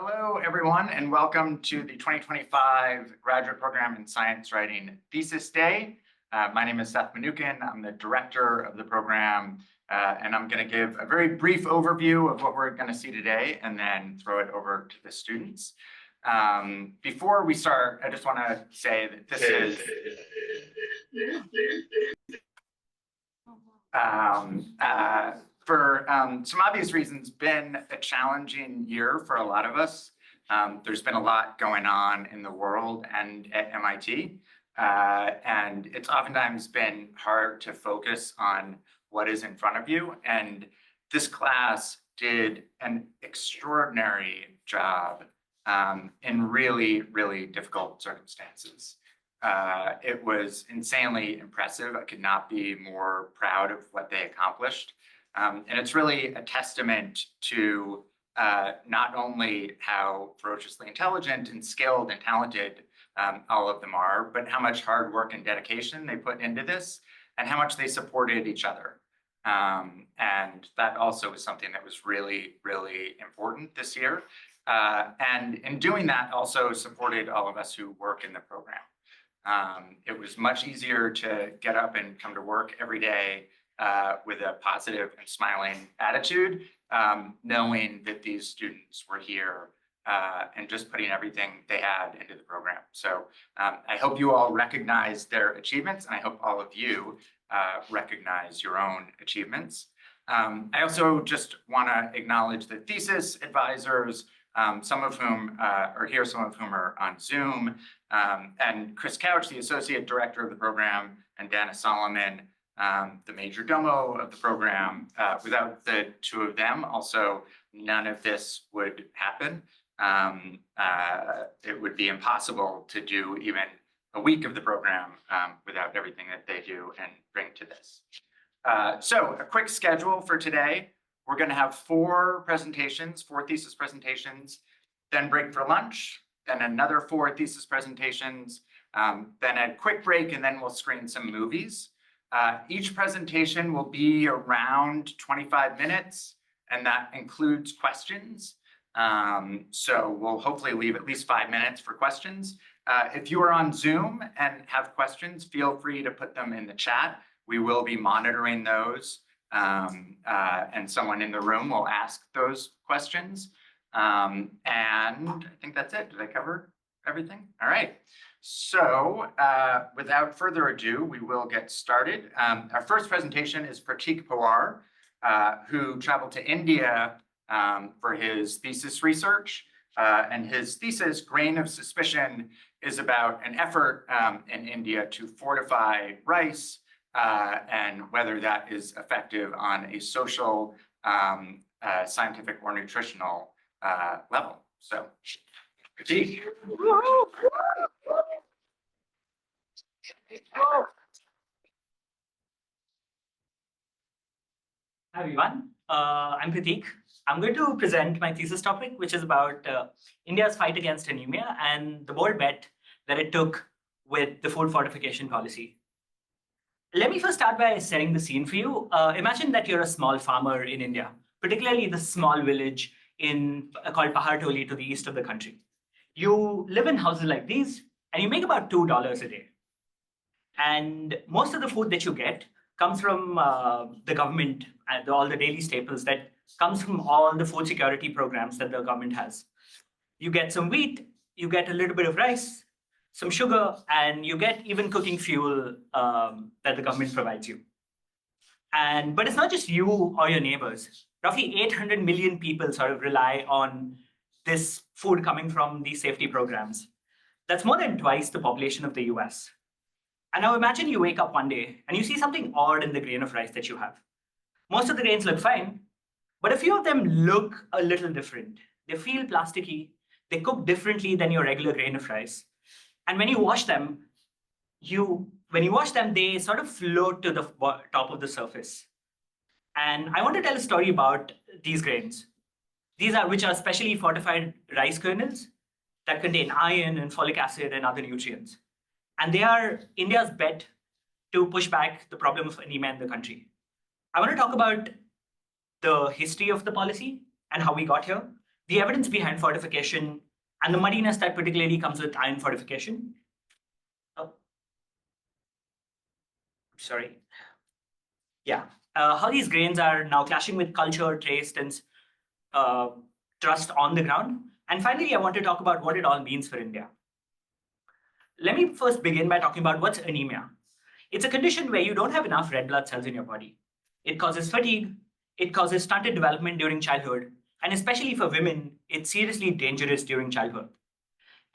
Hello, everyone, and welcome to the 2025 Graduate Program in Science Writing Thesis Day. My name is Seth Manukin. I'm the director of the program, and I'm going to give a very brief overview of what we're going to see today and then throw it over to the students. Before we start, I just want to say that this is for some obvious reasons, been a challenging year for a lot of us. There's been a lot going on in the world and at MIT, and it's oftentimes been hard to focus on what is in front of you. And this class did an extraordinary job in really, really difficult circumstances. It was insanely impressive. I could not be more proud of what they accomplished. And it's really a testament to not only how ferociously intelligent and skilled and talented all of them are, but how much hard work and dedication they put into this and how much they supported each other. And that also was something that was really, really important this year. And in doing that, also supported all of us who work in the program. It was much easier to get up and come to work every day with a positive and smiling attitude, knowing that these students were here and just putting everything they had into the program. So I hope you all recognize their achievements, and I hope all of you recognize your own achievements. I also just want to acknowledge the thesis advisors, some of whom are here, some of whom are on Zoom, and Chris Couch, the associate director of the program, and Dana Solomon, the major domo of the program. Without the two of them, also, none of this would happen. It would be impossible to do even a week of the program without everything that they do and bring to this. So a quick schedule for today. We're going to have four thesis presentations, then break for lunch, then another 4 thesis presentations, then a quick break, and then we'll screen some movies. Each presentation will be around 25 minutes, and that includes questions. So we'll hopefully leave at least 5 minutes for questions. If you are on Zoom and have questions, feel free to put them in the chat. We will be monitoring those, and someone in the room will ask those questions. And I think that's it. Did I cover everything? All right. So without further ado, we will get started. Our first presentation is Pratik Pawar, who traveled to India for his thesis research. And his thesis, Grain of Suspicion, is about an effort in India to fortify rice and whether that is effective on a social, scientific, or nutritional level. So, Pratik. Hi everyone, I'm Pratik. I'm going to present my thesis topic, which is about India's fight against anemia and the bold bet that it took with the food fortification policy. Let me first start by setting the scene for you. Imagine that you're a small farmer in India, particularly the small village called Pahartoli to the east of the country. You live in houses like these, and you make about $2 a day. And most of the food that you get comes from the government, and all the daily staples that comes from all the food security programs that the government has. You get some wheat, you get a little bit of rice, some sugar, and you get even cooking fuel that the government provides you. But it's not just you or your neighbors. Roughly 800 million people sort of rely on this food coming from these safety programs. That's more than twice the population of the US. And now imagine you wake up one day and you see something odd in the grain of rice that you have. Most of the grains look fine, but a few of them look a little different. They feel plasticky. They cook differently than your regular grain of rice. And when you wash them, they sort of float to the top of the surface. And I want to tell a story about these grains. Which are specially fortified rice kernels that contain iron and folic acid and other nutrients. And they are India's bet to push back the problem of anemia in the country. I want to talk about the history of the policy and how we got here. the evidence behind fortification and the muddiness that particularly comes with iron fortification. Oh, sorry. Yeah, how these grains are now clashing with culture, taste, and trust on the ground. And finally, I want to talk about what it all means for India. Let me first begin by talking about what's anemia. It's a condition where you don't have enough red blood cells in your body. It causes fatigue, it causes stunted development during childhood, and especially for women, it's seriously dangerous during childhood.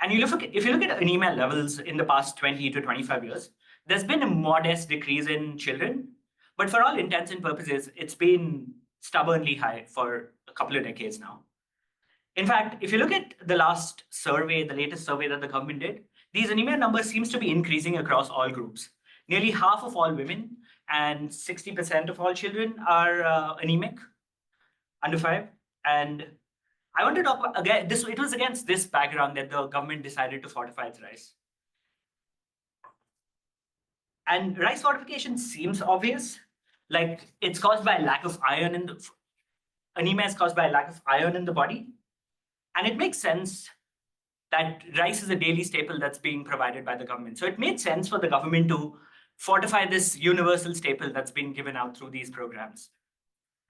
And if you look at anemia levels in the past 20 to 25 years, there's been a modest decrease in children, but for all intents and purposes, it's been stubbornly high for a couple of decades now. In fact, if you look at the latest survey that the government did, these anemia numbers seems to be increasing across all groups. Nearly half of all women and 60% of all children are anemic, under 5. And I want to talk about, again, it was against this background that the government decided to fortify its rice. And rice fortification seems obvious, like it's caused by a lack of iron in the, anemia is caused by a lack of iron in the body. And it makes sense that rice is a daily staple that's being provided by the government. So it made sense for the government to fortify this universal staple that's been given out through these programs.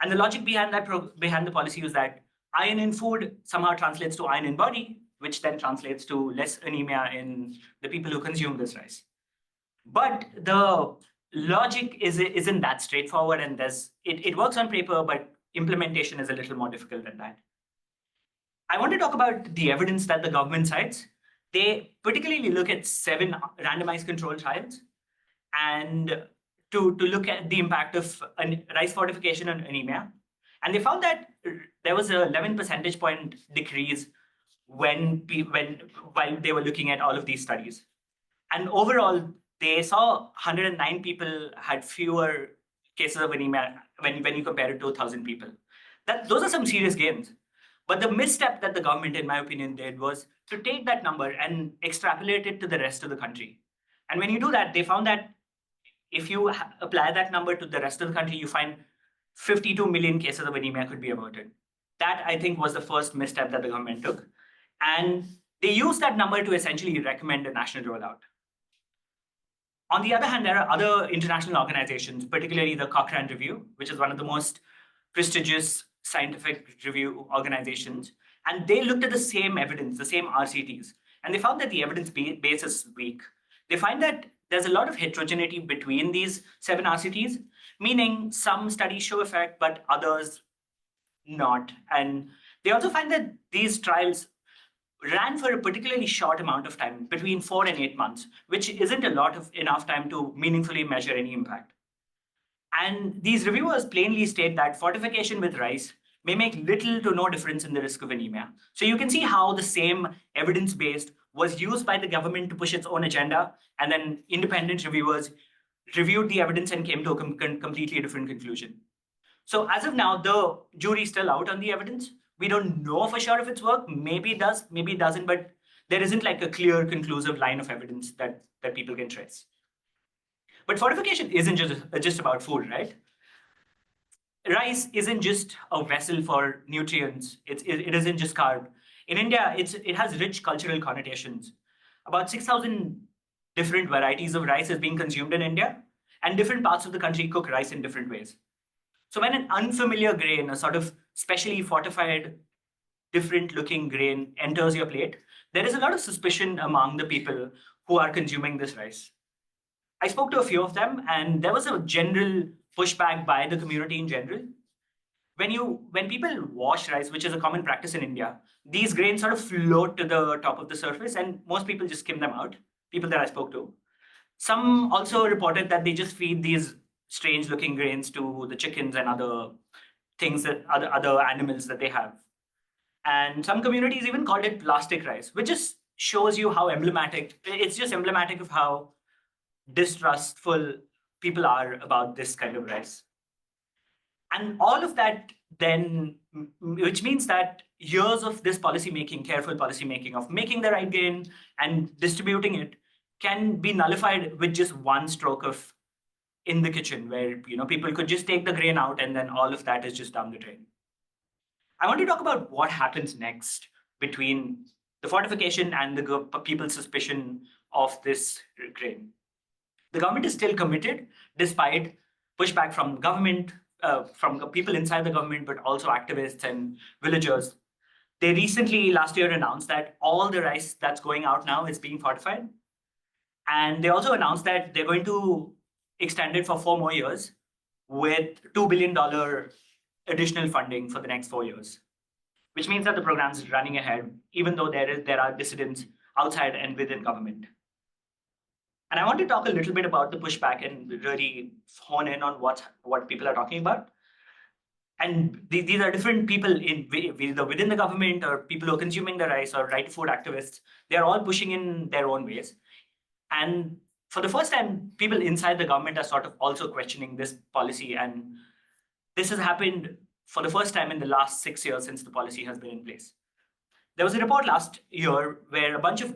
And the logic behind the policy was that iron in food somehow translates to iron in body, which then translates to less anemia in the people who consume this rice. But the logic isn't that straightforward, and it works on paper, but implementation is a little more difficult than that. I want to talk about the evidence that the government cites. They particularly look at 7 randomized controlled trials and to look at the impact of rice fortification on anemia. And they found that there was a 11 percentage point decrease while they were looking at all of these studies. And overall, they saw 109 people had fewer cases of anemia when you compare it to 1,000 people. Those are some serious gains. But the misstep that the government, in my opinion, did was to take that number and extrapolate it to the rest of the country. And when you do that, they found that if you apply that number to the rest of the country, you find 52 million cases of anemia could be averted. That, I think, was the first misstep that the government took. And they used that number to essentially recommend a national rollout. On the other hand, there are other international organizations, particularly the Cochrane Review, which is one of the most prestigious scientific review organizations. And they looked at the same evidence, the same RCTs, and they found that the evidence base is weak. They find that there's a lot of heterogeneity between these 7 RCTs, meaning some studies show effect, but others not. And they also find that these trials ran for a particularly short amount of time, between 4 and 8 months, which isn't enough time to meaningfully measure any impact. And these reviewers plainly state that fortification with rice may make little to no difference in the risk of anemia. So you can see how the same evidence-based was used by the government to push its own agenda, and then independent reviewers reviewed the evidence and came to a completely different conclusion. So as of now, the jury's still out on the evidence. We don't know for sure if it's worked. Maybe it does, maybe it doesn't, but there isn't like a clear, conclusive line of evidence that people can trace. But fortification isn't just about food, right? Rice isn't just a vessel for nutrients. It isn't just carb. In India, it has rich cultural connotations. About 6,000 different varieties of rice is being consumed in India, and different parts of the country cook rice in different ways. So when an unfamiliar grain, a sort of specially fortified, different-looking grain enters your plate, there is a lot of suspicion among the people who are consuming this rice. I spoke to a few of them, and there was a general pushback by the community in general. When people wash rice, which is a common practice in India, these grains sort of float to the top of the surface, and most people just skim them out, people that I spoke to. Some also reported that they just feed these strange-looking grains to the chickens and other things, that other animals that they have. And some communities even called it plastic rice, which just shows you how emblematic, it's just emblematic of how distrustful people are about this kind of rice. And all of that then, which means that years of this policymaking, careful policymaking of making the right grain and distributing it can be nullified with just one stroke of in the kitchen, where people could just take the grain out and then all of that is just down the drain. I want to talk about what happens next between the fortification and the people's suspicion of this grain. The government is still committed despite pushback from government, from people inside the government, but also activists and villagers. They recently, last year, announced that all the rice that's going out now is being fortified. And they also announced that they're going to extend it for 4 more years with $2 billion additional funding for the next 4 years, which means that the program is running ahead, even though there are dissidents outside and within government. And I want to talk a little bit about the pushback and really hone in on what people are talking about. And these are different people either within the government or people who are consuming the rice or right food activists. They are all pushing in their own ways. And for the first time, people inside the government are sort of also questioning this policy. And this has happened for the first time in the last 6 years since the policy has been in place. There was a report last year where a bunch of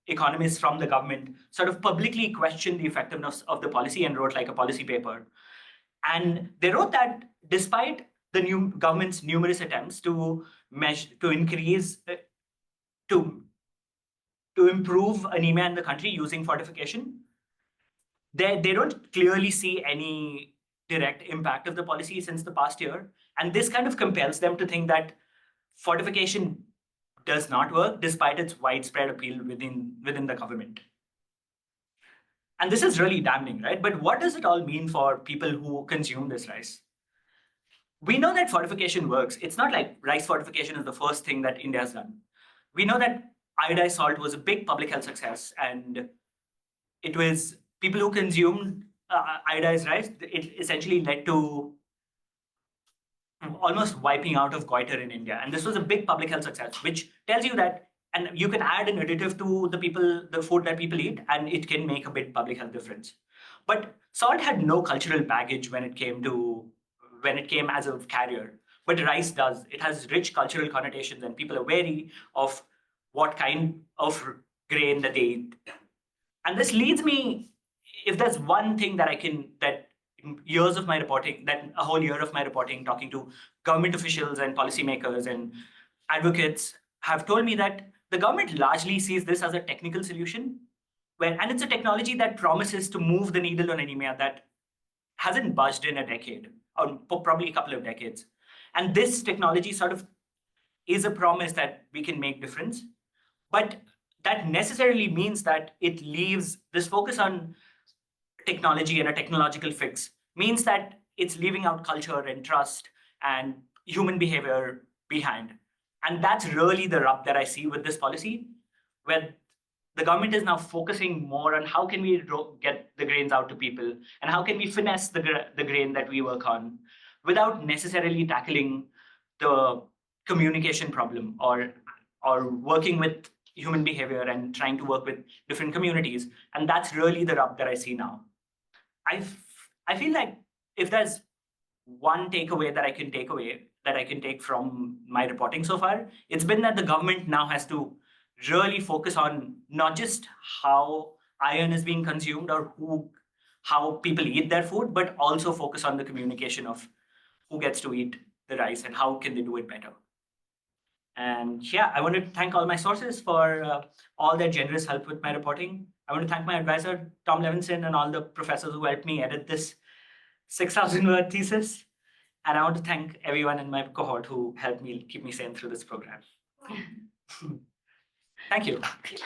economists from the government sort of publicly questioned the effectiveness of the policy and wrote like a policy paper. And they wrote that despite the new government's numerous attempts to increase, to improve anemia in the country using fortification, they don't clearly see any direct impact of the policy since the past year. And this kind of compels them to think that fortification does not work despite its widespread appeal within the government. And this is really damning, right? But what does it all mean for people who consume this rice? We know that fortification works. It's not like rice fortification is the first thing that India has done. We know that iodized salt was a big public health success, and it was people who consumed iodized rice, it essentially led to almost wiping out of goiter in India. And this was a big public health success, which tells you that, and you can add an additive to the food that people eat, and it can make a big public health difference. But salt had no cultural baggage when it came as a carrier. But rice does. It has rich cultural connotations, and people are wary of what kind of grain that they eat. And this leads me, if there's one thing that years of my reporting, that a whole year of my reporting, talking to government officials and policymakers and advocates have told me that the government largely sees this as a technical solution, and it's a technology that promises to move the needle on anemia that hasn't budged in a decade, or probably a couple of decades. And this technology sort of is a promise that we can make difference, but that necessarily means that it leaves this focus on technology and a technological fix means that it's leaving out culture and trust and human behavior behind. And that's really the rub that I see with this policy, where the government is now focusing more on how can we get the grains out to people and how can we finesse the grain that we work on without necessarily tackling the communication problem or working with human behavior and trying to work with different communities. And that's really the rub that I see now. I feel like if there's one takeaway that I can take from my reporting so far, it's been that the government now has to really focus on not just how iron is being consumed or how people eat their food, but also focus on the communication of who gets to eat the rice and how can they do it better. And yeah, I want to thank all my sources for all their generous help with my reporting. I want to thank my advisor, Tom Levinson, and all the professors who helped me edit this 6,000-word thesis. And I want to thank everyone in my cohort who helped me keep me sane through this program. Thank you. You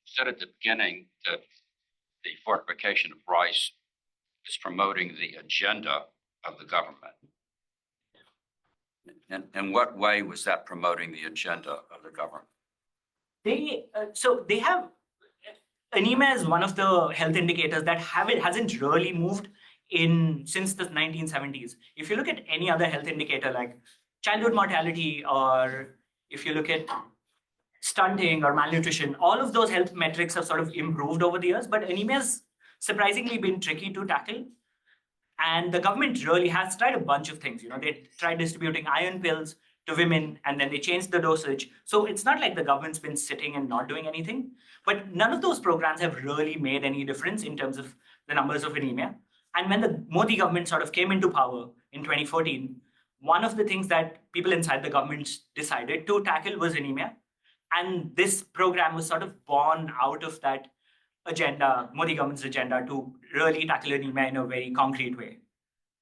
said at the beginning that the fortification of rice is promoting the agenda of the government. And in what way was that promoting the agenda of the government? They have anemia is one of the health indicators that hasn't really moved since the 1970s. If you look at any other health indicator like childhood mortality, or if you look at stunting or malnutrition, all of those health metrics have sort of improved over the years, but anemia has surprisingly been tricky to tackle. And the government really has tried a bunch of things. They tried distributing iron pills to women, and then they changed the dosage. So it's not like the government's been sitting and not doing anything, but none of those programs have really made any difference in terms of the numbers of anemia. And when the Modi government sort of came into power in 2014, one of the things that people inside the government decided to tackle was anemia. And this program was sort of born out of that agenda, Modi government's agenda, to really tackle anemia in a very concrete way.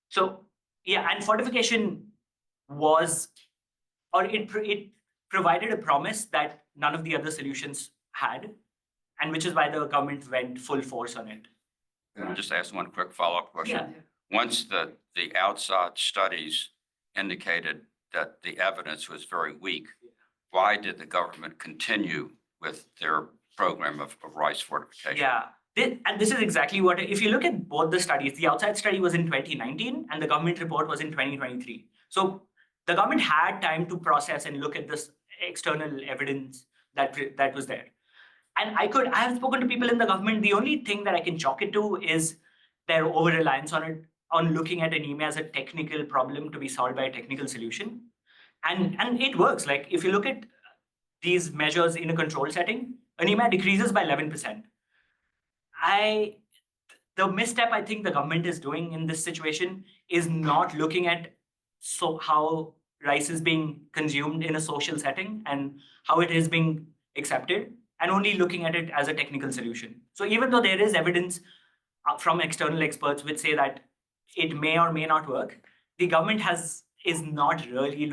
So, yeah, and fortification was, or it provided a promise that none of the other solutions had, and which is why the government went full force on it. Can I just ask one quick follow-up question? Yeah. Once the outside studies indicated that the evidence was very weak, why did the government continue with their program of rice fortification? Yeah, and this is exactly what, if you look at both the studies, the outside study was in 2019 and the government report was in 2023. So the government had time to process and look at this external evidence that was there. And I have spoken to people in the government. The only thing that I can chalk it to is their over-reliance on looking at anemia as a technical problem to be solved by a technical solution. And it works. Like if you look at these measures in a control setting, anemia decreases by 11%. The misstep I think the government is doing in this situation is not looking at how rice is being consumed in a social setting and how it is being accepted, and only looking at it as a technical solution. So even though there is evidence from external experts which say that it may or may not work, the government is not really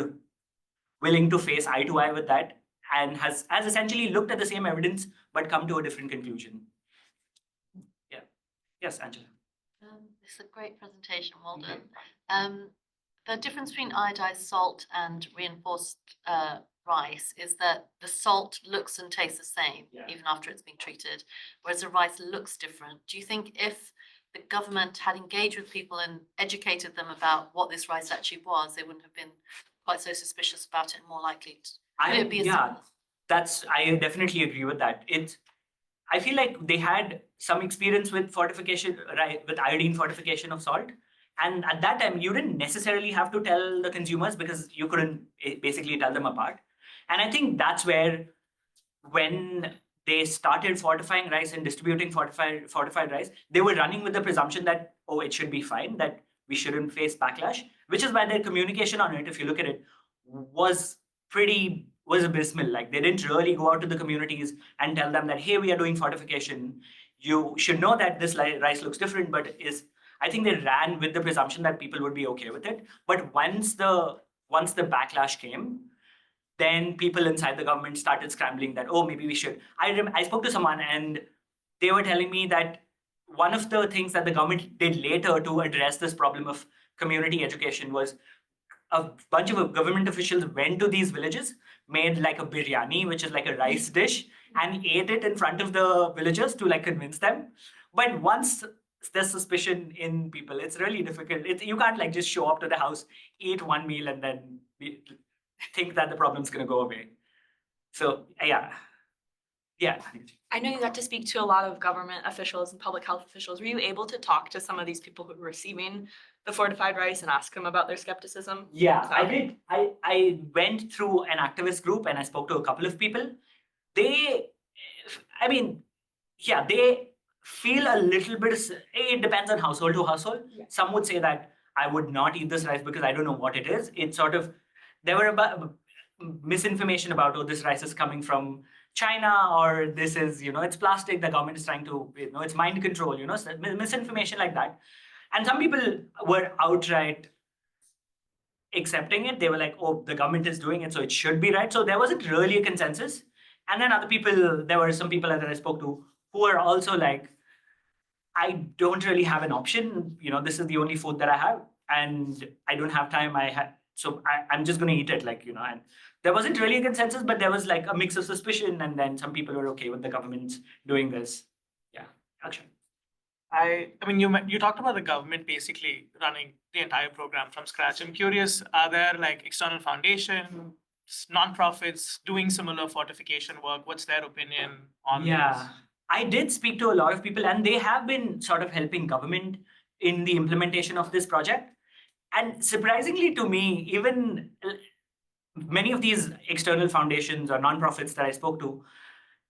willing to face eye to eye with that, and has essentially looked at the same evidence but come to a different conclusion. Yeah. Yes, Angela. This is a great presentation. Well done. The difference between iodized salt and reinforced rice is that the salt looks and tastes the same, even after it's been treated, whereas the rice looks different. Do you think if the government had engaged with people and educated them about what this rice actually was, they wouldn't have been quite so suspicious about it and more likely to I definitely agree with that. I feel like they had some experience with fortification, right, with iodine fortification of salt. And at that time, you didn't necessarily have to tell the consumers because you couldn't basically tell them apart. And I think that's where, when they started fortifying rice and distributing fortified rice, they were running with the presumption that, oh, it should be fine, that we shouldn't face backlash, which is why their communication on it, if you look at it, was abysmal. Like they didn't really go out to the communities and tell them that, hey, we are doing fortification. You should know that this rice looks different, but I think they ran with the presumption that people would be okay with it. But once the backlash came, then people inside the government started scrambling that, oh, maybe we should. I spoke to someone and they were telling me that one of the things that the government did later to address this problem of community education was a bunch of government officials went to these villages, made like a biryani, which is like a rice dish, and ate it in front of the villagers to like convince them. But once there's suspicion in people, it's really difficult. You can't like just show up to the house, eat one meal, and then think that the problem's going to go away. So yeah. I know you got to speak to a lot of government officials and public health officials. Were you able to talk to some of these people who were receiving the fortified rice and ask them about their skepticism? Yeah, I did. I went through an activist group and I spoke to a couple of people. They feel a little bit, it depends on household to household. Yeah. Some would say that I would not eat this rice because I don't know what it is. It's sort of, there were misinformation about, oh, this rice is coming from China, or this is, it's plastic, the government is trying to, it's mind control, misinformation like that. And some people were outright accepting it. They were like, oh, the government is doing it, so it should be right. So there wasn't really a consensus. And then there were some people that I spoke to who were also like, I don't really have an option. This is the only food that I have and I don't have time. So I'm just going to eat it, and there wasn't really a consensus, but there was like a mix of suspicion, and then some people were okay with the government doing this. Yeah, Akshay. I mean, you talked about the government basically running the entire program from scratch. I'm curious, are there like external foundations, nonprofits doing similar fortification work? What's their opinion on this? I did speak to a lot of people, and they have been sort of helping government in the implementation of this project. And surprisingly to me, even many of these external foundations or nonprofits that I spoke to,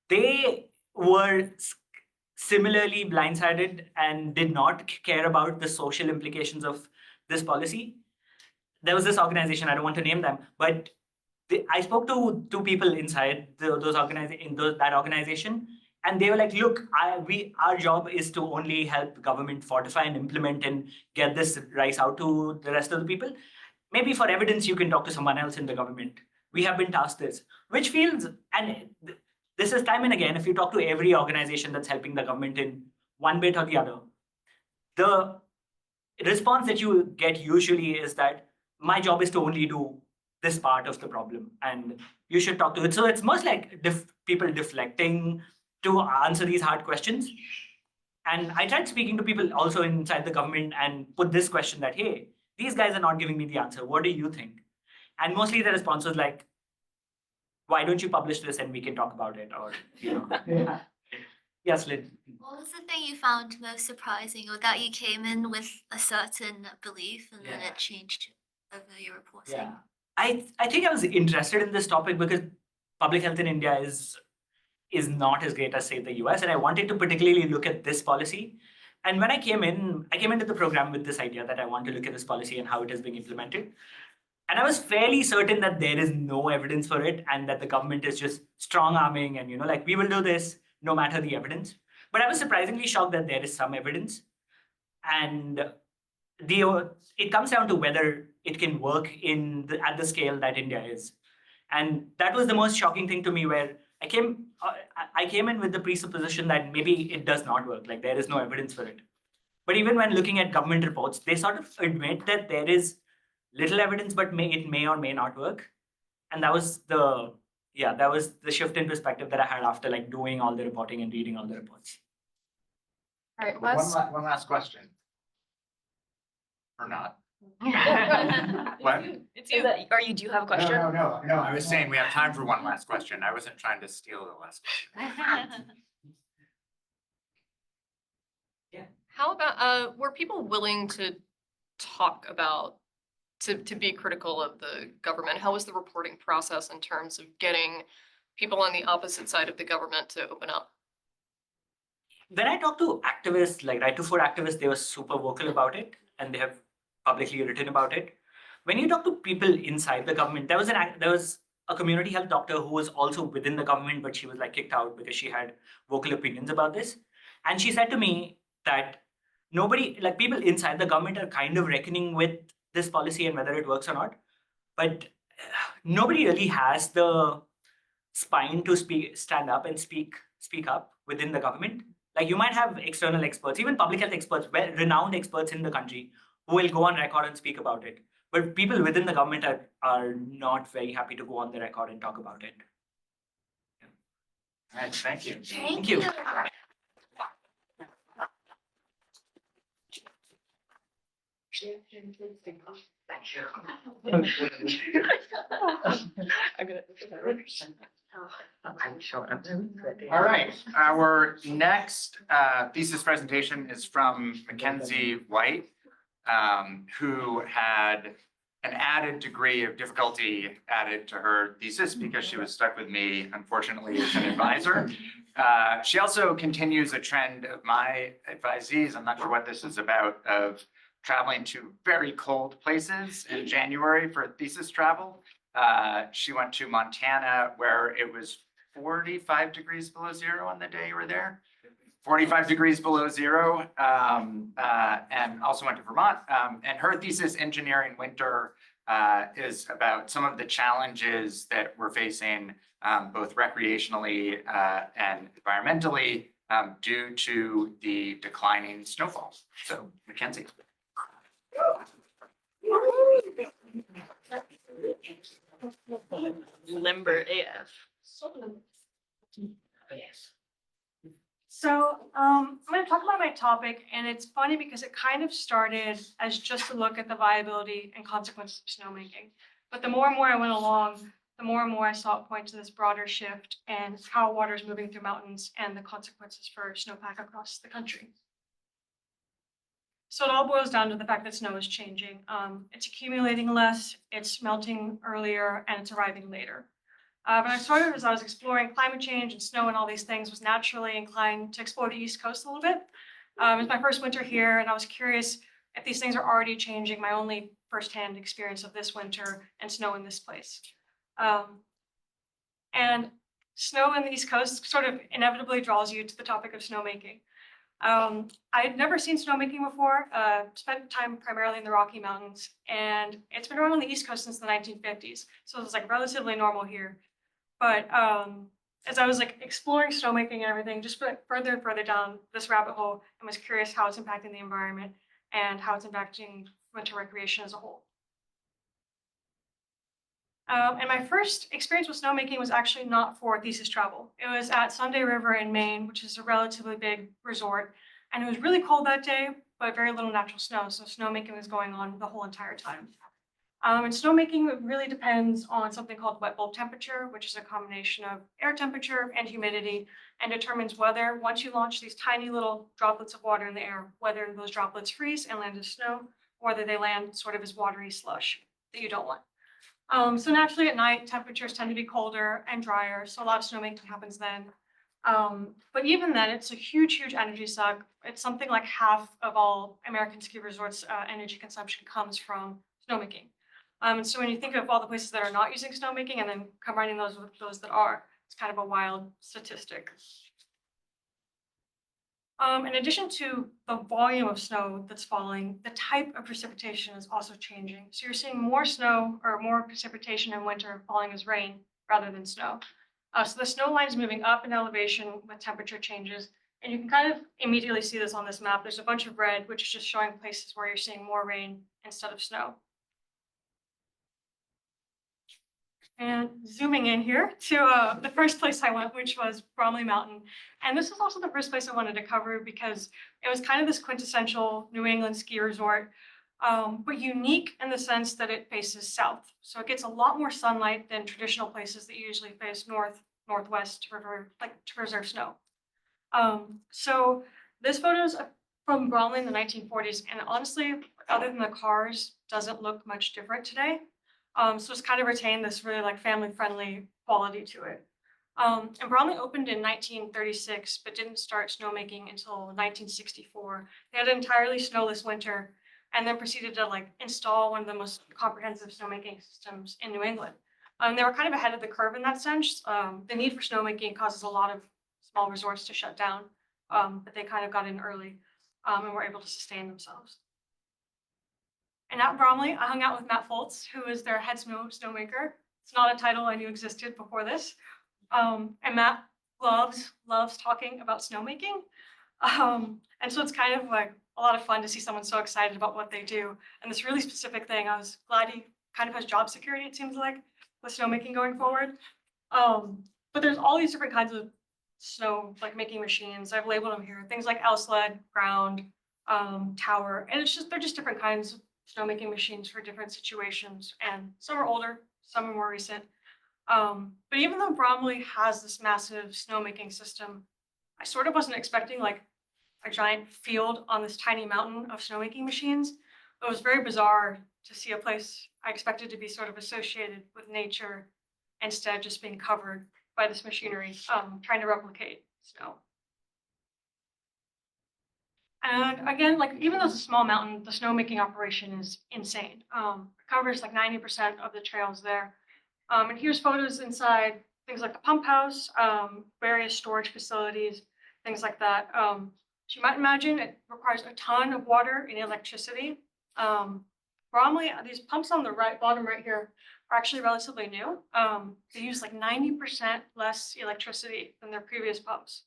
they were similarly blindsided and did not care about the social implications of this policy. There was this organization, I don't want to name them, but I spoke to two people inside that organization, and they were like, look, our job is to only help government fortify and implement and get this rice out to the rest of the people. Maybe for evidence, you can talk to someone else in the government. We have been tasked this, which feels, and this is time and again, if you talk to every organization that's helping the government in one bit or the other, the response that you get usually is that my job is to only do this part of the problem, and you should talk to it. So it's most like people deflecting to answer these hard questions. And I tried speaking to people also inside the government and put this question that, hey, these guys are not giving me the answer. What do you think? And mostly the response was like, why don't you publish this and we can talk about it? Or, yeah. Yes, Lynn. What was the thing you found most surprising, or that you came in with a certain belief and then it changed over your reporting? Yeah. I think I was interested in this topic because public health in India is not as great as, say, the US. And I wanted to particularly look at this policy. And when I came into the program with this idea that I want to look at this policy and how it is being implemented. And I was fairly certain that there is no evidence for it and that the government is just strong arming and, like, we will do this no matter the evidence. But I was surprisingly shocked that there is some evidence. And it comes down to whether it can work at the scale that India is. And that was the most shocking thing to me, where I came in with the presupposition that maybe it does not work, like there is no evidence for it. But even when looking at government reports, they sort of admit that there is little evidence, but it may or may not work. And that was the shift in perspective that I had after like doing all the reporting and reading all the reports. All right, One last question. Or not. What? It's you. Or you do have a question? No, I was saying we have time for one last question. I wasn't trying to steal the last question. How about, were people willing to talk about, to be critical of the government? How was the reporting process in terms of getting people on the opposite side of the government to open up? When I talked to activists, like Right to Food activists, they were super vocal about it and they have publicly written about it. When you talk to people inside the government, there was a community health doctor who was also within the government, but she was like kicked out because she had vocal opinions about this. And she said to me that people inside the government are kind of reckoning with this policy and whether it works or not. But nobody really has the spine to stand up and speak up within the government. Like you might have external experts, even public health experts, renowned experts in the country who will go on record and speak about it. But people within the government are not very happy to go on the record and talk about it. All right, thank you. Thank you. All right, our next thesis presentation is from Mackenzie White, who had an added degree of difficulty added to her thesis because she was stuck with me, unfortunately, as an advisor. She also continues a trend of my advisees, I'm not sure what this is about, of traveling to very cold places in January for thesis travel. She went to Montana where it was 45 degrees below zero on the day you were there. 45 degrees below zero, and also went to Vermont. And her thesis, Engineering Winter, is about some of the challenges that we're facing both recreationally and environmentally due to the declining snowfall. So, Mackenzie. Limber AF. So I'm going to talk about my topic, and it's funny because it kind of started as just a look at the viability and consequences of snowmaking. But the more and more I went along, the more and more I saw it point to this broader shift and how water is moving through mountains and the consequences for snowpack across the country. So it all boils down to the fact that snow is changing. It's accumulating less, it's melting earlier, and it's arriving later. But I started as I was exploring climate change and snow and all these things, was naturally inclined to explore the East Coast a little bit. It was my first winter here, and I was curious if these things are already changing my only firsthand experience of this winter and snow in this place. And snow in the East Coast sort of inevitably draws you to the topic of snowmaking. I had never seen snowmaking before, spent time primarily in the Rocky Mountains, and it's been around on the East Coast since the 1950s. So it was like relatively normal here. But as I was like exploring snowmaking and everything, just went further and further down this rabbit hole and was curious how it's impacting the environment and how it's impacting winter recreation as a whole. And my first experience with snowmaking was actually not for thesis travel. It was at Sunday River in Maine, which is a relatively big resort. And it was really cold that day, but very little natural snow. So snowmaking was going on the whole entire time. And snowmaking really depends on something called wet bulb temperature, which is a combination of air temperature and humidity, and determines whether, once you launch these tiny little droplets of water in the air, whether those droplets freeze and land as snow, or whether they land sort of as watery slush that you don't want. So naturally at night, temperatures tend to be colder and drier, so a lot of snowmaking happens then. But even then, it's a huge, huge energy suck. It's something like half of all American ski resorts' energy consumption comes from snowmaking. And so when you think of all the places that are not using snowmaking and then combining those with those that are, it's kind of a wild statistic. In addition to the volume of snow that's falling, the type of precipitation is also changing. So you're seeing more snow or more precipitation in winter falling as rain rather than snow. So the snow line is moving up in elevation with temperature changes. And you can kind of immediately see this on this map. There's a bunch of red, which is just showing places where you're seeing more rain instead of snow. And zooming in here to the first place I went, which was Bromley Mountain. And this was also the first place I wanted to cover because it was kind of this quintessential New England ski resort, but unique in the sense that it faces south. So it gets a lot more sunlight than traditional places that usually face north, northwest to preserve snow. So this photo is from Bromley in the 1940s. And honestly, other than the cars, doesn't look much different today. So it's kind of retained this really like family-friendly quality to it. And Bromley opened in 1936, but didn't start snowmaking until 1964. They had an entirely snowless winter, and then proceeded to like install one of the most comprehensive snowmaking systems in New England. They were kind of ahead of the curve in that sense. The need for snowmaking causes a lot of small resorts to shut down, but they kind of got in early and were able to sustain themselves. And at Bromley, I hung out with Matt Foltz, who is their head snowmaker. It's not a title I knew existed before this. And Matt loves talking about snowmaking. And so it's kind of like a lot of fun to see someone so excited about what they do. And this really specific thing, I was glad he kind of has job security, it seems like, with snowmaking going forward. But there's all these different kinds of snow like making machines. I've labeled them here. Things like L-sled, ground, tower, and they're just different kinds of snowmaking machines for different situations, and some are older, some are more recent. But even though Bromley has this massive snowmaking system, I sort of wasn't expecting like a giant field on this tiny mountain of snowmaking machines. It was very bizarre to see a place I expected to be sort of associated with nature, instead just being covered by this machinery, trying to replicate snow. And again, like even though it's a small mountain, the snowmaking operation is insane. It covers like 90% of the trails there. And here's photos inside things like the pump house, various storage facilities, things like that. So you might imagine it requires a ton of water and electricity. Bromley, these pumps on the bottom right here are actually relatively new. They use like 90% less electricity than their previous pumps.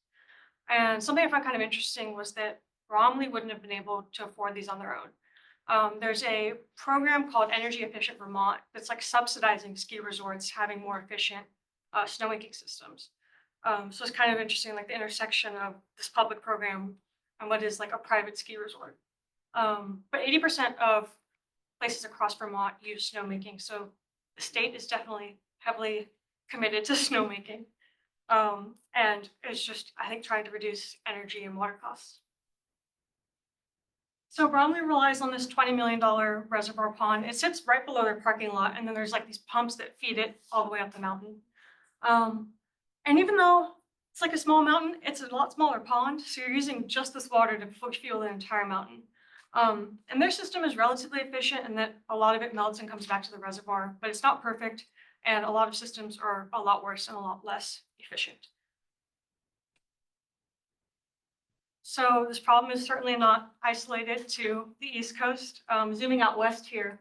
And something I found kind of interesting was that Bromley wouldn't have been able to afford these on their own. There's a program called Energy Efficient Vermont that's like subsidizing ski resorts having more efficient snowmaking systems. So it's kind of interesting, like the intersection of this public program and what is like a private ski resort. But 80% of places across Vermont use snowmaking. So the state is definitely heavily committed to snowmaking. And it's just, I think, trying to reduce energy and water costs. So Bromley relies on this $20 million reservoir pond. It sits right below their parking lot, and then there's like these pumps that feed it all the way up the mountain. And even though it's like a small mountain, it's a lot smaller pond, so you're using just this water to fuel the entire mountain. And their system is relatively efficient in that a lot of it melts and comes back to the reservoir, but it's not perfect, and a lot of systems are a lot worse and a lot less efficient. So this problem is certainly not isolated to the East Coast. Zooming out west here,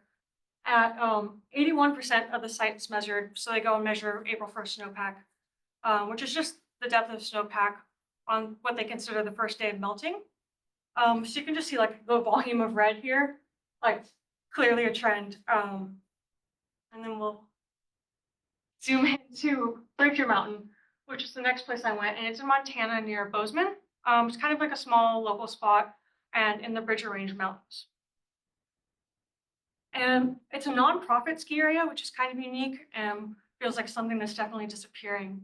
at 81% of the sites measured, so they go and measure April 1st snowpack, which is just the depth of snowpack on what they consider the first day of melting. So you can just see like the volume of red here, like clearly a trend. And then we'll zoom into Bridger Mountain, which is the next place I went, and it's in Montana near Bozeman. It's kind of like a small local spot and in the Bridger Range Mountains. And it's a nonprofit ski area, which is kind of unique and feels like something that's definitely disappearing.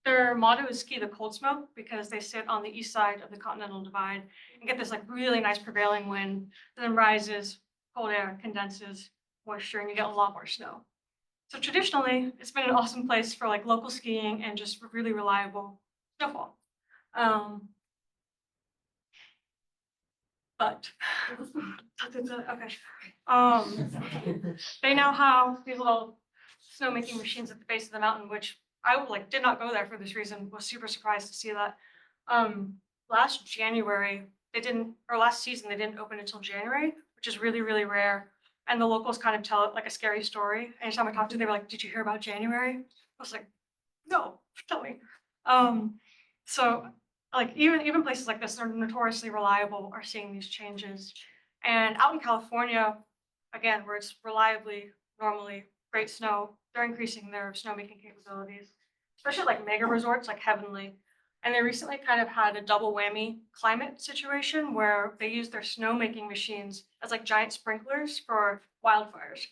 Their motto is ski the cold smoke because they sit on the east side of the Continental Divide and get this like really nice prevailing wind that then rises, cold air condenses moisture, and you get a lot more snow. So traditionally, it's been an awesome place for like local skiing and just really reliable snowfall. But okay, they now have these little snowmaking machines at the base of the mountain, which I like did not go there for this reason. Was super surprised to see that. Last January last season they didn't open until January, which is really really rare. And the locals kind of tell it like a scary story. Anytime I talked to them, they were like, "Did you hear about January?" I was like, "No, tell me." So like even places like this that are notoriously reliable are seeing these changes. And out in California, again, where it's reliably, normally great snow, they're increasing their snowmaking capabilities, especially like mega resorts like Heavenly. And they recently kind of had a double whammy climate situation where they used their snowmaking machines as like giant sprinklers for wildfires.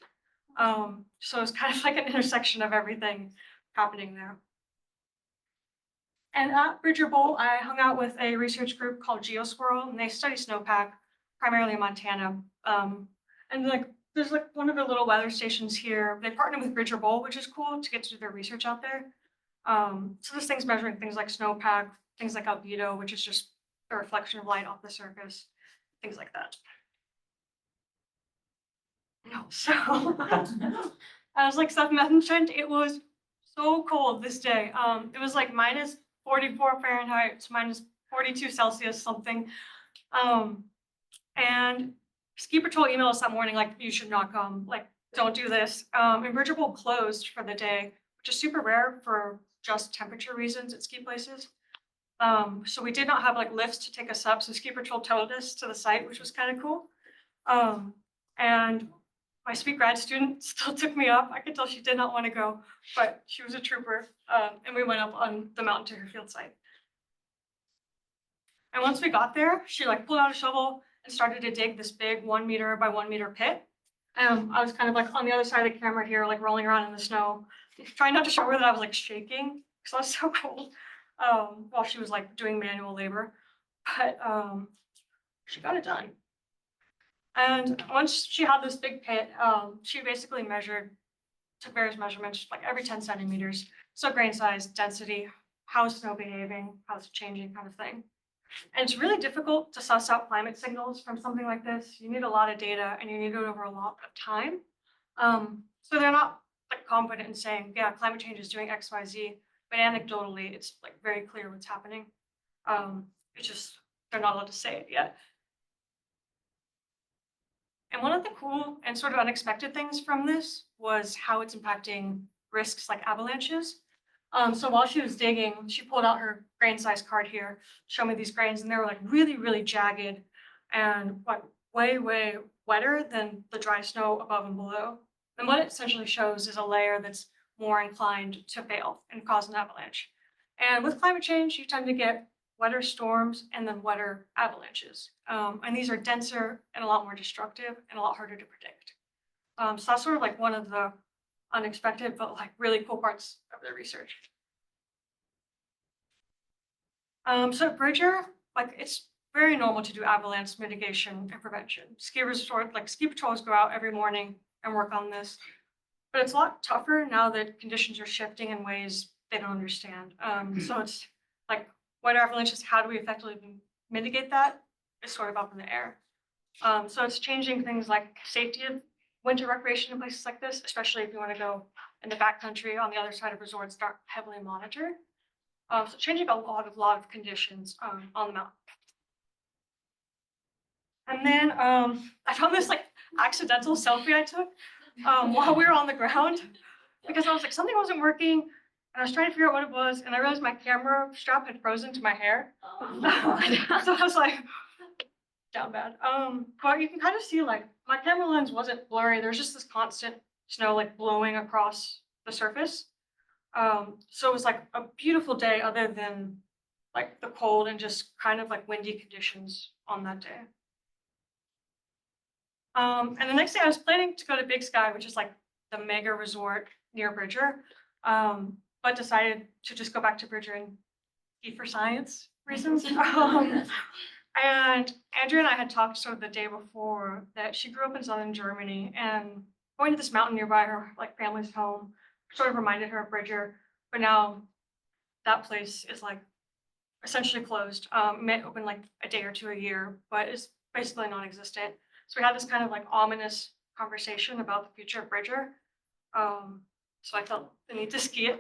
So it's kind of like an intersection of everything happening there. And at Bridger Bowl, I hung out with a research group called Geosquirrel, and they study snowpack primarily in Montana. And like there's like one of the little weather stations here. They partner with Bridger Bowl, which is cool to get to do their research out there. So this thing's measuring things like snowpack, things like albedo, which is just a reflection of light off the surface, things like that. No, so as like Seth mentioned, it was so cold this day. It was like minus 44 Fahrenheit, minus 42 Celsius something. And ski patrol emailed us that morning like, "You should not come, like don't do this." And Bridger Bowl closed for the day, which is super rare for just temperature reasons at ski places. So we did not have like lifts to take us up, so ski patrol towed us to the site, which was kind of cool. And my sweet grad student still took me up. I could tell she did not want to go, but she was a trooper. And we went up on the mountain to her field site. And once we got there, she like pulled out a shovel and started to dig this big 1 meter by 1 meter pit. I was kind of like on the other side of the camera here, like rolling around in the snow, trying not to show her that I was like shaking because I was so cold while she was like doing manual labor. But she got it done. And once she had this big pit, she basically took various measurements like every 10 centimeters. So grain size, density, how is snow behaving, how is it changing kind of thing. And it's really difficult to suss out climate signals from something like this. You need a lot of data and you need it over a lot of time. So they're not like confident in saying, yeah, climate change is doing X, Y, Z, but anecdotally, it's like very clear what's happening. It's just, they're not allowed to say it yet. And one of the cool and sort of unexpected things from this was how it's impacting risks like avalanches. So while she was digging, she pulled out her grain size card here, showed me these grains, and they were like really, really jagged and like way, way wetter than the dry snow above and below. And what it essentially shows is a layer that's more inclined to fail and cause an avalanche. And with climate change, you tend to get wetter storms and then wetter avalanches. And these are denser and a lot more destructive and a lot harder to predict. So that's sort of like one of the unexpected but like really cool parts of their research. So at Bridger, like it's very normal to do avalanche mitigation and prevention. Ski patrols go out every morning and work on this. But it's a lot tougher now that conditions are shifting in ways they don't understand. So it's like what avalanches, how do we effectively mitigate that is sort of up in the air. So it's changing things like safety of winter recreation in places like this, especially if you want to go in the backcountry on the other side of resorts that aren't heavily monitored. So changing a lot of conditions on the mountain. And then I found this like accidental selfie I took while we were on the ground because I was like, something wasn't working. And I was trying to figure out what it was. And I realized my camera strap had frozen to my hair. So I was like, down bad. But you can kind of see like my camera lens wasn't blurry. There was just this constant snow like blowing across the surface. So it was like a beautiful day other than like the cold and just kind of like windy conditions on that day. And the next day I was planning to go to Big Sky, which is like the mega resort near Bridger, but decided to just go back to Bridger and eat for science reasons. And Andrea and I had talked sort of the day before that she grew up in southern Germany, and going to this mountain nearby her like family's home sort of reminded her of Bridger, but now that place is like essentially closed. It may open like a day or two a year, but it's basically non-existent. So we had this kind of like ominous conversation about the future of Bridger. So I felt the need to ski it.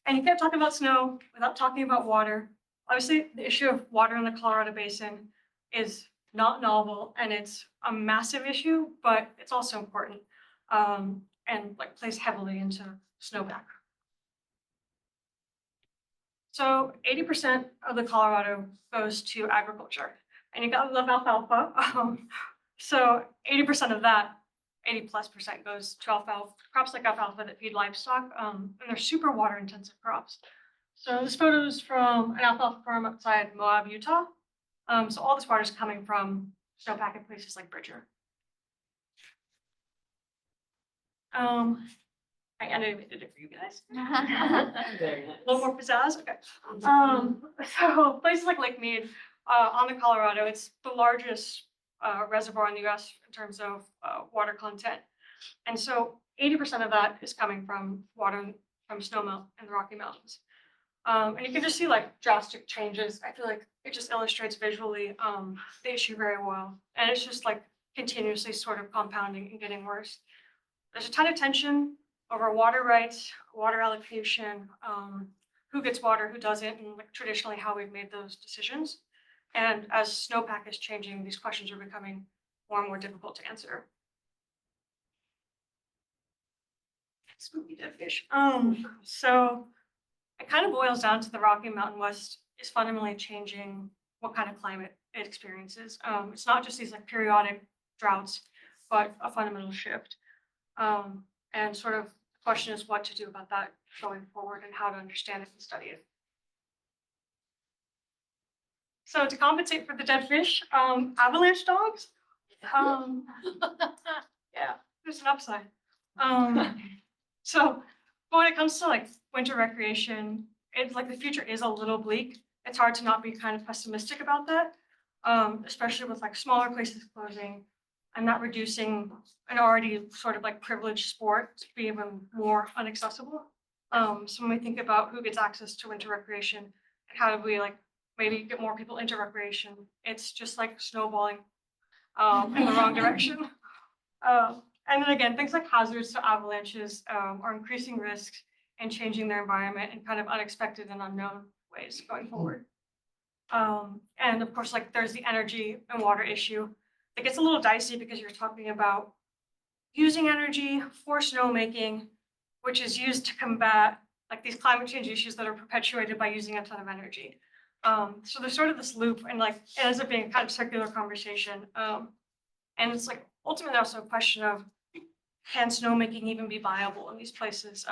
And you can't talk about snow without talking about water. Obviously, the issue of water in the Colorado Basin is not novel, and it's a massive issue, but it's also important, and like plays heavily into snowpack. So 80% of the Colorado goes to agriculture, and you gotta love alfalfa. So 80% of that, 80+% goes to alfalfa, crops like alfalfa that feed livestock, and they're super water intensive crops. So this photo is from an alfalfa farm outside Moab, Utah. So all this water is coming from snowpack in places like Bridger. I animated it for you guys. A little more pizzazz, okay. So places like Lake Mead on the Colorado, it's the largest reservoir in the US in terms of water content. And so 80% of that is coming from water from snowmelt in the Rocky Mountains. And you can just see like drastic changes. I feel like it just illustrates visually the issue very well. And it's just like continuously sort of compounding and getting worse. There's a ton of tension over water rights, water allocation, who gets water, who doesn't, and like traditionally how we've made those decisions. And as snowpack is changing, these questions are becoming more and more difficult to answer. Spooky dead fish. So it kind of boils down to the Rocky Mountain West is fundamentally changing what kind of climate it experiences. It's not just these like periodic droughts, but a fundamental shift. And sort of the question is what to do about that going forward and how to understand it and study it. So to compensate for the dead fish, avalanche dogs. Yeah, there's an upside. So when it comes to like winter recreation, it's like the future is a little bleak. It's hard to not be kind of pessimistic about that, especially with like smaller places closing and that reducing an already sort of like privileged sport to be even more inaccessible. So when we think about who gets access to winter recreation and how do we like maybe get more people into recreation, it's just like snowballing in the wrong direction. And then again, things like hazards to avalanches are increasing risks and changing their environment in kind of unexpected and unknown ways going forward. And of course, like there's the energy and water issue. It gets a little dicey because you're talking about using energy for snowmaking, which is used to combat like these climate change issues that are perpetuated by using a ton of energy. So there's sort of this loop and like it ends up being a kind of circular conversation. And it's like ultimately also a question of can snowmaking even be viable in these places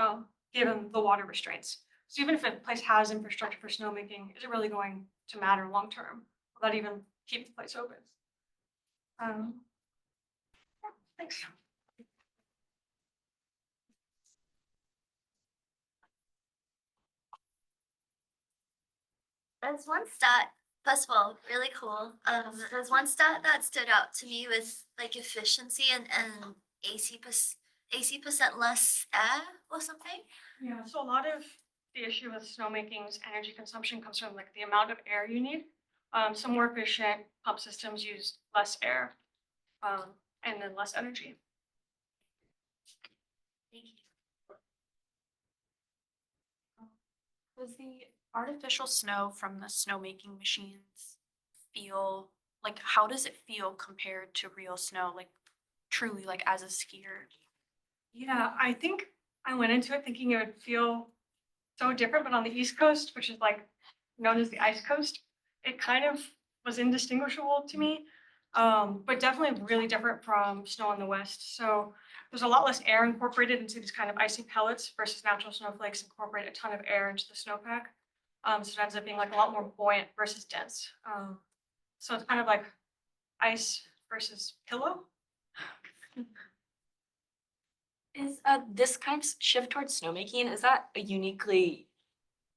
given the water restraints? So even if a place has infrastructure for snowmaking, is it really going to matter long term? Will that even keep the place open? Thanks. As one stat First of all, really cool. There's one stat that stood out to me with like efficiency and 80% less air or something. Yeah, so a lot of the issue with snowmaking's energy consumption comes from like the amount of air you need. Some more efficient pump systems use less air, and then less energy. Thank you. Does the artificial snow from the snowmaking machines feel like, how does it feel compared to real snow, like truly like as a skier? Yeah, I think I went into it thinking it would feel so different, but on the East Coast, which is like known as the ice coast, it kind of was indistinguishable to me. But definitely really different from snow on the West. So there's a lot less air incorporated into these kind of icy pellets versus natural snowflakes incorporate a ton of air into the snowpack. So it ends up being like a lot more buoyant versus dense. So it's kind of like ice versus pillow. Is this kind of shift towards snowmaking, is that a uniquely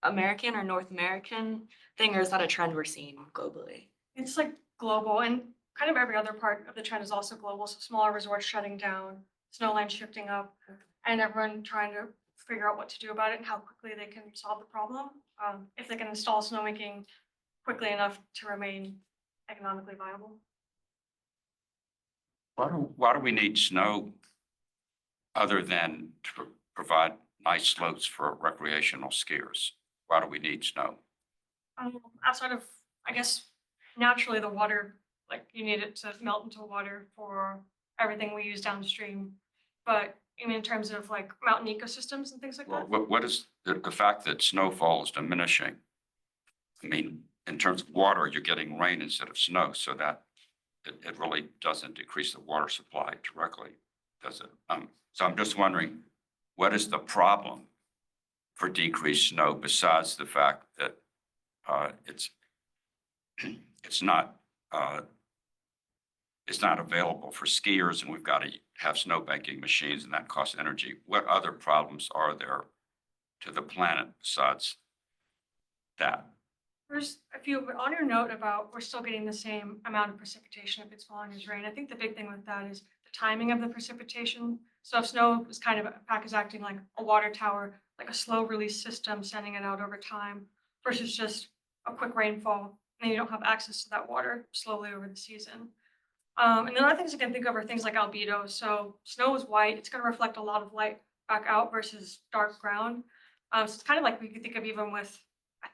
American or North American thing, or is that a trend we're seeing globally? It's like global, and kind of every other part of the trend is also global. So smaller resorts shutting down, snowline shifting up, and everyone trying to figure out what to do about it and how quickly they can solve the problem. If they can install snowmaking quickly enough to remain economically viable. Why do we need snow other than to provide nice slopes for recreational skiers? Why do we need snow? Outside of, I guess, naturally the water, like you need it to melt into water for everything we use downstream. But in terms of like mountain ecosystems and things like Well, that. what is the fact that snowfall is diminishing? I mean, in terms of water, you're getting rain instead of snow, so that it really doesn't decrease the water supply directly, does it? So I'm just wondering, what is the problem for decreased snow besides the fact that it's not available for skiers, and we've got to have snowbanking machines, and that costs energy. What other problems are there to the planet besides that? There's a few, but on your note about we're still getting the same amount of precipitation if it's falling as rain, I think the big thing with that is the timing of the precipitation. So if snow is kind of is acting like a water tower, like a slow release system, sending it out over time, versus just a quick rainfall, and you don't have access to that water slowly over the season. And the other things you can think of are things like albedo. So snow is white, it's going to reflect a lot of light back out versus dark ground. So it's kind of like we could think of even with,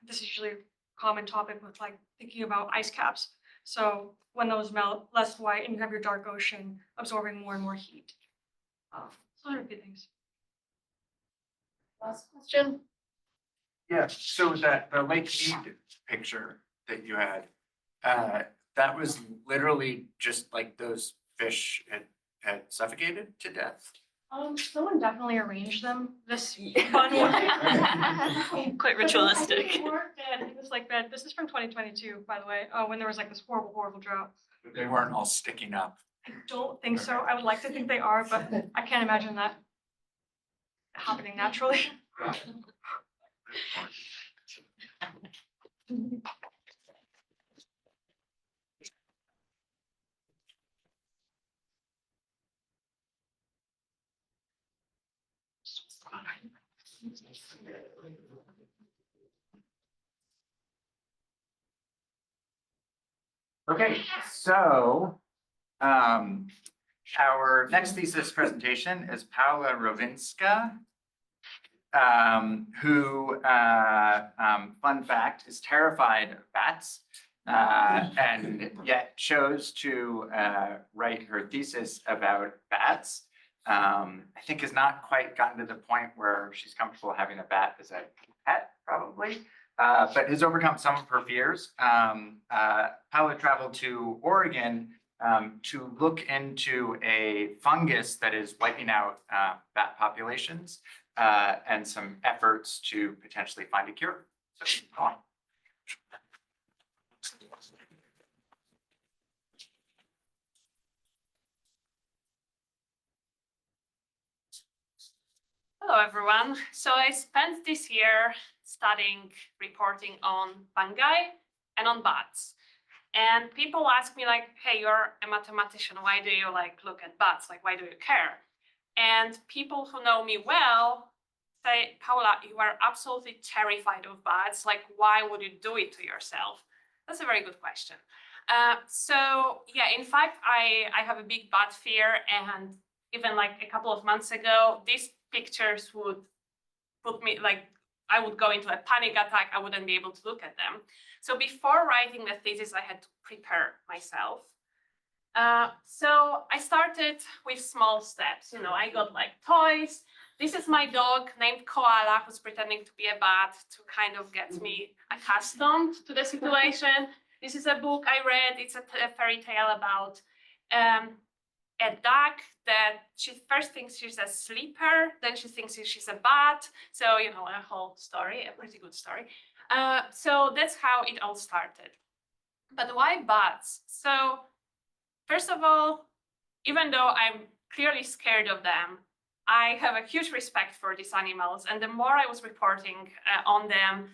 this is usually a common topic with like thinking about ice caps. So when those melt, less white, and you have your dark ocean absorbing more and more heat. So those are a few things. Last question. Yeah, so that the Lake Mead picture that you had, that was literally just like those fish had suffocated to death. Someone definitely arranged them this fun way. Quite ritualistic. They weren't dead. It was like that. This is from 2022, by the way, when there was like this horrible, horrible drought. They weren't all sticking up. I don't think so. I would like to think they are, but I can't imagine that happening naturally. Okay, so our next thesis presentation is Paula Rowińska, who, fun fact, is terrified of bats, and yet chose to write her thesis about bats. I think has not quite gotten to the point where she's comfortable having a bat as a pet, probably. But has overcome some of her fears. Paula traveled to Oregon to look into a fungus that is wiping out bat populations and some efforts to potentially find a cure. So, go on. Hello, everyone. So I spent this year studying reporting on fungi, and on bats. And people ask me like, hey, you're a mathematician. Why do you like look at bats? Like, why do you care? And people who know me well say, Paula, you are absolutely terrified of bats. Like, why would you do it to yourself? That's a very good question. So yeah, in fact, I have a big bat fear, and even like a couple of months ago, these pictures would put me like, I would go into a panic attack. I wouldn't be able to look at them. So before writing the thesis, I had to prepare myself. So I started with small steps. You know, I got like toys. This is my dog named Koala, who's pretending to be a bat to kind of get me accustomed to the situation. This is a book I read. It's a fairy tale about a duck that she first thinks she's a sleeper, then she thinks she's a bat. So, you know, a whole story, a pretty good story. So that's how it all started. But why bats? So first of all, even though I'm clearly scared of them, I have a huge respect for these animals. And the more I was reporting on them,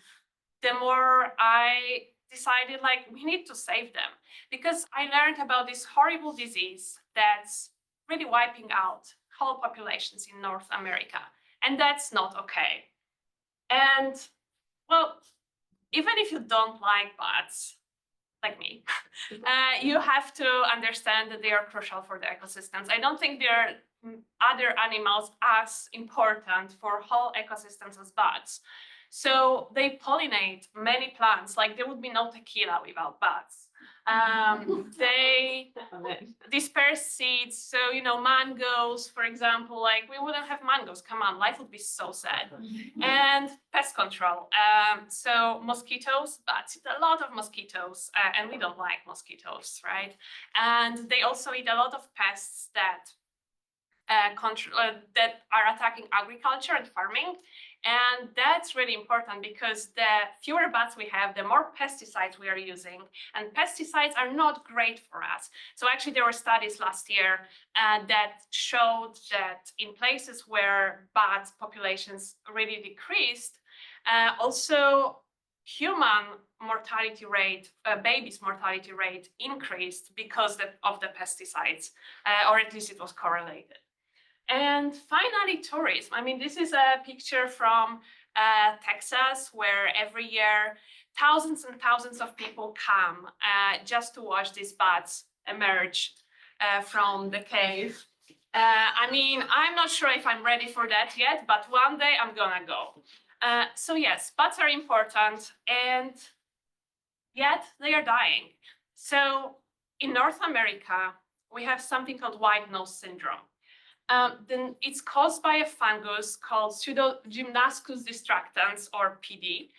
the more I decided like we need to save them, because I learned about this horrible disease that's really wiping out whole populations in North America. And that's not okay. And well, even if you don't like bats, like me, you have to understand that they are crucial for the ecosystems. I don't think there are other animals as important for whole ecosystems as bats. So they pollinate many plants, like there would be no tequila without bats. They disperse seeds. So, you know, mangoes, for example, like we wouldn't have mangoes. Come on, life would be so sad. And pest control. So mosquitoes, bats eat a lot of mosquitoes, and we don't like mosquitoes, right? And they also eat a lot of pests that that are attacking agriculture and farming. And that's really important because the fewer bats we have, the more pesticides we are using. And pesticides are not great for us. So actually there were studies last year that showed that in places where bat populations really decreased, also human mortality rate, babies' mortality rate increased because of the pesticides, or at least it was correlated. And finally, tourism. I mean, this is a picture from Texas, where every year thousands and thousands of people come just to watch these bats emerge from the cave. I mean, I'm not sure if I'm ready for that yet, but one day I'm gonna go. So yes, bats are important, and yet they are dying. So in North America, we have something called white nose syndrome. Then it's caused by a fungus called Pseudogymnascus distractans, or PD,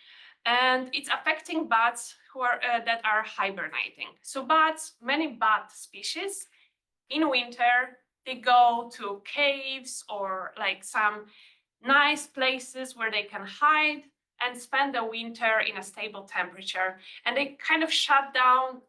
and it's affecting bats who are that are hibernating. So bats, many bat species, in winter they go to caves or like some nice places where they can hide and spend the winter in a stable temperature, and they kind of shut down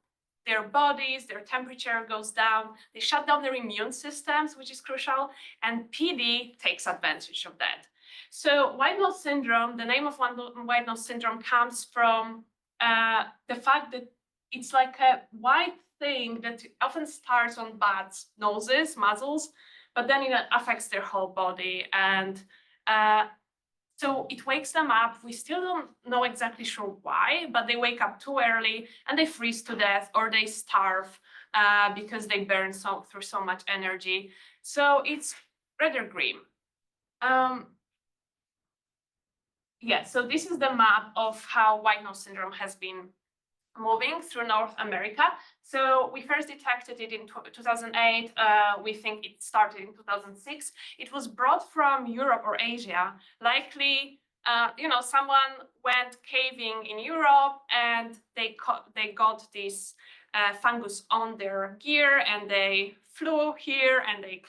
their bodies, their temperature goes down, they shut down their immune systems, which is crucial, and PD takes advantage of that. So white nose syndrome, the name of white nose syndrome comes from the fact that it's like a white thing that often starts on bats' noses, muzzles, but then it affects their whole body. And so it wakes them up. We still don't know exactly sure why, but they wake up too early and they freeze to death, or they starve because they burn through so much energy. So it's rather grim. Yeah, so this is the map of how white nose syndrome has been moving through North America. So we first detected it in 2008. We think it started in 2006. It was brought from Europe or Asia. Likely, you know, someone went caving in Europe and they got this fungus on their gear, and they flew here and they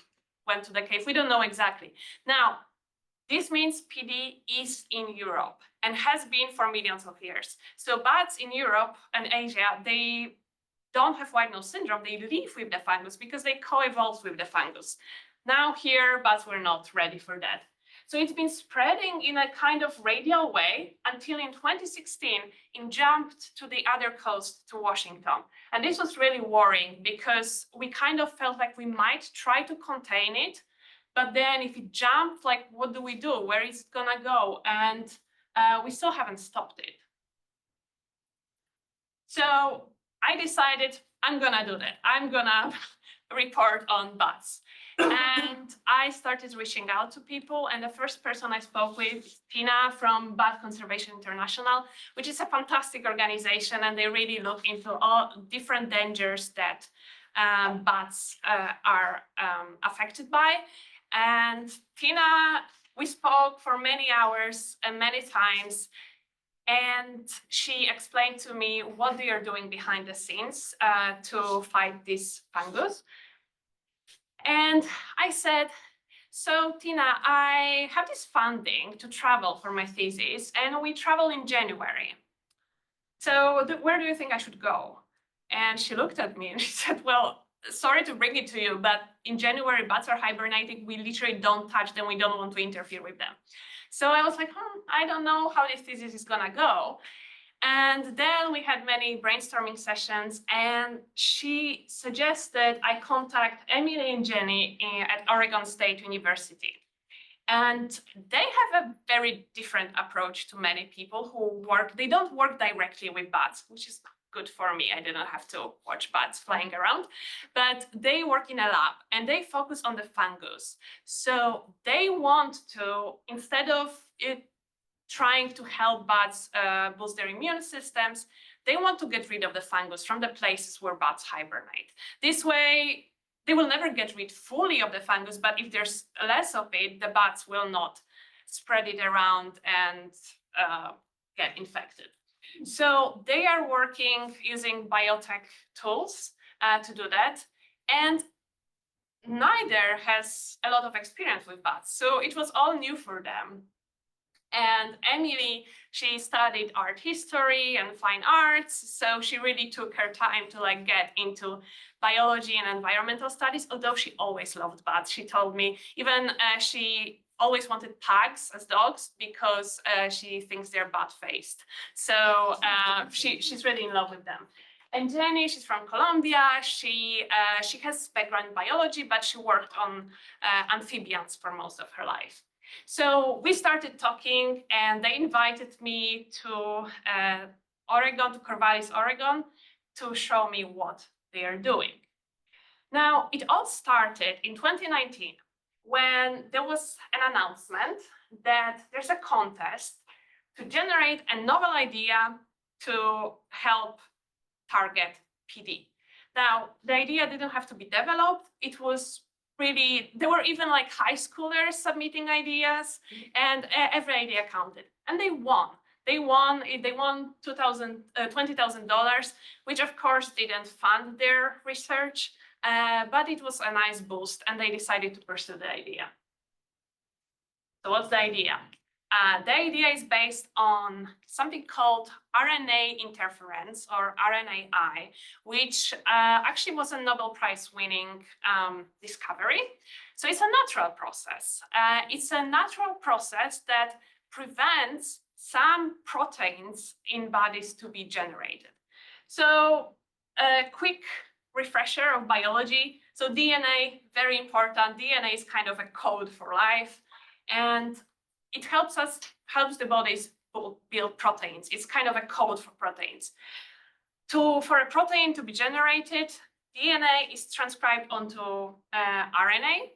went to the cave. We don't know exactly. Now, this means PD is in Europe and has been for millions of years. So bats in Europe and Asia, they don't have white nose syndrome. They live with the fungus because they co-evolved with the fungus. Now here, bats were not ready for that. So it's been spreading in a kind of radial way until in 2016, it jumped to the other coast to Washington. And this was really worrying because we kind of felt like we might try to contain it, but then if it jumped, like, what do we do? Where is it gonna go? And we still haven't stopped it. So I decided I'm gonna do that. I'm gonna report on bats. And I started reaching out to people, and the first person I spoke with is Tina from Bat Conservation International, which is a fantastic organization, and they really look into all different dangers that bats are affected by. And Tina, we spoke for many hours and many times, and she explained to me what they are doing behind the scenes to fight this fungus. And I said, so Tina, I have this funding to travel for my thesis, and we travel in January. So where do you think I should go? And she looked at me and she said, well, sorry to bring it to you, but in January, bats are hibernating. We literally don't touch them. We don't want to interfere with them. So I was like, I don't know how this thesis is gonna go. And then we had many brainstorming sessions, and she suggested I contact Emily and Jenny at Oregon State University. And they have a very different approach to many people who work. They don't work directly with bats, which is good for me. I didn't have to watch bats flying around, but they work in a lab and they focus on the fungus. So they want to, instead of trying to help bats boost their immune systems, they want to get rid of the fungus from the places where bats hibernate. This way, they will never get rid fully of the fungus, but if there's less of it, the bats will not spread it around and get infected. So they are working using biotech tools to do that. And neither has a lot of experience with bats. So it was all new for them. And Emily, she studied art history and fine arts, so she really took her time to get into biology and environmental studies, although she always loved bats. She told me even she always wanted pugs as dogs because she thinks they're bat-faced. So she's really in love with them. And Jenny, she's from Colombia. She has background in biology, but she worked on amphibians for most of her life. So we started talking, and they invited me to Oregon, to Corvallis, Oregon, to show me what they are doing. Now, it all started in 2019 when there was an announcement that there's a contest to generate a novel idea to help target PD. Now, the idea didn't have to be developed. It was really, there were even high schoolers submitting ideas, and every idea counted. And they won. They won $20,000, which of course didn't fund their research, but it was a nice boost, and they decided to pursue the idea. So what's the idea? The idea is based on something called RNA interference, or RNAi, which actually was a Nobel Prize winning discovery. So it's a natural process. It's a natural process that prevents some proteins in bodies to be generated. So a quick refresher of biology. So DNA, very important. DNA is kind of a code for life. And it helps the bodies build proteins. It's kind of a code for proteins. For a protein to be generated, DNA is transcribed onto RNA.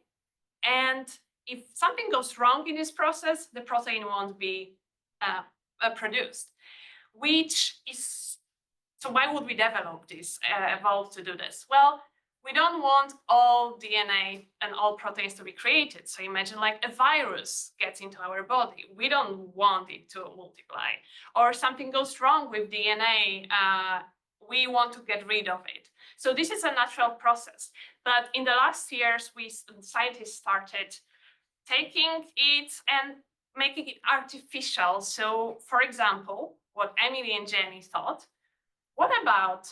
And if something goes wrong in this process, the protein won't be produced, so why would we develop this, evolve to do this? Well, we don't want all DNA and all proteins to be created. So imagine a virus gets into our body. We don't want it to multiply. Or something goes wrong with DNA. We want to get rid of it. So this is a natural process. But in the last years, scientists started taking it and making it artificial. So for example, what Emily and Jenny thought, what about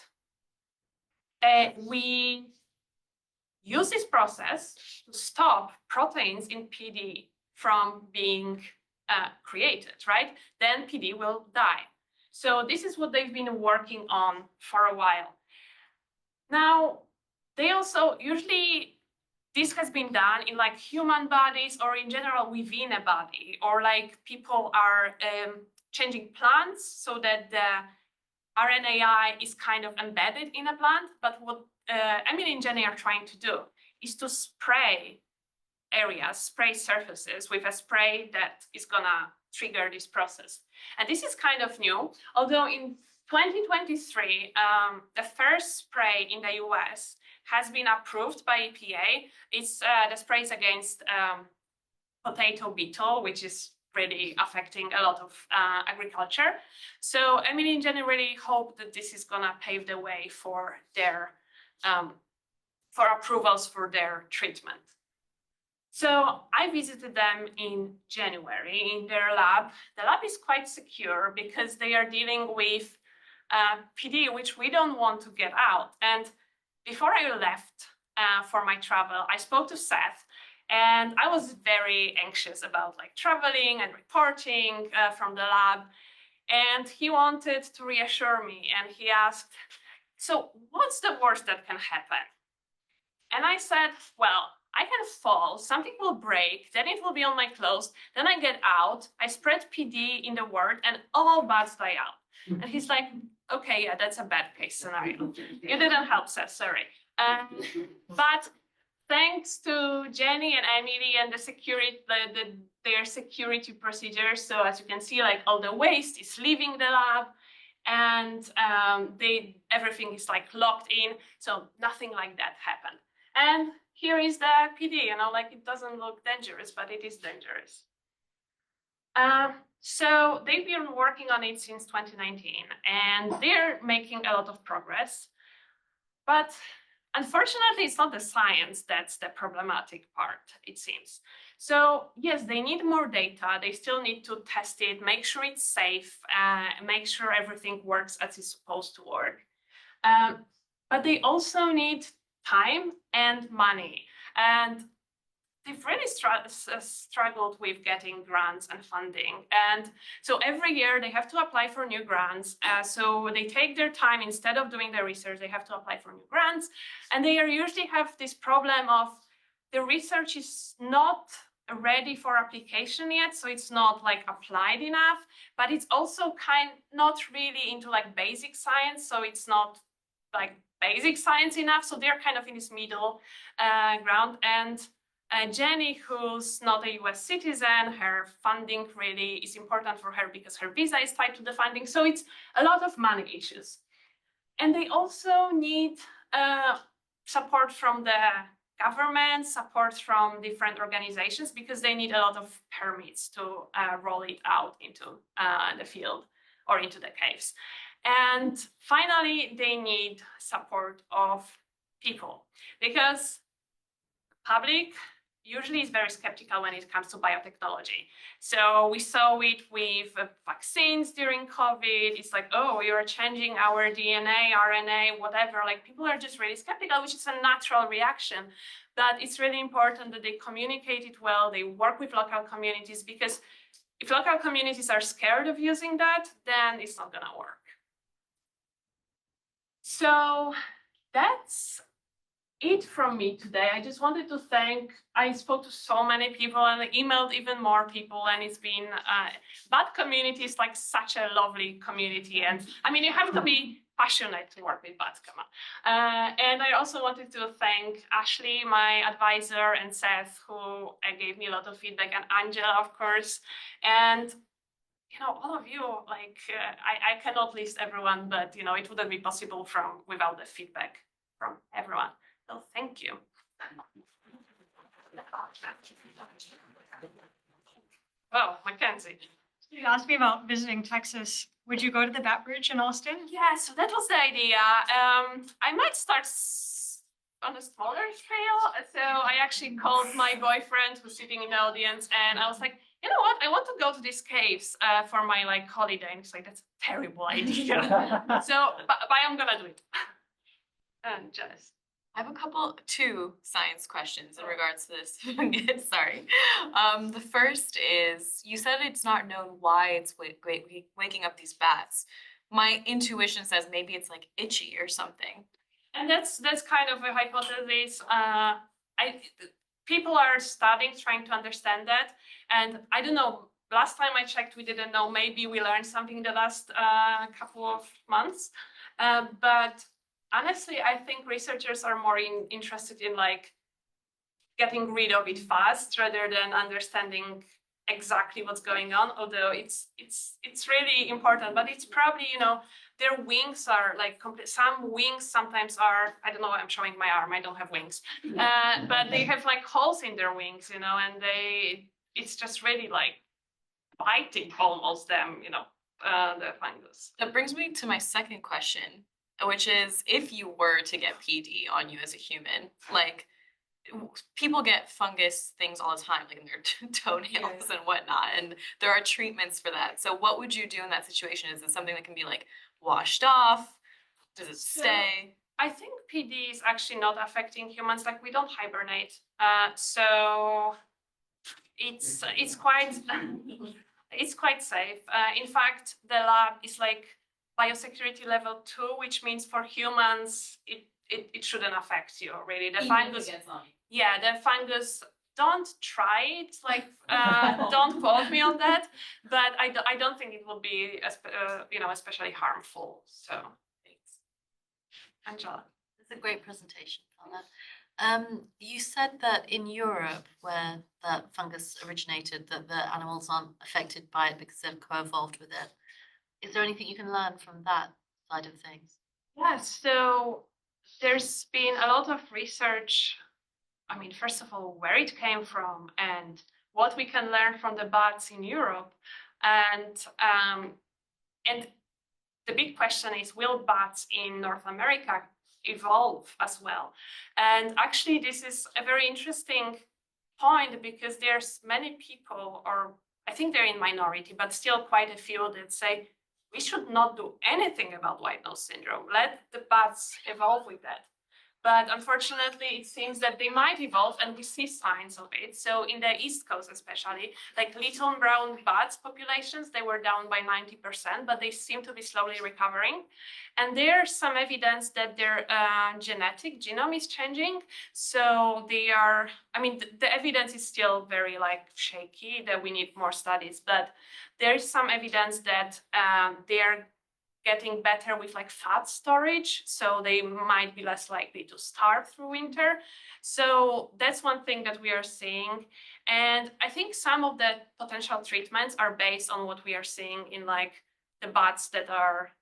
we use this process to stop proteins in PD from being created, right? Then PD will die. So this is what they've been working on for a while. Now, they also usually, this has been done in like human bodies or in general within a body, or like people are changing plants so that the RNAi is kind of embedded in a plant. But what Emily and Jenny are trying to do is to spray areas, spray surfaces with a spray that is gonna trigger this process. And this is kind of new, although in 2023, the first spray in the US has been approved by EPA. It's the sprays against potato beetle, which is really affecting a lot of agriculture. So Emily and Jenny really hope that this is gonna pave the way for their for approvals for their treatment. So I visited them in January in their lab. The lab is quite secure because they are dealing with PD, which we don't want to get out. And before I left for my travel, I spoke to Seth, and I was very anxious about like traveling and reporting from the lab. And he wanted to reassure me, and he asked, so what's the worst that can happen? And I said, well, I can fall, something will break, then it will be on my clothes, then I get out, I spread PD in the world, and all bats die out. And he's like, okay, yeah, that's a bad case scenario. You didn't help, Seth, sorry. But thanks to Jenny and Emily and the security, their security procedures, so as you can see, like all the waste is leaving the lab, and everything is like locked in, so nothing like that happened. And here is the PD, you know, like it doesn't look dangerous, but it is dangerous. So they've been working on it since 2019, and they're making a lot of progress. But unfortunately, it's not the science that's the problematic part, it seems. So yes, they need more data. They still need to test it, make sure it's safe, make sure everything works as it's supposed to work. But they also need time and money. And they've really struggled with getting grants and funding. And so every year they have to apply for new grants. So they take their time, instead of doing their research, they have to apply for new grants. And they usually have this problem of the research is not ready for application yet, so it's not like applied enough, but it's also not really into like basic science, so it's not like basic science enough, so they're kind of in this middle ground. And Jenny, who's not a US citizen, her funding really is important for her because her visa is tied to the funding, so it's a lot of money issues. And they also need support from the government, support from different organizations, because they need a lot of permits to roll it out into the field or into the caves. And finally, they need support of people, because public usually is very skeptical when it comes to biotechnology. So we saw it with vaccines during COVID. It's like, oh, you're changing our DNA, RNA, whatever. Like, people are just really skeptical, which is a natural reaction. But it's really important that they communicate it well. They work with local communities, because if local communities are scared of using that, then it's not gonna work. So that's it from me today. I just wanted to thank, I spoke to so many people and I emailed even more people, and it's been, Bat community is like such a lovely community. And I mean, you have to be passionate to work with bats, come on. And I also wanted to thank Ashley, my advisor, and Seth, who gave me a lot of feedback, and Angela, of course. And you know, all of you, like, I cannot list everyone, but you know, it wouldn't be possible without the feedback from everyone. So thank you. Oh, Mackenzie. You asked me about visiting Texas. Would you go to the Bat Bridge in Austin? Yeah, so that was the idea. I might start on a smaller scale. So I actually called my boyfriend who's sitting in the audience, and I was like, you know what? I want to go to these caves for my like holiday. And he's like, that's a terrible idea. So, but I'm gonna do it. And just I have two science questions in regards to this. Sorry. The first is, you said it's not known why it's waking up these bats. My intuition says maybe it's like itchy or something. And that's kind of a hypothesis. People are studying, trying to understand that. And I don't know, last time I checked, we didn't know. Maybe we learned something the last couple of months. But honestly, I think researchers are more interested in like getting rid of it fast rather than understanding exactly what's going on. Although it's really important, but it's probably, you know, their wings are like some wings sometimes are, I don't know, I'm showing my arm, I don't have wings, but they have like holes in their wings, you know, and it's just really like biting almost them, you know, the fungus. That brings me to my second question, which is, if you were to get PD on you as a human, like, people get fungus things all the time, like in their toenails and whatnot, and there are treatments for that. So what would you do in that situation? Is it something that can be like washed off? Does it stay? I think PD is actually not affecting humans. Like, we don't hibernate, so it's quite safe. In fact, the lab is like biosecurity level 2, which means for humans it shouldn't affect you really. The fungus, yeah, the fungus. Don't try it. Like, don't quote me on that. But I don't think it will be you know, especially harmful. So thanks, Angela. It's a great presentation, Paula. You said that in Europe, where the fungus originated, that the animals aren't affected by it because they've co-evolved with it. Is there anything you can learn from that side of things? Yeah, so there's been a lot of research. I mean, first of all, where it came from and what we can learn from the bats in Europe. And the big question is, will bats in North America evolve as well? And actually, this is a very interesting point, because there's many people, or I think they're in minority, but still quite a few, that say we should not do anything about white nose syndrome. Let the bats evolve with that. But unfortunately, it seems that they might evolve, and we see signs of it. So in the East Coast especially, like little brown bats populations, they were down by 90%, but they seem to be slowly recovering. And there's some evidence that their genetic genome is changing. So they are, I mean, the evidence is still very like shaky, that we need more studies, but there is some evidence that they are getting better with like fat storage, so they might be less likely to starve through winter. So that's one thing that we are seeing. And I think some of the potential treatments are based on what we are seeing in like the bats that are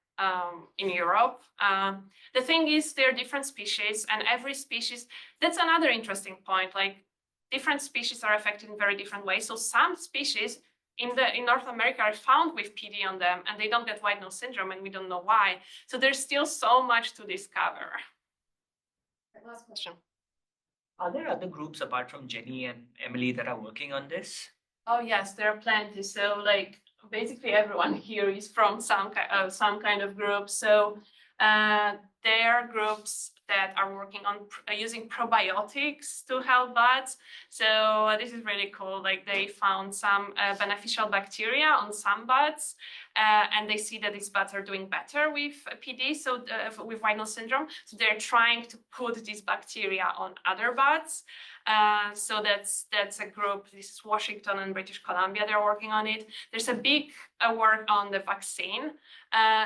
in Europe. The thing is, they're different species, and every species, that's another interesting point, like different species are affected in very different ways. So some species in North America are found with PD on them, and they don't get white nose syndrome, and we don't know why. So there's still so much to discover. Last question. Are there other groups apart from Jenny and Emily that are working on this? Oh yes, there are plenty. So like basically everyone here is from some kind of group. So there are groups that are working on using probiotics to help bats. So this is really cool. Like, they found some beneficial bacteria on some bats, and they see that these bats are doing better with PD, so with white nose syndrome. So they're trying to put these bacteria on other bats. So that's a group. This is Washington and British Columbia. They're working on it. There's a big work on the vaccine.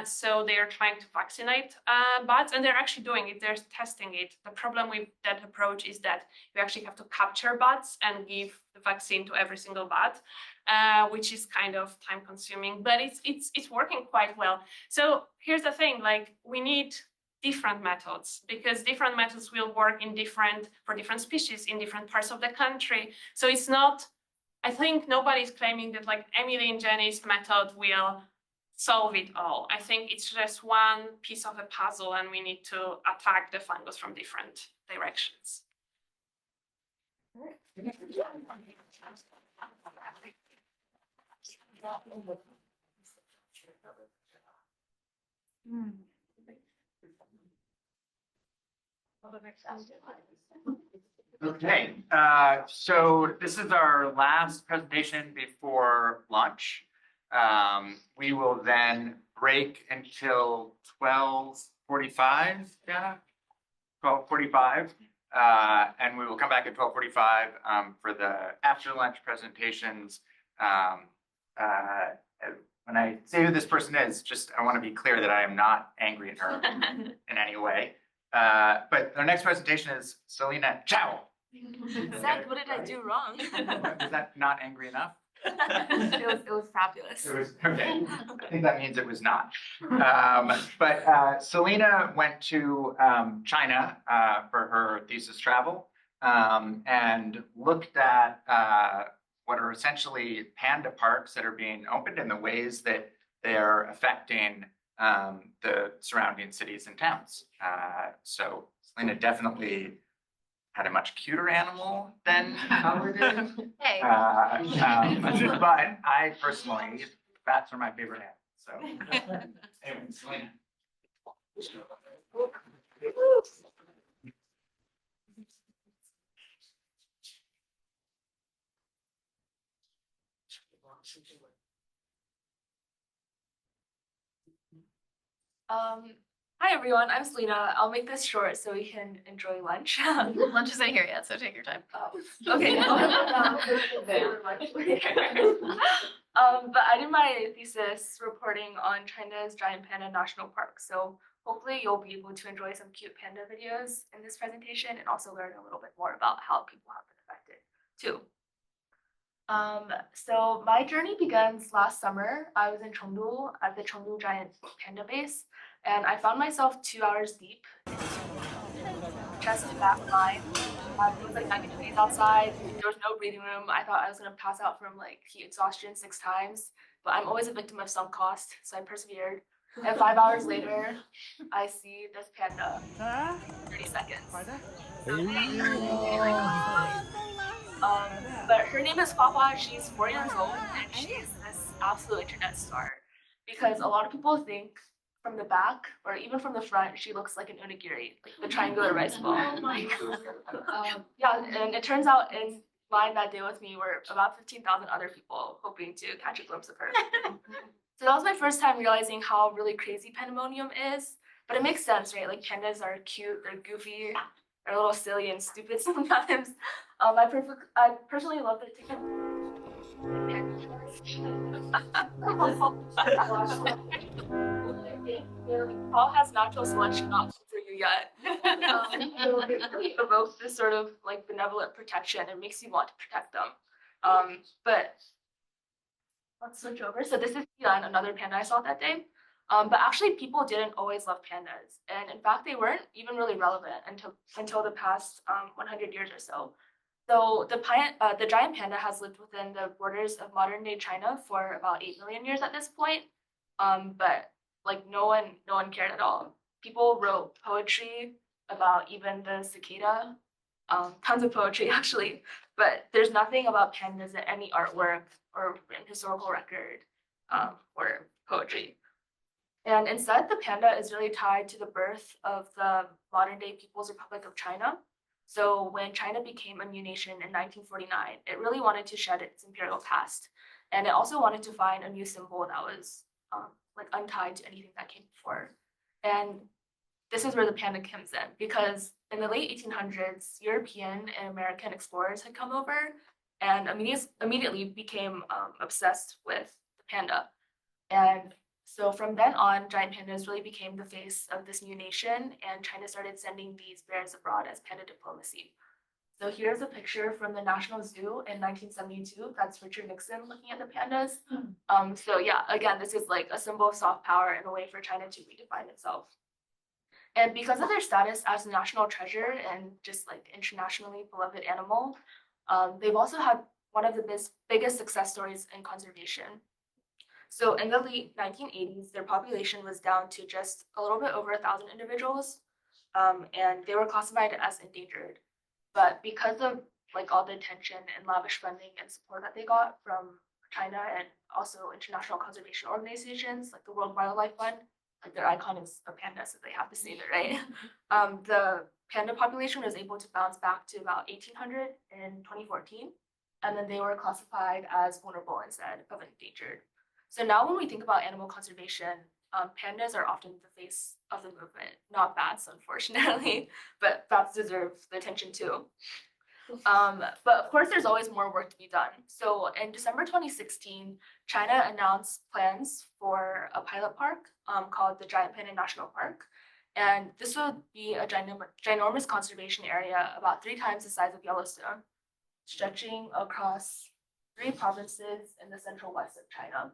So they are trying to vaccinate bats, and they're actually doing it. They're testing it. The problem with that approach is that you actually have to capture bats and give the vaccine to every single bat, which is kind of time consuming, but it's working quite well. So here's the thing, like, we need different methods, because different methods will work for different species in different parts of the country. So it's not, I think nobody's claiming that like Emily and Jenny's method will solve it all. I think it's just one piece of a puzzle, and we need to attack the fungus from different directions. Okay, so this is our last presentation before lunch. We will then break until 12:45, yeah, 12:45. And we will come back at 12:45 for the after lunch presentations. When I say who this person is, just I want to be clear that I am not angry at her in any way. But our next presentation is Celina. Zhao. Zach, what did I do wrong? Is that not angry enough? It was fabulous. It was, okay, I think that means it was not. But Celina went to China for her thesis travel and looked at what are essentially panda parks that are being opened and the ways that they're affecting the surrounding cities and towns. So Celina definitely had a much cuter animal than Paula did. Hey. But I personally, bats are my favorite animal. So anyway, Celina. Hi everyone, I'm Celina. I'll make this short so we can enjoy lunch. Lunch isn't here yet, so take your time. Okay. But I did my thesis reporting on China's giant panda national park. So hopefully you'll be able to enjoy some cute panda videos in this presentation and also learn a little bit more about how people have been affected too. So my journey begins last summer. I was in Chengdu at the Chengdu Giant Panda Base, and I found myself 2 hours deep into chest to back line. It was like 90 degrees outside. There was no breathing room. I thought I was gonna pass out from like heat exhaustion 6 times, but I'm always a victim of sunk cost, so I persevered. And 5 hours later, I see this panda. 30 seconds. But her name is Pawar. She's 4 years old, and she's this absolute internet star. Because a lot of people think from the back or even from the front, she looks like an onigiri, like the triangular rice ball. Yeah, and it turns out in line that day with me were about 15,000 other people hoping to catch a glimpse of her. So that was my first time realizing how really crazy pandemonium is. But it makes sense, right? Like pandas are cute, they're goofy, they're a little silly and stupid sometimes. I personally love the ticket. Paul has natural selection not for you yet. It really evokes this sort of like benevolent protection and makes you want to protect them. But let's switch over. So this is Yan, another panda I saw that day. But actually people didn't always love pandas. And in fact, they weren't even really relevant until the past 100 years or so. So the giant panda has lived within the borders of modern day China for about 8 million years at this point. But like no one cared at all. People wrote poetry about even the cicada, tons of poetry actually, but there's nothing about pandas in any artwork or written historical record or poetry. And instead, the panda is really tied to the birth of the modern day People's Republic of China. So when China became a new nation in 1949, it really wanted to shed its imperial past. And it also wanted to find a new symbol that was like untied to anything that came before. And this is where the panda comes in, because in the late 1800s, European and American explorers had come over and immediately became obsessed with the panda. And so from then on, giant pandas really became the face of this new nation, and China started sending these bears abroad as panda diplomacy. So here's a picture from the National Zoo in 1972. That's Richard Nixon looking at the pandas. So yeah, again, this is like a symbol of soft power and a way for China to redefine itself. And because of their status as a national treasure and just like internationally beloved animal, they've also had one of the biggest success stories in conservation. So in the late 1980s, their population was down to just a little bit over 1,000 individuals, and they were classified as endangered. But because of like all the attention and lavish funding and support that they got from China and also international conservation organizations like the World Wildlife Fund, like their icon is a panda, so they have to stay there, right? The panda population was able to bounce back to about 1800 in 2014, and then they were classified as vulnerable instead of endangered. So now when we think about animal conservation, pandas are often the face of the movement, not bats, unfortunately, but bats deserve the attention too. But of course, there's always more work to be done. So in December 2016, China announced plans for a pilot park called the Giant Panda National Park. And this would be a ginormous conservation area about 3 times the size of Yellowstone, stretching across 3 provinces in the central west of China.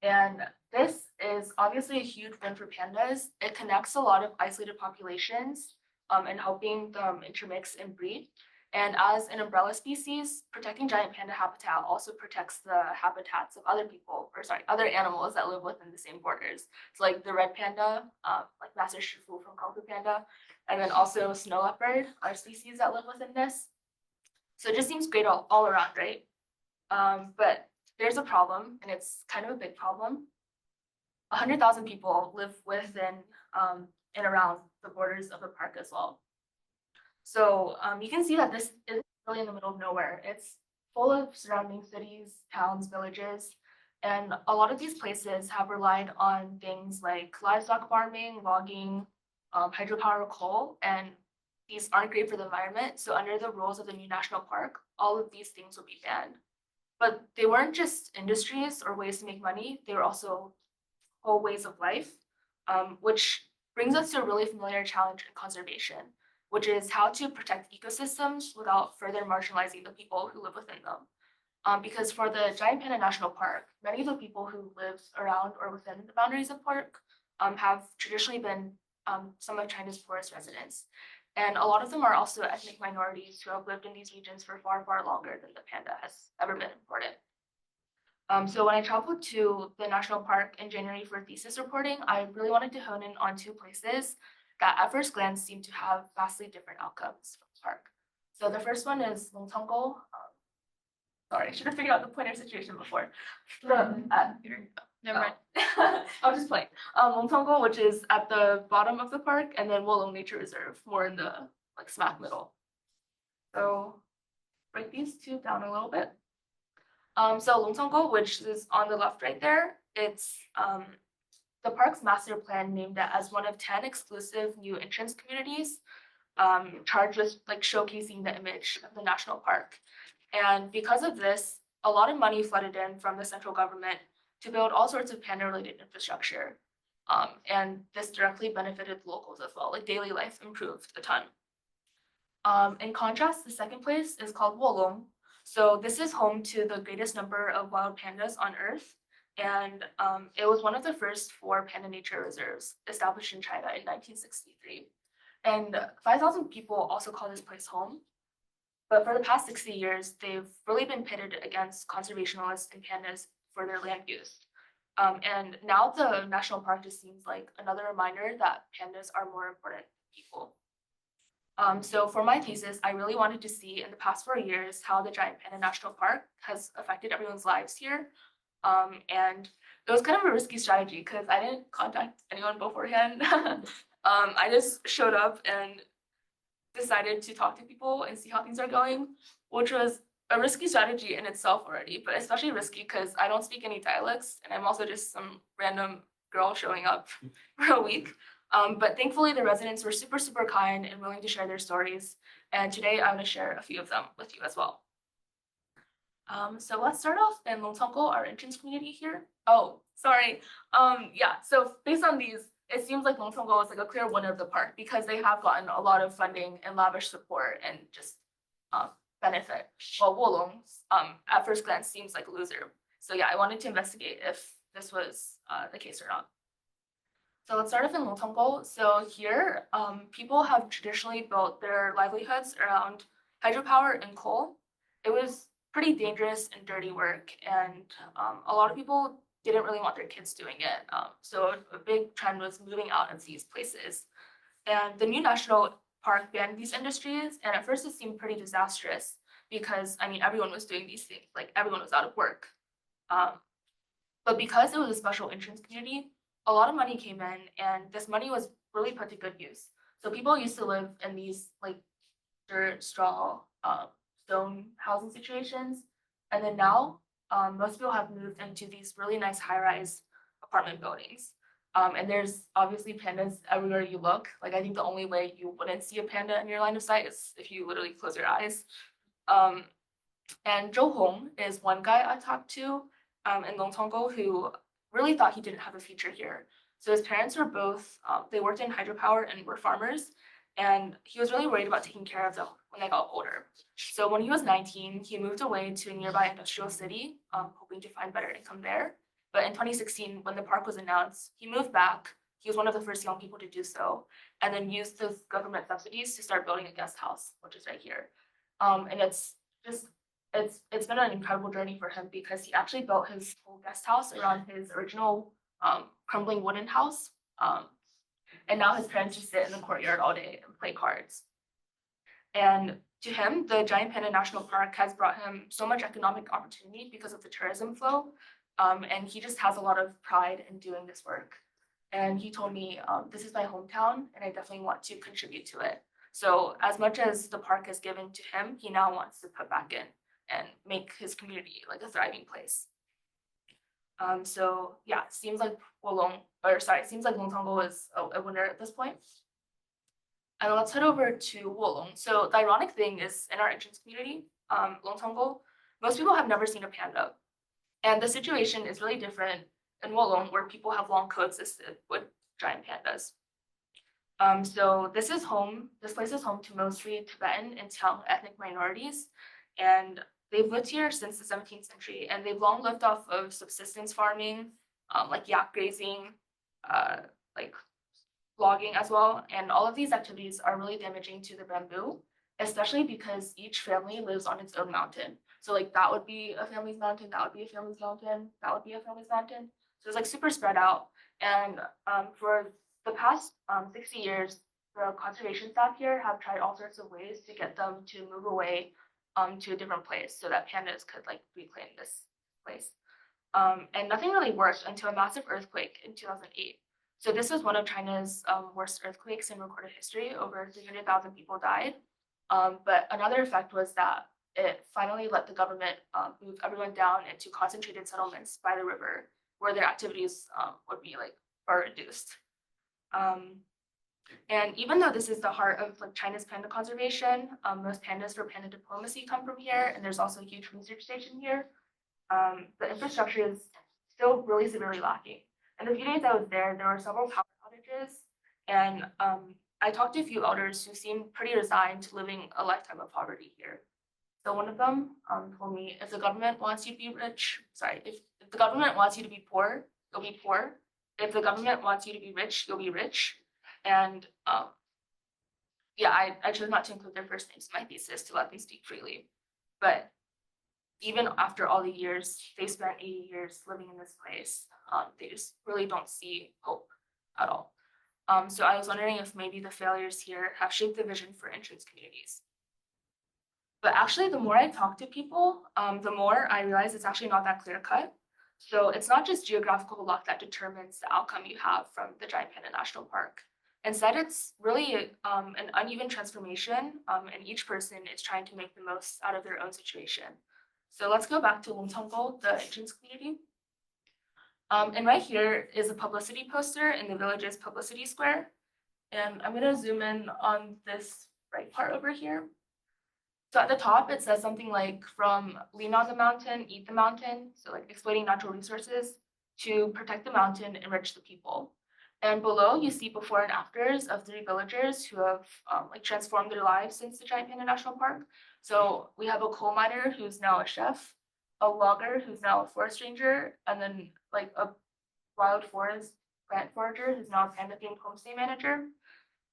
And this is obviously a huge win for pandas. It connects a lot of isolated populations and helping them intermix and breed. And as an umbrella species, protecting giant panda habitat also protects the habitats of other animals that live within the same borders. So like the red panda, like Master Shifu from Kung Fu Panda, and then also snow leopard are species that live within this. So it just seems great all around, right? But there's a problem, and it's kind of a big problem. 100,000 people live within and around the borders of the park as well. So you can see that this is really in the middle of nowhere. It's full of surrounding cities, towns, villages, and a lot of these places have relied on things like livestock farming, logging, hydropower, coal, and these aren't great for the environment. So under the rules of the new national park, all of these things will be banned. But they weren't just industries or ways to make money, they were also whole ways of life, which brings us to a really familiar challenge in conservation, which is how to protect ecosystems without further marginalizing the people who live within them. Because for the Giant Panda National Park, many of the people who live around or within the boundaries of the park have traditionally been some of China's poorest residents. And a lot of them are also ethnic minorities who have lived in these regions for far, far longer than the panda has ever been imported. So when I traveled to the national park in January for thesis reporting, I really wanted to hone in on 2 places that at first glance seem to have vastly different outcomes from the park. So the first one is Longtonggo. Sorry, I should have figured out the pointer situation before. Never mind. I'll just play. Longtonggo, which is at the bottom of the park, and then Wolong Nature Reserve, more in the like smack middle. So break these 2 down a little bit. So Longtonggo, which is on the left right there, it's the park's master plan named it as one of 10 exclusive new entrance communities charged with like showcasing the image of the national park. And because of this, a lot of money flooded in from the central government to build all sorts of panda-related infrastructure. And this directly benefited locals as well, like daily life improved a ton. In contrast, the second place is called Wolong. So this is home to the greatest number of wild pandas on Earth. And it was one of the first 4 panda nature reserves established in China in 1963. And 5,000 people also call this place home. But for the past 60 years, they've really been pitted against conservationists and pandas for their land use. And now the national park just seems like another reminder that pandas are more important than people. So for my thesis, I really wanted to see in the past 4 years how the Giant Panda National Park has affected everyone's lives here. And it was kind of a risky strategy because I didn't contact anyone beforehand. I just showed up and decided to talk to people and see how things are going, which was a risky strategy in itself already, but especially risky because I don't speak any dialects and I'm also just some random girl showing up for a week. But thankfully the residents were super, super kind and willing to share their stories. And today I'm going to share a few of them with you as well. So let's start off in Longtonggo, our entrance community here. Oh, sorry. Yeah, so based on these, it seems like Longtonggo is like a clear winner of the park because they have gotten a lot of funding and lavish support and just benefit. While Wolong, at first glance, seems like a loser. So yeah, I wanted to investigate if this was the case or not. So let's start off in Longtonggo. So here, people have traditionally built their livelihoods around hydropower and coal. It was pretty dangerous and dirty work, and a lot of people didn't really want their kids doing it. So a big trend was moving out of these places. And the new national park banned these industries, and at first it seemed pretty disastrous because, I mean, everyone was doing these things, like everyone was out of work. But because it was a special entrance community, a lot of money came in, and this money was really put to good use. So people used to live in these like dirt, straw, stone housing situations, and then now most people have moved into these really nice high-rise apartment buildings. And there's obviously pandas everywhere you look. Like I think the only way you wouldn't see a panda in your line of sight is if you literally close your eyes. And Zhou Hong is one guy I talked to in Longtonggo who really thought he didn't have a future here. So his parents were both, they worked in hydropower and were farmers. And he was really worried about taking care of them when they got older. So when he was 19, he moved away to a nearby industrial city, hoping to find better income there. But in 2016, when the park was announced, he moved back. He was one of the first young people to do so, and then used those government subsidies to start building a guest house, which is right here. And it's been an incredible journey for him because he actually built his whole guest house around his original crumbling wooden house. And now his parents just sit in the courtyard all day and play cards. And to him, the Giant Panda National Park has brought him so much economic opportunity because of the tourism flow. And he just has a lot of pride in doing this work. And he told me, this is my hometown, and I definitely want to contribute to it. So as much as the park has given to him, he now wants to put back in and make his community like a thriving place. So yeah, it seems like Longtonggo is a winner at this point. And let's head over to Wolong. So the ironic thing is in our entrance community, Longtonggo, most people have never seen a panda. And the situation is really different in Wolong, where people have long coexisted with giant pandas. So this place is home to mostly Tibetan and Tiang ethnic minorities. And they've lived here since the 17th century, and they've long lived off of subsistence farming, like yak grazing, like logging as well. And all of these activities are really damaging to the bamboo, especially because each family lives on its own mountain. So like that would be a family's mountain, that would be a family's mountain, that would be a family's mountain. So it's like super spread out. And for the past 60 years, the conservation staff here have tried all sorts of ways to get them to move away to a different place so that pandas could like reclaim this place. And nothing really worked until a massive earthquake in 2008. So this was one of China's worst earthquakes in recorded history. Over 300,000 people died. But another effect was that it finally let the government move everyone down into concentrated settlements by the river, where their activities would be like far reduced. And even though this is the heart of like China's panda conservation, most pandas for panda diplomacy come from here, and there's also a huge research station here. The infrastructure is still really severely lacking. And the few days I was there were several power outages, and I talked to a few elders who seemed pretty resigned to living a lifetime of poverty here. So one of them told me, if the government wants you to be rich, if the government wants you to be poor, you'll be poor. If the government wants you to be rich, you'll be rich. And yeah, I chose not to include their first names in my thesis to let them speak freely. But even after all the years, they spent 80 years living in this place, they just really don't see hope at all. So I was wondering if maybe the failures here have shaped the vision for entrance communities. But actually, the more I talk to people, the more I realize it's actually not that clear cut. So it's not just geographical luck that determines the outcome you have from the Giant Panda National Park. Instead, it's really an uneven transformation, and each person is trying to make the most out of their own situation. So let's go back to Longtonggo, the entrance community. And right here is a publicity poster in the village's publicity square. And I'm gonna zoom in on this right part over here. So at the top, it says something like from lean on the mountain, eat the mountain. So like exploiting natural resources to protect the mountain, enrich the people. And below you see before and afters of 3 villagers who have like transformed their lives since the Giant Panda National Park. So we have a coal miner who's now a chef, a logger who's now a forest ranger, and then like a wild forest plant forager who's now a panda themed homestay manager.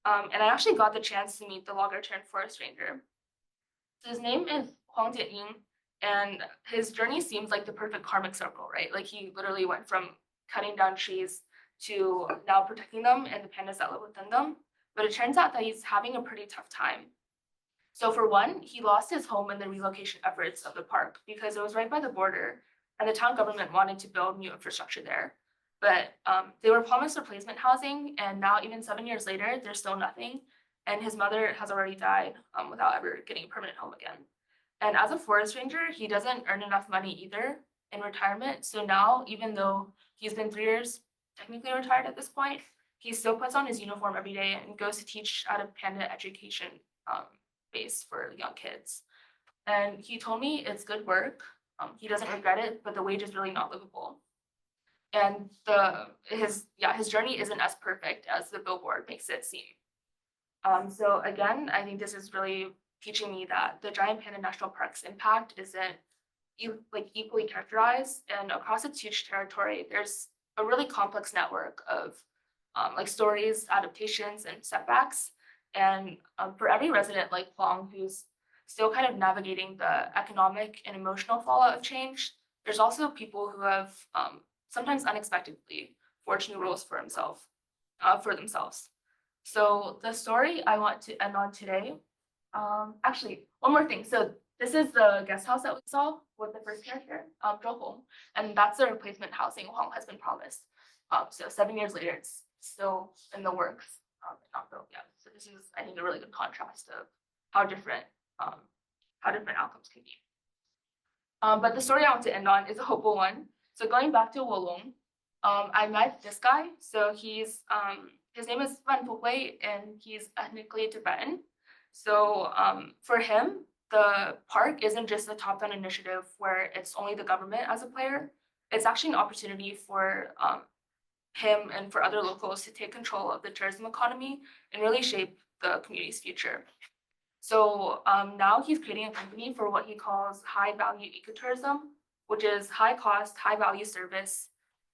And I actually got the chance to meet the logger turned forest ranger. So his name is Huang Jianying, and his journey seems like the perfect karmic circle, right? Like he literally went from cutting down trees to now protecting them and the pandas that live within them. But it turns out that he's having a pretty tough time. So for one, he lost his home in the relocation efforts of the park because it was right by the border and the town government wanted to build new infrastructure there. but they were promised replacement housing, and now even 7 years later, there's still nothing. And his mother has already died without ever getting a permanent home again. And as a forest ranger, he doesn't earn enough money either in retirement. So now, even though he's been 3 years technically retired at this point, he still puts on his uniform every day and goes to teach at a panda education base for young kids. And he told me it's good work. He doesn't regret it, but the wage is really not livable. And his journey isn't as perfect as the billboard makes it seem. So again, I think this is really teaching me that the Giant Panda National Park's impact isn't equally characterized, and across its huge territory, there's a really complex network of stories, adaptations, and setbacks. And for every resident like Plong who's still kind of navigating the economic and emotional fallout of change, there's also people who have sometimes unexpectedly forged new rules for themselves. So the story I want to end on today, actually, one more thing. So this is the guest house that we saw with the first character, Zhao, and that's the replacement housing Huang has been promised. So 7 years later, it's still in the works, not built yet. So this is, I think, a really good contrast of how different outcomes can be. But the story I want to end on is a hopeful one. So going back to Wolong, I met this guy. So he's his name is Van Puhui, and he's ethnically Tibetan. So for him, the park isn't just a top-down initiative where it's only the government as a player. It's actually an opportunity for him and for other locals to take control of the tourism economy and really shape the community's future. So now he's creating a company for what he calls high-value ecotourism, which is high-cost, high-value service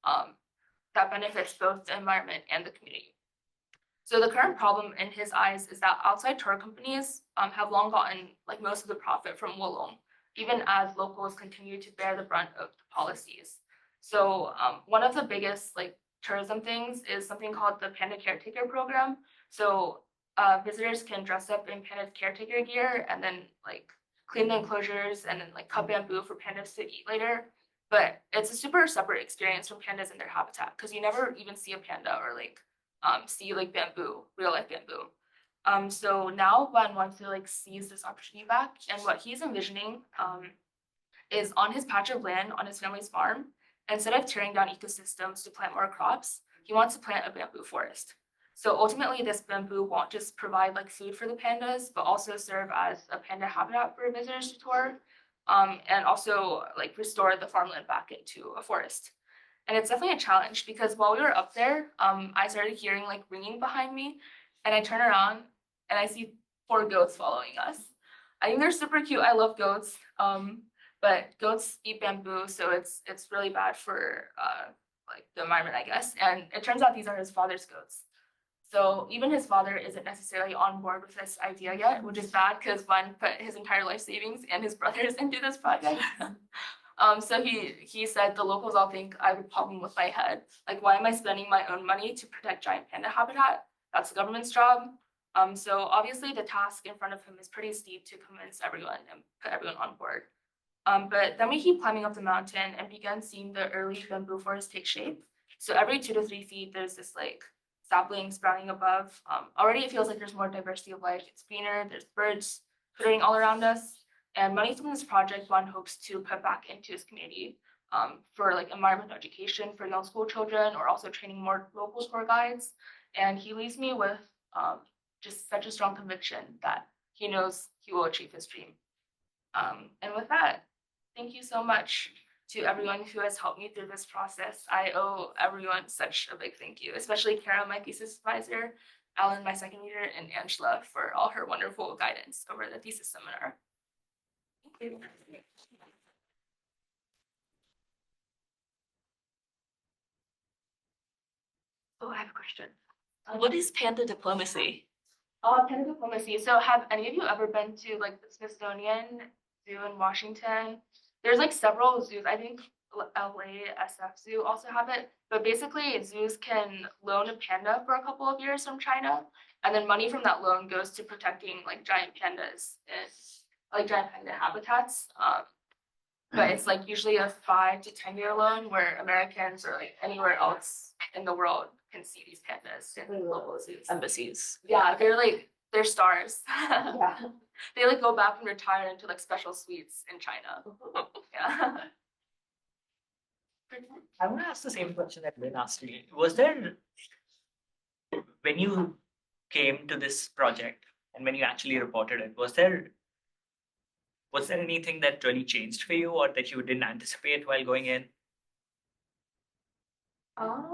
that benefits both the environment and the community. So the current problem in his eyes is that outside tour companies have long gotten most of the profit from Wolong, even as locals continue to bear the brunt of the policies. So one of the biggest tourism things is something called the Panda Caretaker Program. So visitors can dress up in panda caretaker gear and then clean the enclosures and then cut bamboo for pandas to eat later. But it's a super separate experience from pandas in their habitat because you never even see a panda or see bamboo, real life bamboo. So now Van wants to seize this opportunity back, and what he's envisioning is on his patch of land on his family's farm, instead of tearing down ecosystems to plant more crops, he wants to plant a bamboo forest. So ultimately, this bamboo won't just provide food for the pandas, but also serve as a panda habitat for visitors to tour, and also restore the farmland back into a forest. And it's definitely a challenge because while we were up there, I started hearing ringing behind me, and I turn around and I see 4 goats following us. I think they're super cute. I love goats, but goats eat bamboo, so it's really bad for the environment, I guess. And it turns out these are his father's goats. So even his father isn't necessarily on board with this idea yet, which is bad because Van put his entire life savings and his brothers into this project. So he said the locals all think I have a problem with my head. Why am I spending my own money to protect giant panda habitat? That's the government's job. So obviously the task in front of him is pretty steep to convince everyone and put everyone on board. But then we keep climbing up the mountain and begin seeing the early bamboo forest take shape. So every 2 to 3 feet, there's this sapling sprouting above. Already it feels like there's more diversity of life. It's greener, there's birds twittering all around us. And money from this project, Van hopes to put back into his community for environmental education for young school children, or also training more local tour guides. And he leaves me with just such a strong conviction that he knows he will achieve his dream. And with that, thank you so much to everyone who has helped me through this process. I owe everyone such a big thank you, especially Kara, my thesis advisor, Alan, my second reader, and Angela for all her wonderful guidance over the thesis seminar. Thank you. Oh, I have a question. What is panda diplomacy? Panda diplomacy. So have any of you ever been to the Smithsonian Zoo in Washington? There's several zoos. I think LA SF Zoo also have it. But basically, zoos can loan a panda for a couple of years from China, and then money from that loan goes to protecting giant pandas and giant panda habitats. but it's like usually a 5 to 10-year loan where Americans or like anywhere else in the world can see these pandas in local zoos. Embassies. Yeah, they're stars. Yeah. They like go back and retire into like special suites in China. Yeah. I want to ask the same question that Lynn asked you. Was there, when you came to this project and when you actually reported it, was there anything that really changed for you or that you didn't anticipate while going in? I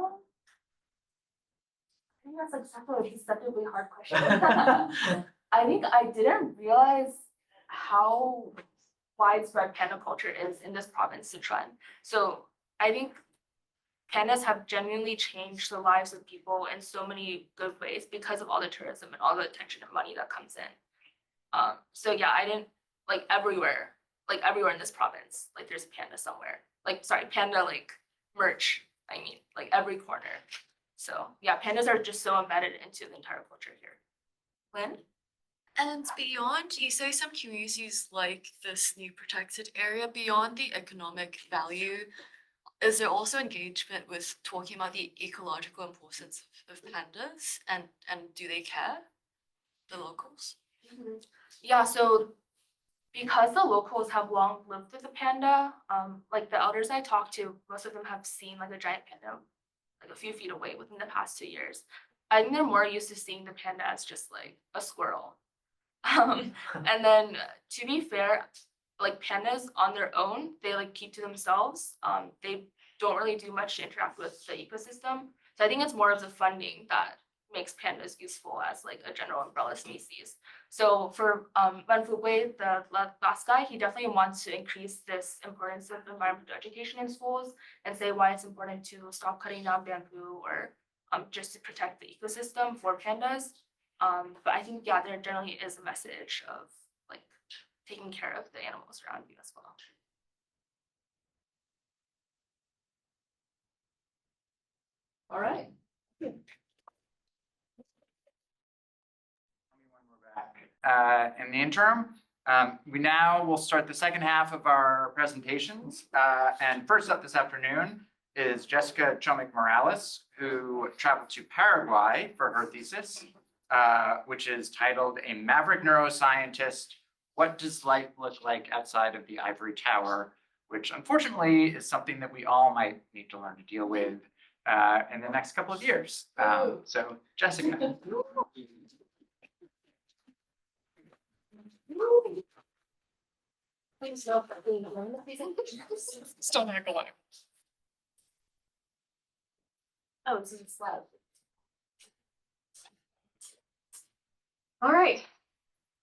think that's like such a deceptively hard question. I think I didn't realize how widespread panda culture is in this province, Sichuan. So I think pandas have genuinely changed the lives of people in so many good ways because of all the tourism and all the attention and money that comes in. So yeah, I didn't like everywhere in this province, like there's panda somewhere. Panda like merch. I mean, like every corner. So yeah, pandas are just so embedded into the entire culture here. Lynn? And beyond, you say some curiosities like this new protected area, beyond the economic value, is there also engagement with talking about the ecological importance of pandas and do they care, the locals? Yeah, so because the locals have long lived with the panda, like the elders I talked to, most of them have seen like a giant panda like a few feet away within the past 2 years. I think they're more used to seeing the panda as just like a squirrel. And then to be fair, like pandas on their own, they like keep to themselves. They don't really do much to interact with the ecosystem. So I think it's more of the funding that makes pandas useful as like a general umbrella species. So for Van Fugui, the last guy, he definitely wants to increase this importance of environmental education in schools and say why it's important to stop cutting down bamboo or just to protect the ecosystem for pandas. But I think, yeah, there generally is a message of like taking care of the animals around you as well. All right. In the interim, we now will start the second half of our presentations. And first up this afternoon is Jessica Chomik-Morales, who traveled to Paraguay for her thesis, which is titled A Maverick Neuroscientist, What Does Life Look Like Outside of the Ivory Tower, which unfortunately is something that we all might need to learn to deal with in the next couple of years. So Jessica. Still not going. Oh, it's a slab. All right.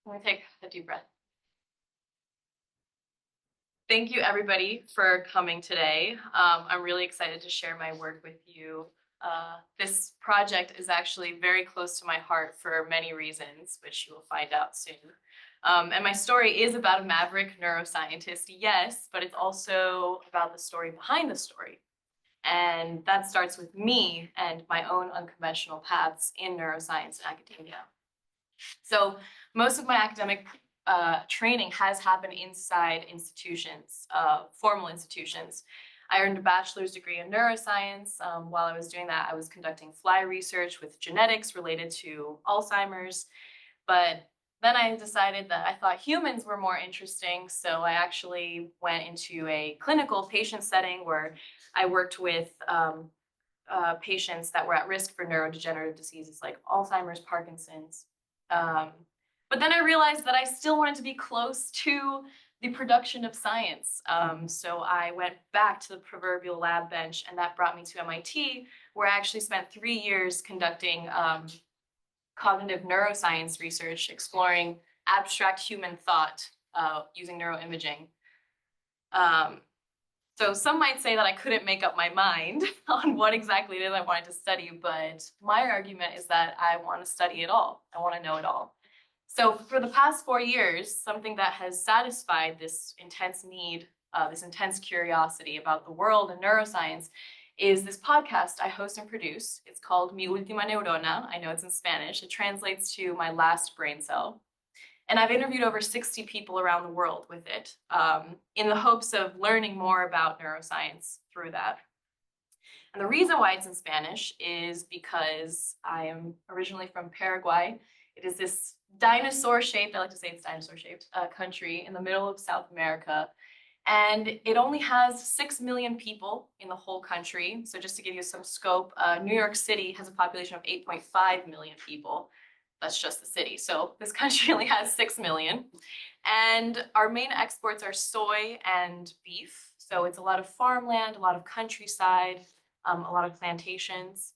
Let me take a deep breath. Thank you, everybody, for coming today. I'm really excited to share my work with you. This project is actually very close to my heart for many reasons, which you will find out soon. And my story is about a maverick neuroscientist, yes, but it's also about the story behind the story. And that starts with me and my own unconventional paths in neuroscience and academia. So most of my academic training has happened inside institutions, formal institutions. I earned a bachelor's degree in neuroscience. While I was doing that, I was conducting fly research with genetics related to Alzheimer's. But then I decided that I thought humans were more interesting. So I actually went into a clinical patient setting where I worked with patients that were at risk for neurodegenerative diseases like Alzheimer's, Parkinson's. But then I realized that I still wanted to be close to the production of science. So I went back to the proverbial lab bench, and that brought me to MIT, where I actually spent 3 years conducting cognitive neuroscience research, exploring abstract human thought using neuroimaging. So some might say that I couldn't make up my mind on what exactly it is I wanted to study, but my argument is that I want to study it all. I want to know it all. So for the past 4 years, something that has satisfied this intense need, this intense curiosity about the world and neuroscience is this podcast I host and produce. It's called Mi Última Neurona. I know it's in Spanish. It translates to My Last Brain Cell. And I've interviewed over 60 people around the world with it, in the hopes of learning more about neuroscience through that. And the reason why it's in Spanish is because I am originally from Paraguay. It is this dinosaur-shaped, I like to say it's dinosaur-shaped, country in the middle of South America. And it only has 6 million people in the whole country. So just to give you some scope, New York City has a population of 8.5 million people. That's just the city. So this country only has 6 million. And our main exports are soy and beef. So it's a lot of farmland, a lot of countryside, a lot of plantations.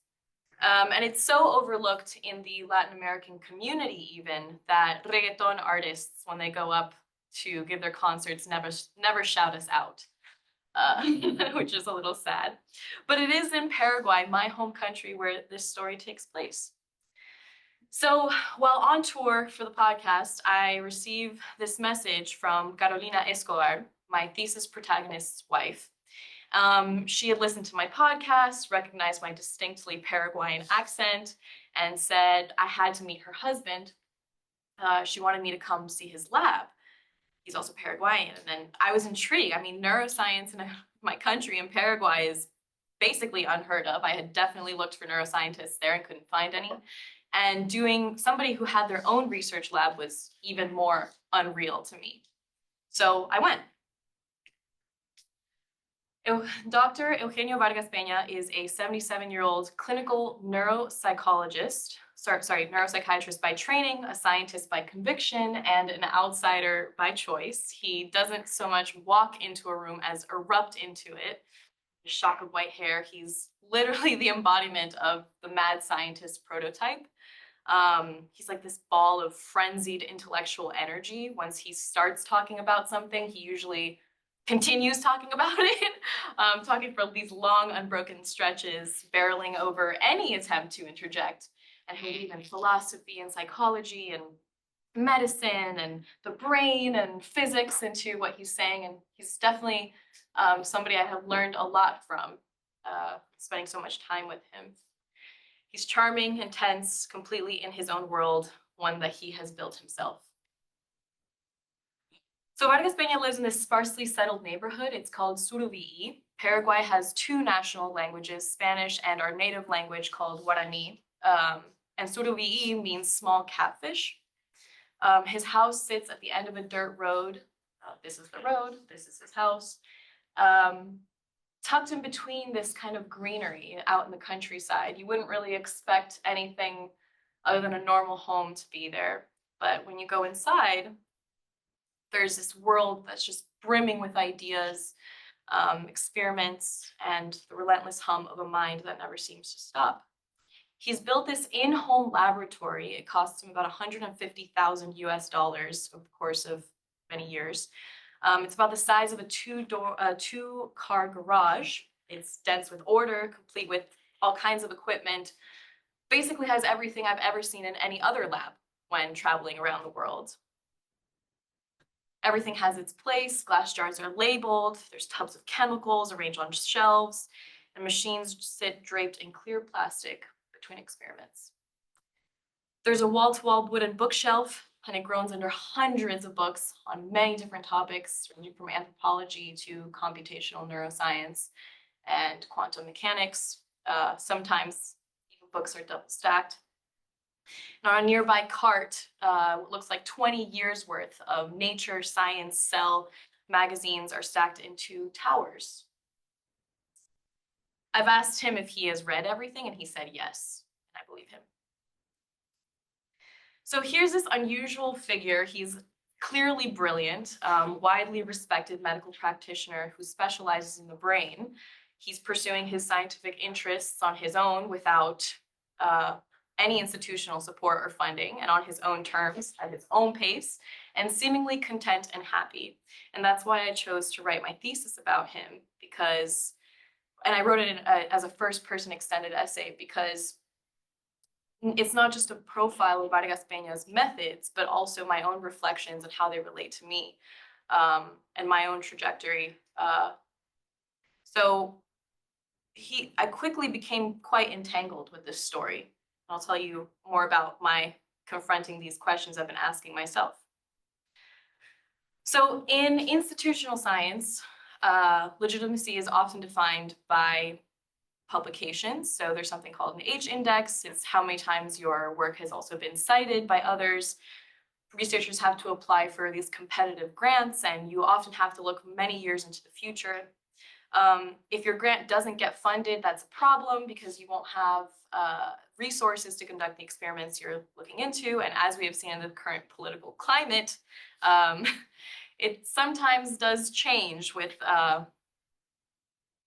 And it's so overlooked in the Latin American community even that reggaeton artists, when they go up to give their concerts, never shout us out, which is a little sad. But it is in Paraguay, my home country, where this story takes place. So while on tour for the podcast, I received this message from Carolina Escobar, my thesis protagonist's wife. She had listened to my podcast, recognized my distinctly Paraguayan accent, and said I had to meet her husband. She wanted me to come see his lab. He's also Paraguayan. And I was intrigued. I mean, neuroscience in my country in Paraguay is basically unheard of. I had definitely looked for neuroscientists there and couldn't find any. And somebody who had their own research lab was even more unreal to me. So I went. Dr. Eugenio Vargas Peña is a 77-year-old clinical neuropsychiatrist by training, a scientist by conviction, and an outsider by choice. He doesn't so much walk into a room as erupt into it. A shock of white hair. He's literally the embodiment of the mad scientist prototype. He's like this ball of frenzied intellectual energy. Once he starts talking about something, he usually continues talking about it, talking for these long, unbroken stretches, barreling over any attempt to interject. And he'll weave in philosophy and psychology and medicine and the brain and physics into what he's saying. And he's definitely somebody I have learned a lot from, spending so much time with him. He's charming, intense, completely in his own world, one that he has built himself. So Vargas Peña lives in this sparsely settled neighborhood. It's called Suruvi'i. Paraguay has 2 national languages, Spanish and our native language called Guarani. And Suruvi'i means small catfish. His house sits at the end of a dirt road. This is the road, this is his house. Tucked in between this kind of greenery out in the countryside. You wouldn't really expect anything other than a normal home to be there. But when you go inside, there's this world that's just brimming with ideas, experiments, and the relentless hum of a mind that never seems to stop. He's built this in-home laboratory. It costs him about $150,000 US over the course of many years. It's about the size of a two-car garage. It's dense with order, complete with all kinds of equipment. Basically has everything I've ever seen in any other lab when traveling around the world. Everything has its place. Glass jars are labeled. There's tubs of chemicals arranged on shelves, and machines sit draped in clear plastic between experiments. There's a wall-to-wall wooden bookshelf, and it groans under hundreds of books on many different topics, ranging from anthropology to computational neuroscience and quantum mechanics. Sometimes even books are double stacked. And on a nearby cart, what looks like 20 years worth of Nature, Science, Cell magazines are stacked into towers. I've asked him if he has read everything, and he said yes, and I believe him. So here's this unusual figure. He's clearly brilliant, widely respected medical practitioner who specializes in the brain. He's pursuing his scientific interests on his own without any institutional support or funding, and on his own terms, at his own pace, and seemingly content and happy. And that's why I chose to write my thesis about him, because, and I wrote it as a first-person extended essay, because it's not just a profile of Vargas Peña's methods, but also my own reflections and how they relate to me, and my own trajectory. So I quickly became quite entangled with this story. I'll tell you more about my confronting these questions I've been asking myself. So in institutional science, legitimacy is often defined by publications. So there's something called an H index. It's how many times your work has also been cited by others. Researchers have to apply for these competitive grants, and you often have to look many years into the future. If your grant doesn't get funded, that's a problem because you won't have resources to conduct the experiments you're looking into. And as we have seen in the current political climate, it sometimes does change with, I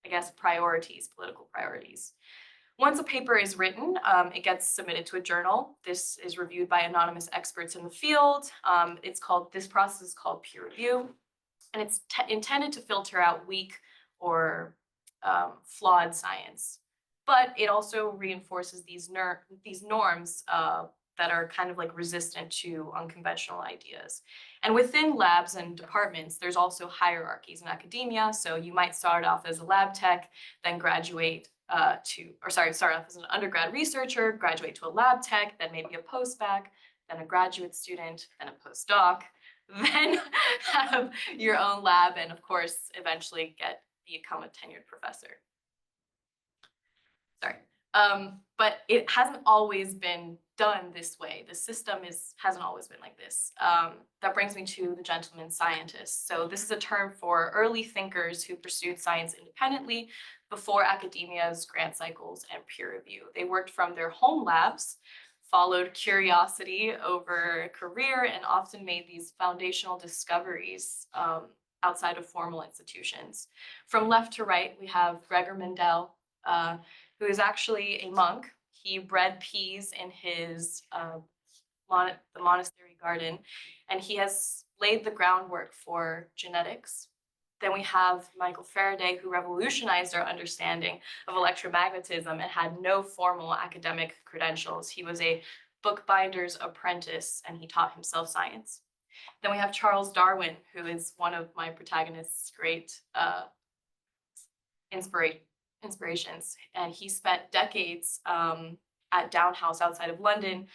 guess, priorities, political priorities. Once a paper is written, it gets submitted to a journal. This is reviewed by anonymous experts in the field. This process is called peer review, and it's intended to filter out weak or flawed science. But it also reinforces these norms that are kind of like resistant to unconventional ideas. And within labs and departments, there's also hierarchies in academia. So you might start off as a lab tech, then graduate start off as an undergrad researcher, graduate to a lab tech, then maybe a postbac, then a graduate student, then a postdoc, then have your own lab, and of course, eventually become a tenured professor. Sorry. But it hasn't always been done this way. The system hasn't always been like this. That brings me to the gentleman scientist. So this is a term for early thinkers who pursued science independently before academia's grant cycles and peer review. They worked from their home labs, followed curiosity over a career, and often made these foundational discoveries outside of formal institutions. From left to right, we have Gregor Mendel, who is actually a monk. He bred peas in his the monastery garden, and he has laid the groundwork for genetics. Then we have Michael Faraday, who revolutionized our understanding of electromagnetism and had no formal academic credentials. He was a bookbinder's apprentice, and he taught himself science. Then we have Charles Darwin, who is one of my protagonist's great inspirations. And he spent decades at Down House outside of London,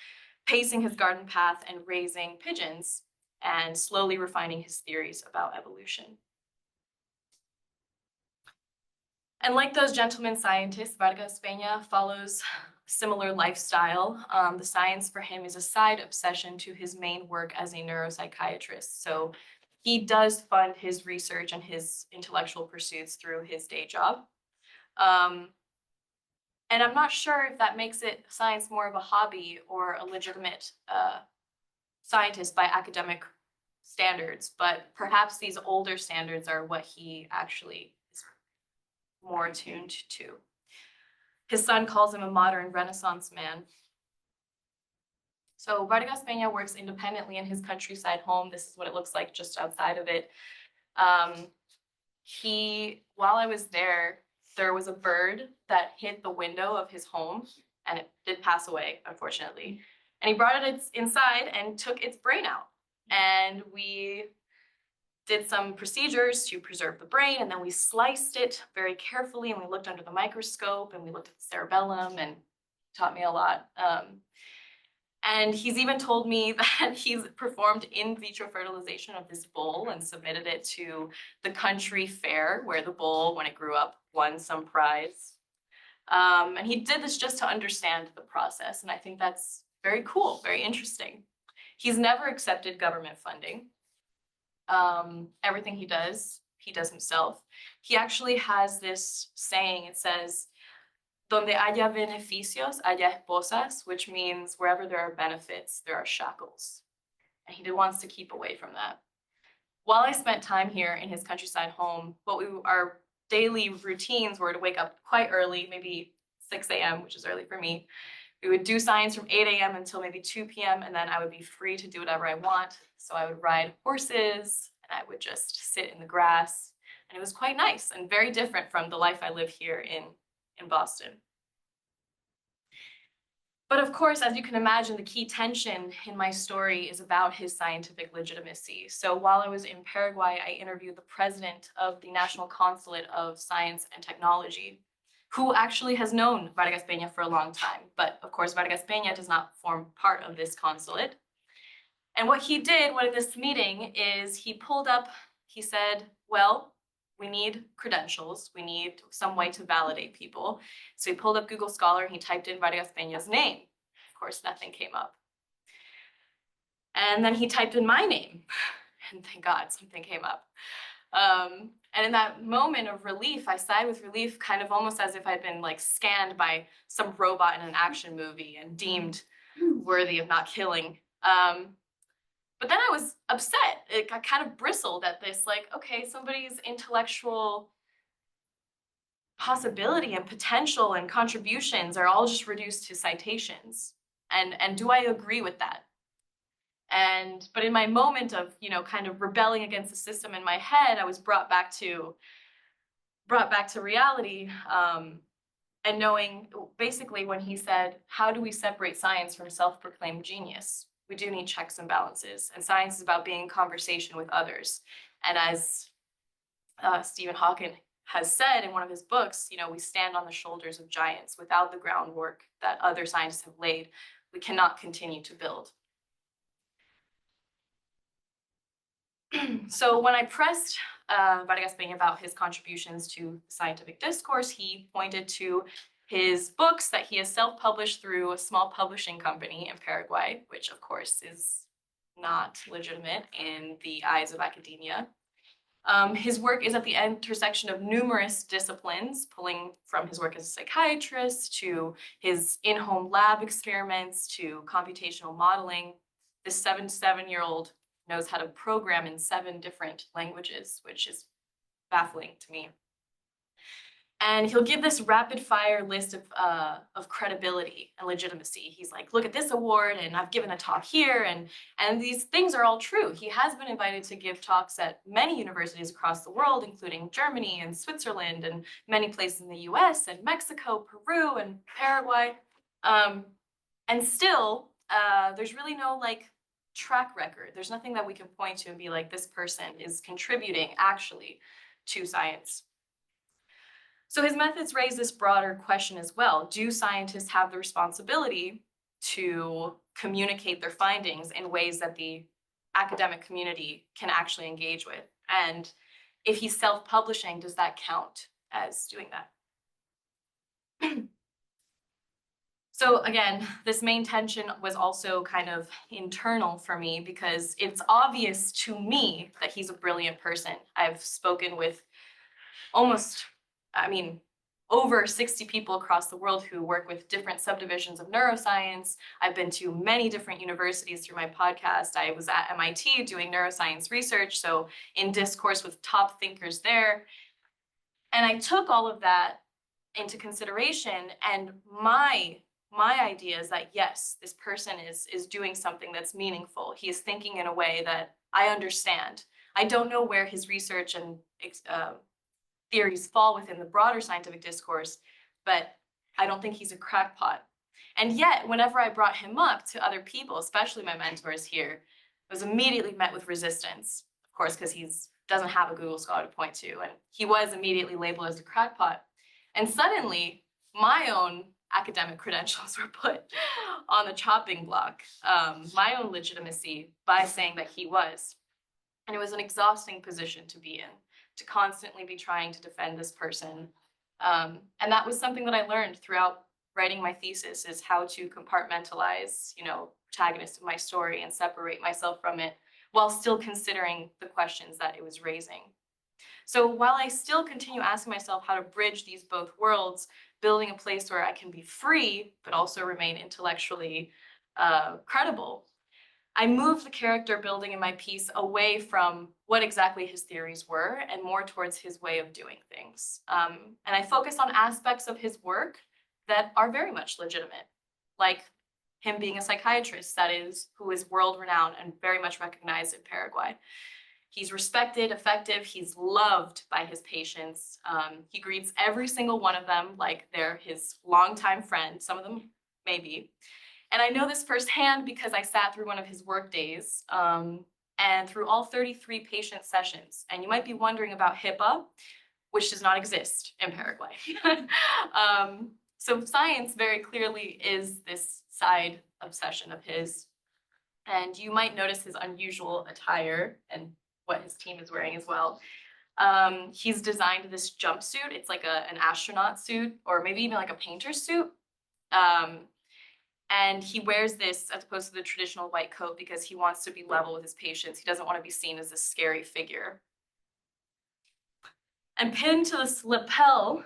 pacing his garden path and raising pigeons, and slowly refining his theories about evolution. And like those gentlemen scientists, Vargas Peña follows a similar lifestyle. The science for him is a side obsession to his main work as a neuropsychiatrist. So he does fund his research and his intellectual pursuits through his day job. And I'm not sure if that makes it science more of a hobby or a legitimate scientist by academic standards, but perhaps these older standards are what he actually is more attuned to. His son calls him a modern Renaissance man. So Vargas Peña works independently in his countryside home. This is what it looks like just outside of it. While I was there was a bird that hit the window of his home, and it did pass away, unfortunately. And he brought it inside and took its brain out. And we did some procedures to preserve the brain, and then we sliced it very carefully, and we looked under the microscope, and we looked at the cerebellum, and taught me a lot. And he's even told me that he's performed in vitro fertilization of this bull and submitted it to the country fair where the bull, when it grew up, won some prize. And he did this just to understand the process. And I think that's very cool, very interesting. He's never accepted government funding. Everything he does himself. He actually has this saying, it says, donde haya beneficios, haya esposas, which means wherever there are benefits, there are shackles. And he wants to keep away from that. While I spent time here in his countryside home, our daily routines were to wake up quite early, maybe 6 a.m., which is early for me. We would do science from 8 a.m. until maybe 2 p.m., and then I would be free to do whatever I want. So I would ride horses, and I would just sit in the grass. And it was quite nice and very different from the life I live here in Boston. But of course, as you can imagine, the key tension in my story is about his scientific legitimacy. So while I was in Paraguay, I interviewed the president of the National Consulate of Science and Technology, who actually has known Vargas Peña for a long time. But of course, Vargas Peña does not form part of this consulate. And what he did at this meeting is he pulled up, he said, well, we need credentials. We need some way to validate people. So he pulled up Google Scholar and he typed in Vargas Peña's name. Of course, nothing came up. And then he typed in my name, and thank God something came up. And in that moment of relief, I sighed with relief, kind of almost as if I'd been like scanned by some robot in an action movie and deemed worthy of not killing. But then I was upset. I kind of bristled at this, like, okay, somebody's intellectual possibility and potential and contributions are all just reduced to citations. And do I agree with that? But in my moment of, kind of rebelling against the system in my head, I was brought back to reality, and knowing basically when he said, how do we separate science from self-proclaimed genius? We do need checks and balances, and science is about being in conversation with others. And as Stephen Hawking has said in one of his books, we stand on the shoulders of giants. Without the groundwork that other scientists have laid, we cannot continue to build. So when I pressed Vargas Peña about his contributions to scientific discourse, he pointed to his books that he has self-published through a small publishing company in Paraguay, which of course is not legitimate in the eyes of academia. His work is at the intersection of numerous disciplines, pulling from his work as a psychiatrist to his in-home lab experiments to computational modeling. This 7-year-old knows how to program in 7 different languages, which is baffling to me. And he'll give this rapid fire list of credibility and legitimacy. He's like, look at this award, and I've given a talk here, and these things are all true. He has been invited to give talks at many universities across the world, including Germany and Switzerland and many places in the US and Mexico, Peru, and Paraguay. And still, there's really no track record. There's nothing that we can point to and be like, this person is contributing actually to science. So his methods raise this broader question as well. Do scientists have the responsibility to communicate their findings in ways that the academic community can actually engage with? And if he's self-publishing, does that count as doing that? So again, this main tension was also kind of internal for me because it's obvious to me that he's a brilliant person. I've spoken with over 60 people across the world who work with different subdivisions of neuroscience. I've been to many different universities through my podcast. I was at MIT doing neuroscience research, so in discourse with top thinkers there. And I took all of that into consideration, and my idea is that, yes, this person is doing something that's meaningful. He is thinking in a way that I understand. I don't know where his research and theories fall within the broader scientific discourse, but I don't think he's a crackpot. And yet, whenever I brought him up to other people, especially my mentors here, I was immediately met with resistance, of course, because he doesn't have a Google Scholar to point to, and he was immediately labeled as a crackpot. And suddenly, my own academic credentials were put on the chopping block, my own legitimacy by saying that he was. And it was an exhausting position to be in, to constantly be trying to defend this person. And that was something that I learned throughout writing my thesis, is how to compartmentalize, protagonist of my story and separate myself from it while still considering the questions that it was raising. So while I still continue asking myself how to bridge these both worlds, building a place where I can be free, but also remain intellectually credible, I moved the character building in my piece away from what exactly his theories were and more towards his way of doing things. And I focused on aspects of his work that are very much legitimate, like him being a psychiatrist who is world-renowned and very much recognized in Paraguay. He's respected, effective, he's loved by his patients. He greets every single one of them like they're his longtime friend, some of them maybe. And I know this firsthand because I sat through one of his work days and through all 33 patient sessions. And you might be wondering about HIPAA, which does not exist in Paraguay. So science very clearly is this side obsession of his. And you might notice his unusual attire and what his team is wearing as well. He's designed this jumpsuit. It's like an astronaut suit, or maybe even like a painter's suit. And he wears this as opposed to the traditional white coat because he wants to be level with his patients. He doesn't want to be seen as a scary figure. And pinned to this lapel,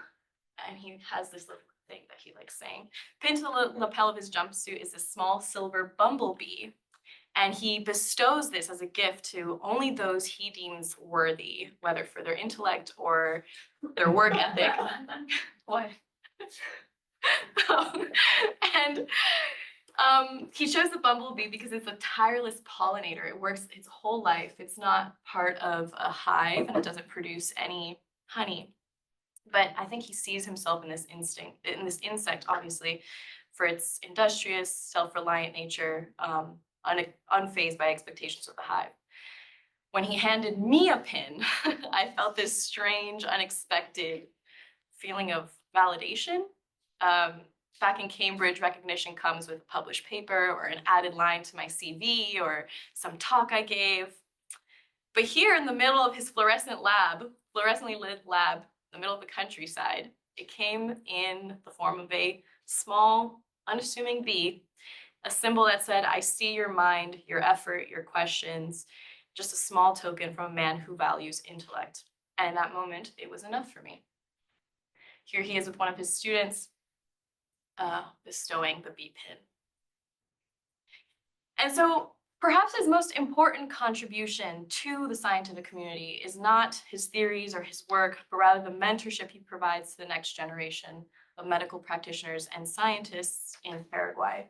and he has this little thing that he likes saying, pinned to the lapel of his jumpsuit is a small silver bumblebee. And he bestows this as a gift to only those he deems worthy, whether for their intellect or their work ethic. What? And he chose the bumblebee because it's a tireless pollinator. It works its whole life. It's not part of a hive and it doesn't produce any honey. But I think he sees himself in this insect, obviously, for its industrious, self-reliant nature, unfazed by expectations of the hive. When he handed me a pin, I felt this strange, unexpected feeling of validation. Back in Cambridge, recognition comes with a published paper or an added line to my CV or some talk I gave. But here in the middle of his fluorescently lit lab, in the middle of the countryside, it came in the form of a small, unassuming bee, a symbol that said, I see your mind, your effort, your questions, just a small token from a man who values intellect. And in that moment, it was enough for me. Here he is with one of his students, bestowing the bee pin. And so perhaps his most important contribution to the scientific community is not his theories or his work, but rather the mentorship he provides to the next generation of medical practitioners and scientists in Paraguay.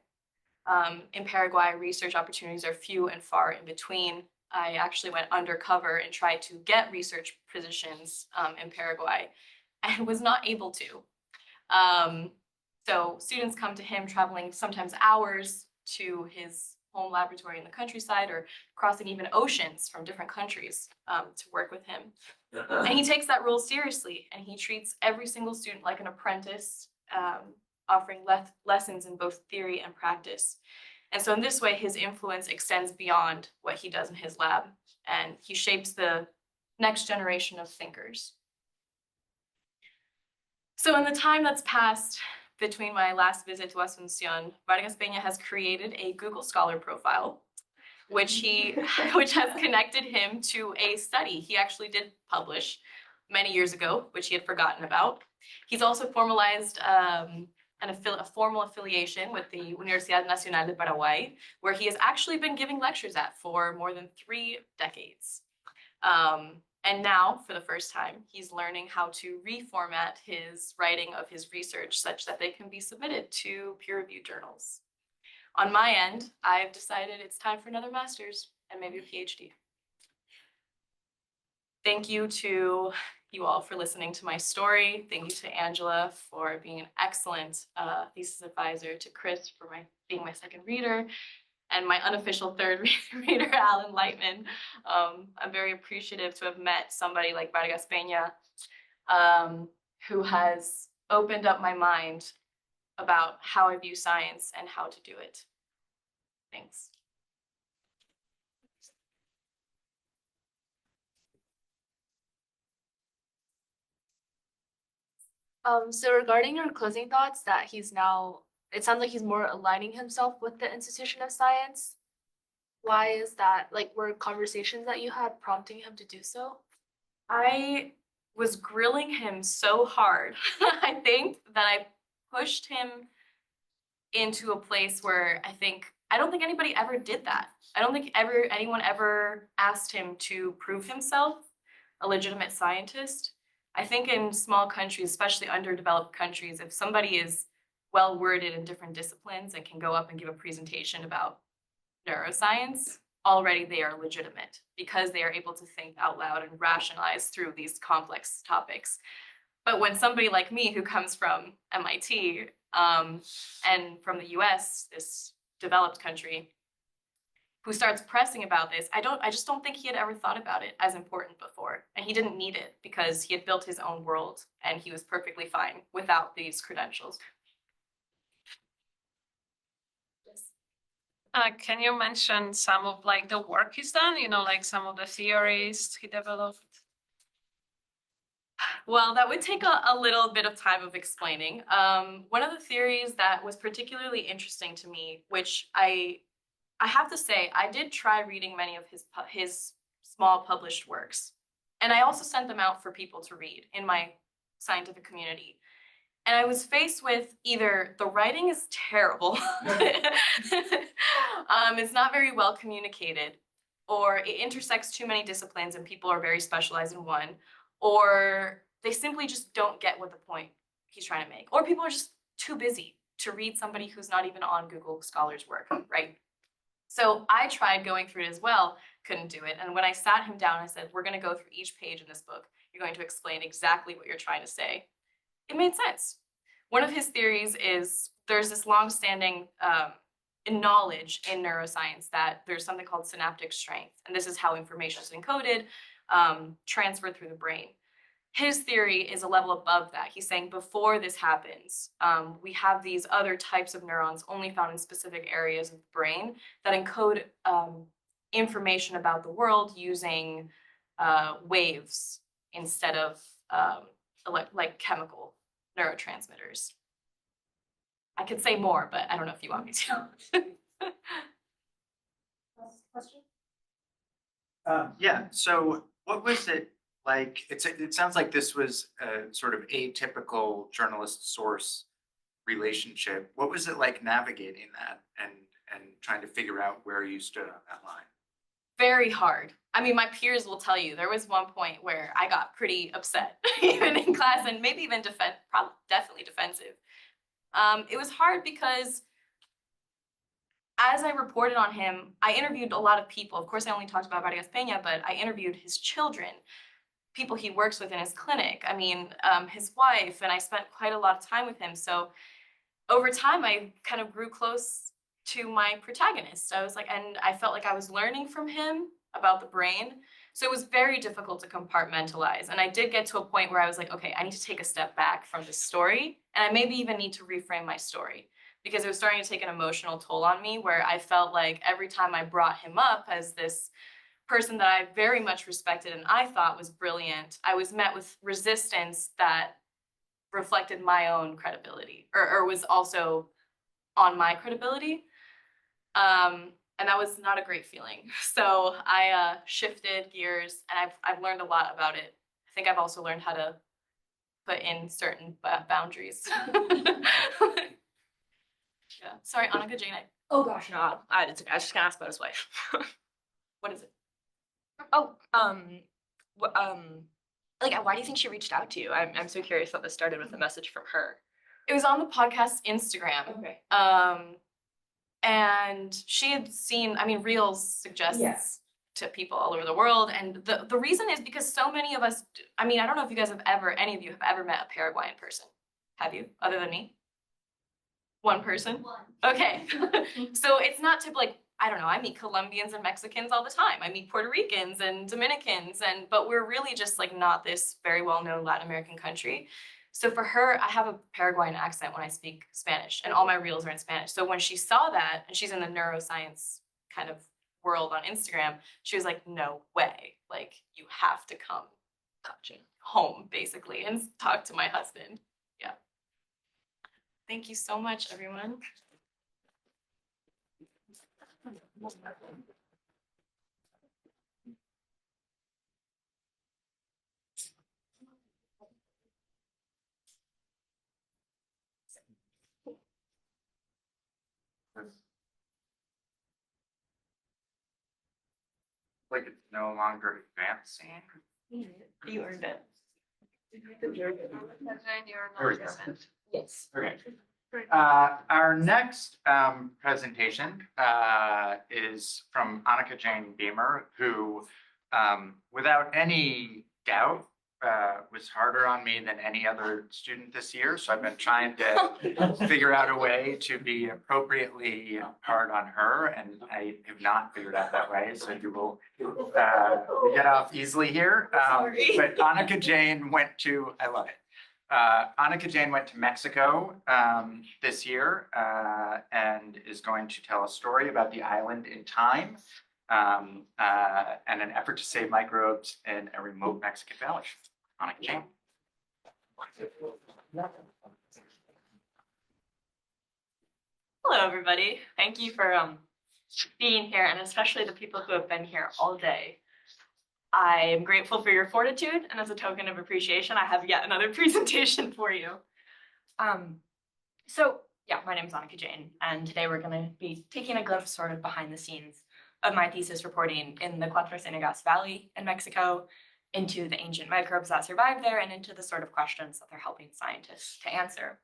In Paraguay, research opportunities are few and far in between. I actually went undercover and tried to get research positions in Paraguay and was not able to. So students come to him traveling sometimes hours to his home laboratory in the countryside or crossing even oceans from different countries to work with him. And he takes that role seriously and he treats every single student like an apprentice, offering lessons in both theory and practice. And so in this way, his influence extends beyond what he does in his lab and he shapes the next generation of thinkers. So in the time that's passed between my last visit to Asunción, Vargas Peña has created a Google Scholar profile, which has connected him to a study he actually did publish many years ago, which he had forgotten about. He's also formalized a formal affiliation with the Universidad Nacional de Paraguay, where he has actually been giving lectures at for more than 3 decades. And now, for the first time, he's learning how to reformat his writing of his research such that they can be submitted to peer-reviewed journals. On my end, I've decided it's time for another master's and maybe a PhD. Thank you to you all for listening to my story. Thank you to Angela for being an excellent thesis advisor, to Chris for being my second reader, and my unofficial third reader, Alan Lightman. I'm very appreciative to have met somebody like Vargas Peña, who has opened up my mind about how I view science and how to do it. Thanks. So regarding your closing thoughts, that he's now, it sounds like he's more aligning himself with the institution of science. Why is that? Like, were conversations that you had prompting him to do so? I was grilling him so hard. I think that I pushed him into a place where I don't think anybody ever did that. I don't think anyone ever asked him to prove himself a legitimate scientist. I think in small countries, especially underdeveloped countries, if somebody is well-worded in different disciplines and can go up and give a presentation about neuroscience, already they are legitimate because they are able to think out loud and rationalize through these complex topics. But when somebody like me, who comes from MIT and from the US, this developed country, who starts pressing about this, I just don't think he had ever thought about it as important before. And he didn't need it because he had built his own world and he was perfectly fine without these credentials. Can you mention some of like the work he's done, like some of the theories he developed? Well, that would take a little bit of time of explaining. One of the theories that was particularly interesting to me, which I have to say, I did try reading many of his small published works. And I also sent them out for people to read in my scientific community. And I was faced with either the writing is terrible, it's not very well communicated, or it intersects too many disciplines and people are very specialized in one, or they simply just don't get what the point he's trying to make, or people are just too busy to read somebody who's not even on Google Scholar's work, right? So I tried going through it as well, couldn't do it. And when I sat him down, I said, we're going to go through each page in this book. You're going to explain exactly what you're trying to say. It made sense. One of his theories is there's this long-standing knowledge in neuroscience that there's something called synaptic strength. And this is how information is encoded, transferred through the brain. His theory is a level above that. He's saying before this happens, we have these other types of neurons only found in specific areas of the brain that encode information about the world using waves instead of like chemical neurotransmitters. I could say more, but I don't know if you want me to. Question? Yeah, so what was it like? It sounds like this was a sort of atypical journalist source relationship. What was it like navigating that and trying to figure out where you stood on that line? Very hard. I mean, my peers will tell you there was one point where I got pretty upset, even in class, and maybe even definitely defensive. It was hard because as I reported on him, I interviewed a lot of people. Of course, I only talked about Vargas Peña, but I interviewed his children, people he works with in his clinic. I mean, his wife, and I spent quite a lot of time with him. So over time, I kind of grew close to my protagonist. I was like, and I felt like I was learning from him about the brain. So it was very difficult to compartmentalize. And I did get to a point where I was like, okay, I need to take a step back from this story. And I maybe even need to reframe my story because it was starting to take an emotional toll on me where I felt like every time I brought him up as this person that I very much respected and I thought was brilliant, I was met with resistance that reflected my own credibility or was also on my credibility. And that was not a great feeling. So I shifted gears and I've learned a lot about it. I think I've also learned how to put in certain boundaries. Yeah. Sorry, Anika Jane. Oh gosh, no, I was just gonna ask about his wife. What is it? Oh, like, why do you think she reached out to you? I'm so curious how this started with a message from her. It was on the podcast Instagram. Okay. And she had seen, I mean, Reels suggests to people all over the world. And the reason is because so many of us, I mean, I don't know if you guys have ever, any of you have ever met a Paraguayan person. Have you, other than me? One person? One. Okay. So it's not to like, I don't know, I meet Colombians and Mexicans all the time. I meet Puerto Ricans and Dominicans, but we're really just like not this very well-known Latin American country. So for her, I have a Paraguayan accent when I speak Spanish and all my reels are in Spanish. So when she saw that, and she's in the neuroscience kind of world on Instagram, she was like, no way, like you have to come home basically and talk to my husband. Yeah. Thank you so much, everyone. Like it's no longer advancing. You earned it. There we go. Yes. Okay. Our next presentation is from Anika Jane Beamer, who, without any doubt, was harder on me than any other student this year. So I've been trying to figure out a way to be appropriately hard on her, and I have not figured out that way. So you will get off easily here. But Anika Jane went to, I love it. Anika Jane went to Mexico this year and is going to tell a story about the island in time and an effort to save microbes in a remote Mexican village. Anika Jane. Hello, everybody. Thank you for being here, and especially the people who have been here all day. I am grateful for your fortitude, and as a token of appreciation, I have yet another presentation for you. So yeah, my name is Anika Jane, and today we're going to be taking a glimpse sort of behind the scenes of my thesis reporting in the Cuatro Ciénegas Valley in Mexico, into the ancient microbes that survive there, and into the sort of questions that they're helping scientists to answer.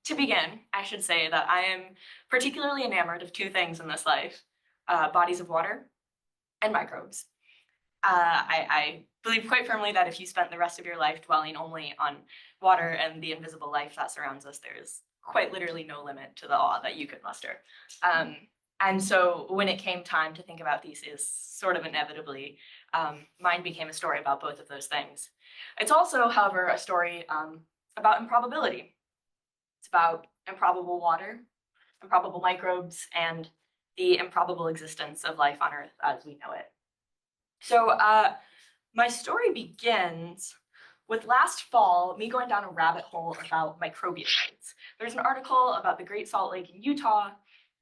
To begin, I should say that I am particularly enamored of two things in this life, bodies of water and microbes. I believe quite firmly that if you spent the rest of your life dwelling only on water and the invisible life that surrounds us, there's quite literally no limit to the awe that you could muster. And so when it came time to think about theses, sort of inevitably, mine became a story about both of those things. It's also, however, a story about improbability. It's about improbable water, improbable microbes, and the improbable existence of life on Earth as we know it. So my story begins with last fall, me going down a rabbit hole about microbialites. There's an article about the Great Salt Lake in Utah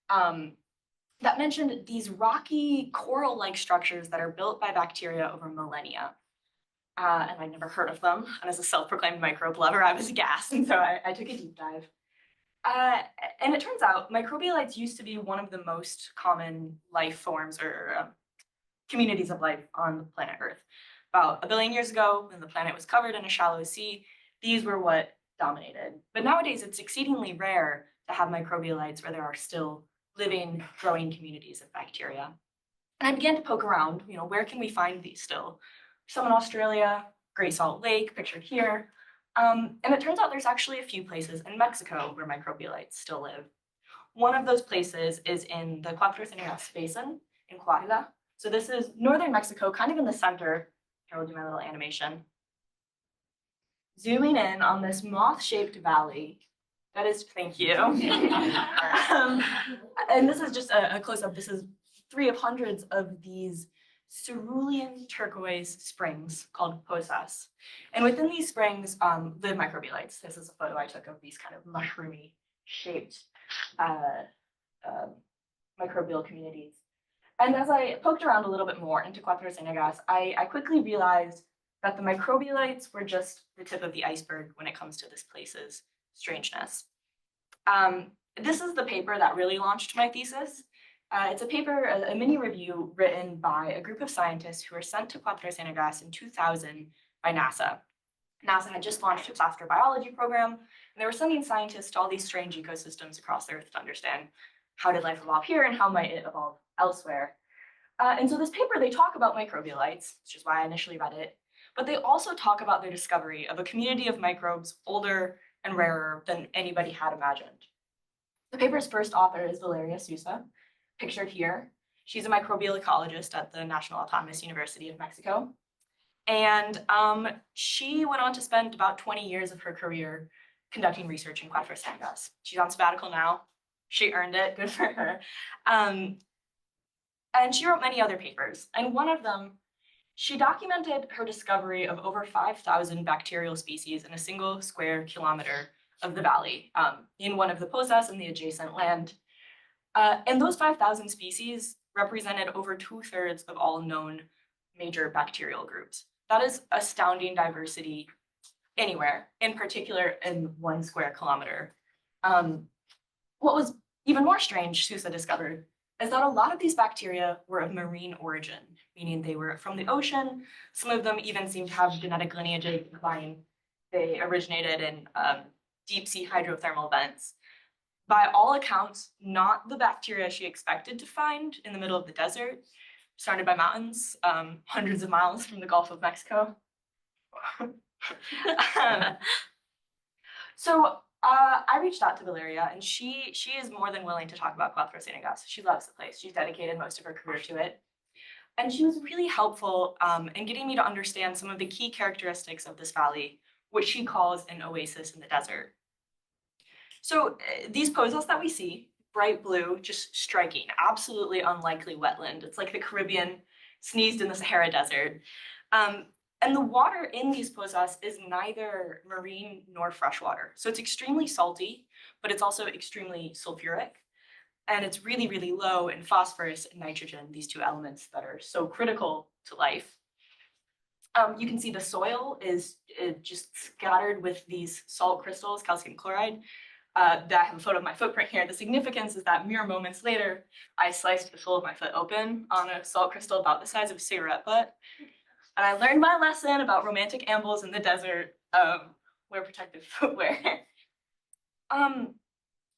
that mentioned these rocky coral-like structures that are built by bacteria over millennia. And I'd never heard of them. And as a self-proclaimed microbe lover, I was aghast, and so I took a deep dive. And it turns out microbialites used to be one of the most common life forms or communities of life on the planet Earth. About 1 billion years ago, when the planet was covered in a shallow sea, these were what dominated. But nowadays, it's exceedingly rare to have microbialites where there are still living, growing communities of bacteria. And I began to poke around, where can we find these still? Some in Australia, Great Salt Lake, pictured here. And it turns out there's actually a few places in Mexico where microbialites still live. One of those places is in the Cuatro Ciénegas Basin in Coahuila. So this is northern Mexico, kind of in the center. Here, I'll do my little animation. Zooming in on this moth-shaped valley. That is, thank you. And this is just a close-up. This is 3 of hundreds of these cerulean turquoise springs called pozas. And within these springs live microbialites. This is a photo I took of these kind of mushroomy shaped microbial communities. And as I poked around a little bit more into Cuatro Ciénegas, I quickly realized that the microbialites were just the tip of the iceberg when it comes to this place's strangeness. This is the paper that really launched my thesis. It's a paper, a mini review written by a group of scientists who were sent to Cuatro Ciénegas in 2000 by NASA. NASA had just launched its astrobiology program, and they were sending scientists to all these strange ecosystems across Earth to understand how did life evolve here and how might it evolve elsewhere. And so this paper, they talk about microbialites, which is why I initially read it, but they also talk about their discovery of a community of microbes older and rarer than anybody had imagined. The paper's first author is Valeria Sousa, pictured here. She's a microbial ecologist at the National Autonomous University of Mexico. And she went on to spend about 20 years of her career conducting research in Cuatro Ciénegas. She's on sabbatical now. She earned it, good for her. And she wrote many other papers. And one of them, she documented her discovery of over 5,000 bacterial species in a single square kilometer of the valley, in one of the pozas in the adjacent land. And those 5,000 species represented over 2/3 of all known major bacterial groups. That is astounding diversity anywhere, in particular in 1 square kilometer. What was even more strange, Sousa discovered, is that a lot of these bacteria were of marine origin, meaning they were from the ocean. Some of them even seem to have genetic lineages implying they originated in deep sea hydrothermal vents. By all accounts, not the bacteria she expected to find in the middle of the desert, surrounded by mountains, hundreds of miles from the Gulf of Mexico. So I reached out to Valeria, and she is more than willing to talk about Cuatro Ciénegas. She loves the place. She's dedicated most of her career to it. And she was really helpful in getting me to understand some of the key characteristics of this valley which she calls an oasis in the desert. So these posas that we see, bright blue, just striking, absolutely unlikely wetland. It's like the Caribbean sneezed in the Sahara Desert. And the water in these posas is neither marine nor freshwater. So it's extremely salty, but it's also extremely sulfuric. And it's really, really low in phosphorus and nitrogen, these two elements that are so critical to life. You can see the soil is just scattered with these salt crystals, calcium chloride. I have a photo of my footprint here. The significance is that mere moments later, I sliced the sole of my foot open on a salt crystal about the size of a cigarette butt. And I learned my lesson about romantic ambles in the desert, wear protective footwear.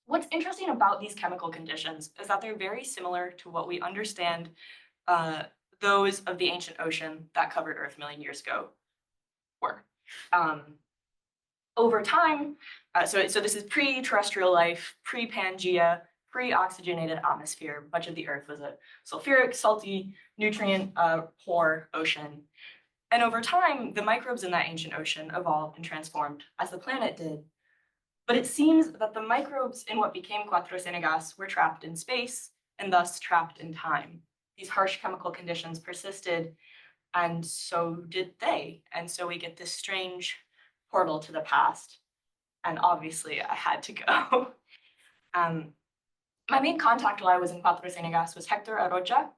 What's interesting about these chemical conditions is that they're very similar to what we understand those of the ancient ocean that covered Earth a million years ago were. Over time, so this is pre-terrestrial life, pre-Pangea, pre-oxygenated atmosphere. Much of the Earth was a sulfuric, salty, nutrient poor ocean. And over time, the microbes in that ancient ocean evolved and transformed as the planet did. But it seems that the microbes in what became Cuatro Ciénegas were trapped in space and thus trapped in time. These harsh chemical conditions persisted, and so did they. And so we get this strange portal to the past. And obviously, I had to go. My main contact while I was in Cuatro Ciénegas was Hector Arocha.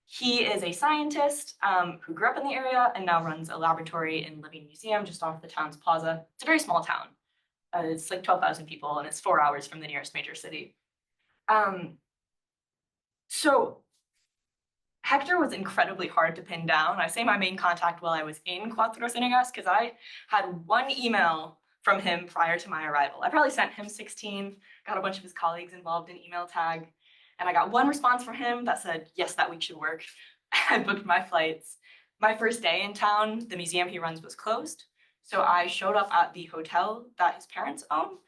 He is a scientist who grew up in the area and now runs a laboratory and living museum just off the town's plaza. It's a very small town. It's like 12,000 people, and it's 4 hours from the nearest major city. So Hector was incredibly hard to pin down. I say my main contact while I was in Cuatro Ciénegas because I had one email from him prior to my arrival. I probably sent him 16, got a bunch of his colleagues involved in email tag, and I got one response from him that said, yes, that week should work. I booked my flights. My first day in town, the museum he runs was closed. So I showed up at the hotel that his parents own,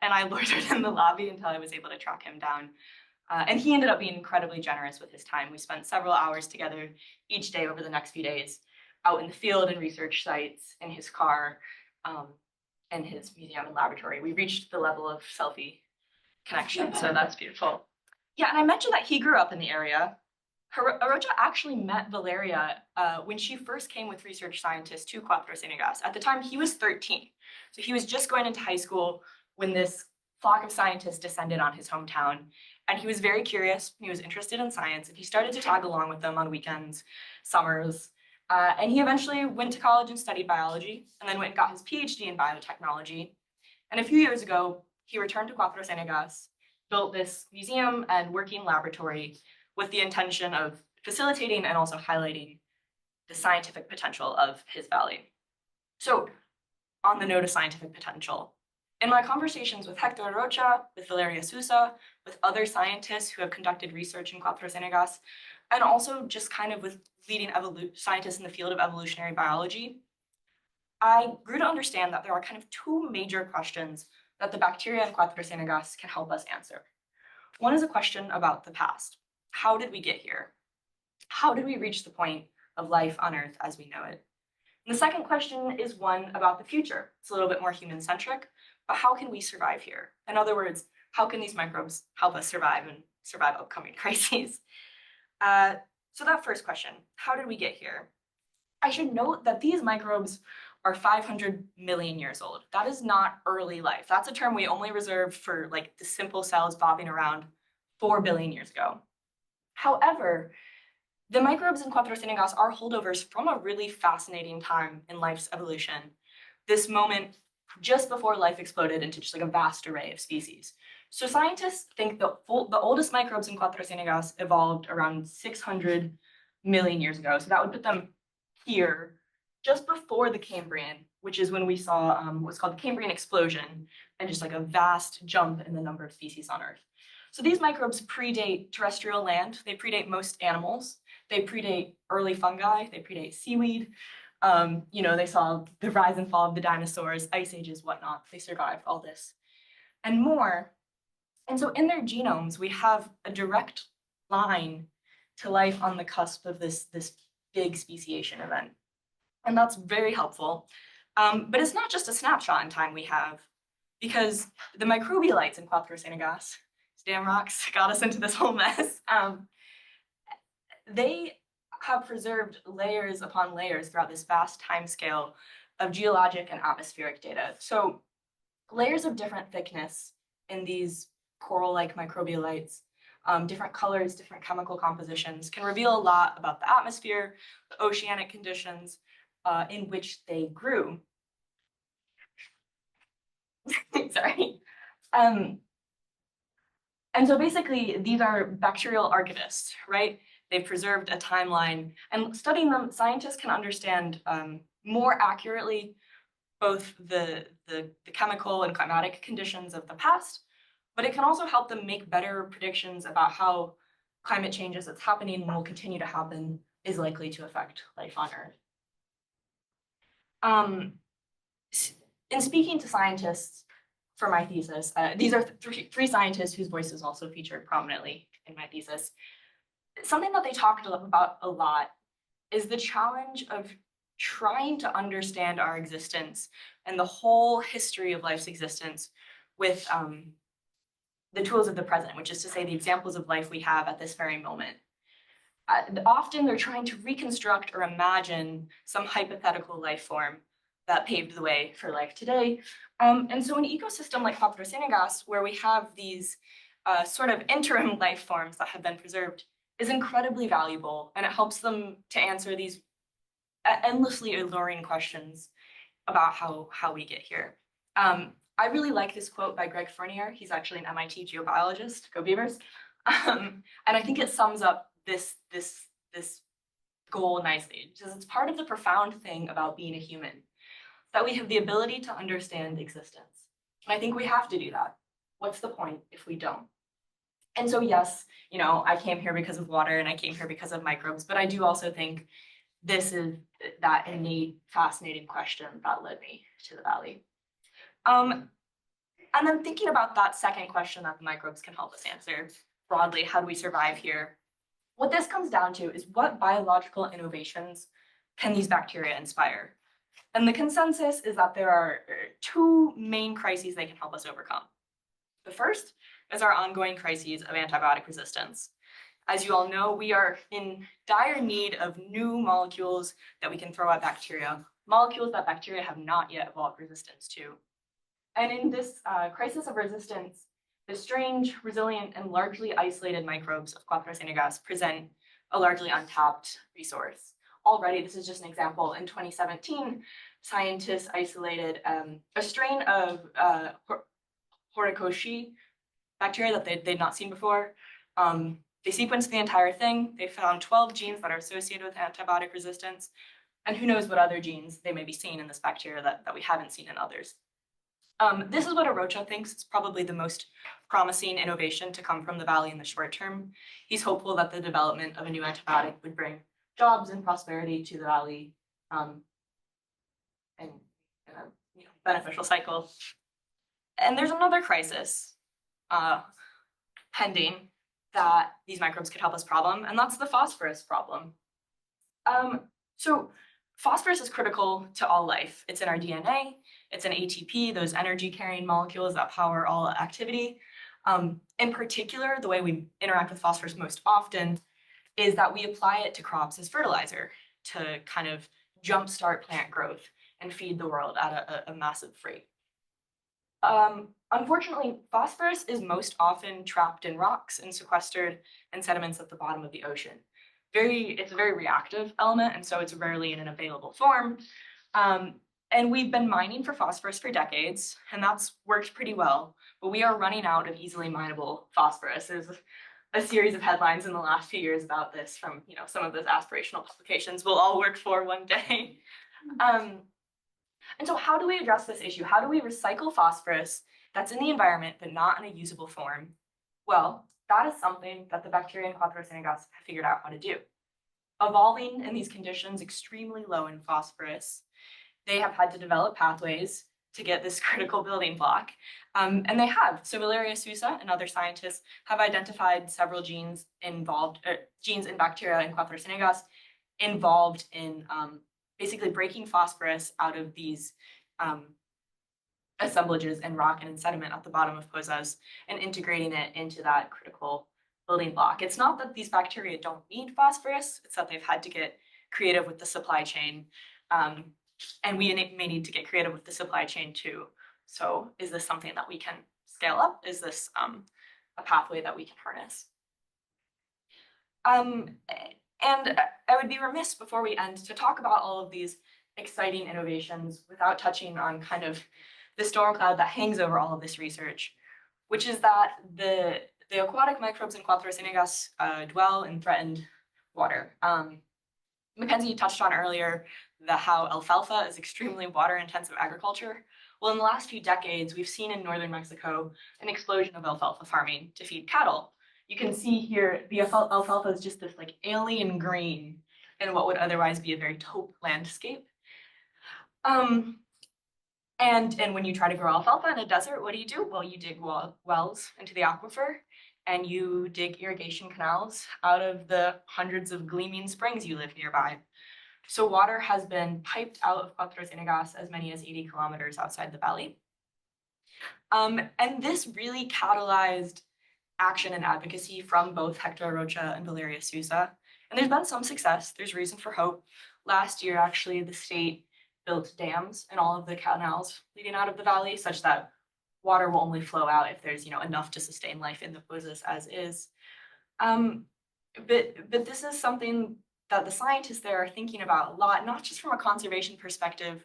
and I loitered in the lobby until I was able to track him down. And he ended up being incredibly generous with his time. We spent several hours together each day over the next few days, out in the field and research sites, in his car, in his museum and laboratory. We reached the level of selfie connection, so that's beautiful. Yeah, and I mentioned that he grew up in the area. Arocha actually met Valeria when she first came with research scientists to Cuatro Ciénegas. At the time, he was 13. So he was just going into high school when this flock of scientists descended on his hometown. And he was very curious. He was interested in science, and he started to tag along with them on weekends, summers. And he eventually went to college and studied biology, and then went and got his PhD in biotechnology. And a few years ago, he returned to Cuatro Ciénegas, built this museum and working laboratory with the intention of facilitating and also highlighting the scientific potential of his valley. So, on the note of scientific potential, in my conversations with Hector Arocha, with Valeria Sousa, with other scientists who have conducted research in Cuatro Ciénegas, and also just kind of with leading scientists in the field of evolutionary biology, I grew to understand that there are kind of two major questions that the bacteria in Cuatro Ciénegas can help us answer. One is a question about the past. How did we get here? How did we reach the point of life on Earth as we know it? And the second question is one about the future. It's a little bit more human-centric, but how can we survive here? In other words, how can these microbes help us survive and survive upcoming crises? So that first question, how did we get here? I should note that these microbes are 500 million years old. That is not early life. That's a term we only reserve for like the simple cells bobbing around 4 billion years ago. However, the microbes in Cuatro Ciénegas are holdovers from a really fascinating time in life's evolution. This moment just before life exploded into just like a vast array of species. So scientists think the oldest microbes in Cuatro Ciénegas evolved around 600 million years ago. So that would put them here just before the Cambrian, which is when we saw what's called the Cambrian explosion and just like a vast jump in the number of species on Earth. So these microbes predate terrestrial land. They predate most animals. They predate early fungi. They predate seaweed. They saw the rise and fall of the dinosaurs, ice ages, whatnot. They survived all this and more. And so in their genomes, we have a direct line to life on the cusp of this big speciation event. And that's very helpful But it's not just a snapshot in time we have, because the microbialites in Quattro Senegas, these damn rocks got us into this whole mess. They have preserved layers upon layers throughout this vast timescale of geologic and atmospheric data. So layers of different thickness in these coral-like microbialites, different colors, different chemical compositions, can reveal a lot about the atmosphere, the oceanic conditions in which they grew. Sorry. And so basically, these are bacterial archivists, right? They've preserved a timeline, and studying them, scientists can understand more accurately both the chemical and climatic conditions of the past, but it can also help them make better predictions about how climate change as it's happening and will continue to happen is likely to affect life on Earth. In speaking to scientists for my thesis, these are three scientists whose voices also featured prominently in my thesis. Something that they talked about a lot is the challenge of trying to understand our existence and the whole history of life's existence with the tools of the present, which is to say the examples of life we have at this very moment. Often they're trying to reconstruct or imagine some hypothetical life form that paved the way for life today. And so an ecosystem like Quattro Senegas, where we have these sort of interim life forms that have been preserved, is incredibly valuable, and it helps them to answer these endlessly alluring questions about how we get here. I really like this quote by Greg Fournier. He's actually an MIT geobiologist, go Beavers. And I think it sums up this goal nicely, because it's part of the profound thing about being a human, that we have the ability to understand existence. And I think we have to do that. What's the point if we don't? And so yes, you know, I came here because of water and I came here because of microbes, but I do also think this is that innate, fascinating question that led me to the valley. And then thinking about that second question that the microbes can help us answer broadly, how do we survive here? What this comes down to is what biological innovations can these bacteria inspire? And the consensus is that there are two main crises they can help us overcome. The first is our ongoing crises of antibiotic resistance. As you all know, we are in dire need of new molecules that we can throw at bacteria, molecules that bacteria have not yet evolved resistance to. And in this crisis of resistance, the strange, resilient, and largely isolated microbes of Quattro Senegas present a largely untapped resource. Already, this is just an example, in 2017, scientists isolated a strain of Ocharoenchai bacteria that they'd not seen before. They sequenced the entire thing. They found 12 genes that are associated with antibiotic resistance, and who knows what other genes they may be seeing in this bacteria that we haven't seen in others. This is what Arocha thinks is probably the most promising innovation to come from the valley in the short term. He's hopeful that the development of a new antibiotic would bring jobs and prosperity to the valley, and a beneficial cycle. And there's another crisis pending that these microbes could help us problem, and that's the phosphorus problem. So phosphorus is critical to all life. It's in our DNA, it's in ATP, those energy carrying molecules that power all activity. In particular, the way we interact with phosphorus most often is that we apply it to crops as fertilizer to kind of jumpstart plant growth and feed the world at a massive rate. Unfortunately, phosphorus is most often trapped in rocks and sequestered in sediments at the bottom of the ocean. It's a very reactive element, and so it's rarely in an available form. And we've been mining for phosphorus for decades, and that's worked pretty well, but we are running out of easily mineable phosphorus. There's a series of headlines in the last few years about this from, some of those aspirational publications we'll all work for one day. And so how do we address this issue? How do we recycle phosphorus that's in the environment but not in a usable form? Well, that is something that the bacteria in Quattro Senegas have figured out how to do. Evolving in these conditions extremely low in phosphorus, they have had to develop pathways to get this critical building block. And they have. So Valeria Sousa and other scientists have identified several genes in bacteria in Quattro Senegas involved in basically breaking phosphorus out of these assemblages in rock and in sediment at the bottom of pozas and integrating it into that critical building block. It's not that these bacteria don't need phosphorus, it's that they've had to get creative with the supply chain. And we may need to get creative with the supply chain too. So is this something that we can scale up? Is this a pathway that we can harness? And I would be remiss before we end to talk about all of these exciting innovations without touching on kind of the storm cloud that hangs over all of this research, which is that the aquatic microbes in Quattro Ciénegas dwell in threatened water. Mackenzie touched on earlier how alfalfa is extremely water-intensive agriculture. Well, in the last few decades, we've seen in northern Mexico an explosion of alfalfa farming to feed cattle. You can see here the alfalfa is just this like alien green in what would otherwise be a very taupe landscape. And when you try to grow alfalfa in a desert, what do? Well, you dig wells into the aquifer and you dig irrigation canals out of the hundreds of gleaming springs you live nearby. So water has been piped out of Quattro Ciénegas as many as 80 kilometers outside the valley. And this really catalyzed action and advocacy from both Hector Rocha and Valeria Sousa. And there's been some success. There's reason for hope. Last year, actually, the state built dams in all of the canals leading out of the valley, such that water will only flow out if there's enough to sustain life in the pozas as is. But this is something that the scientists there are thinking about a lot, not just from a conservation perspective,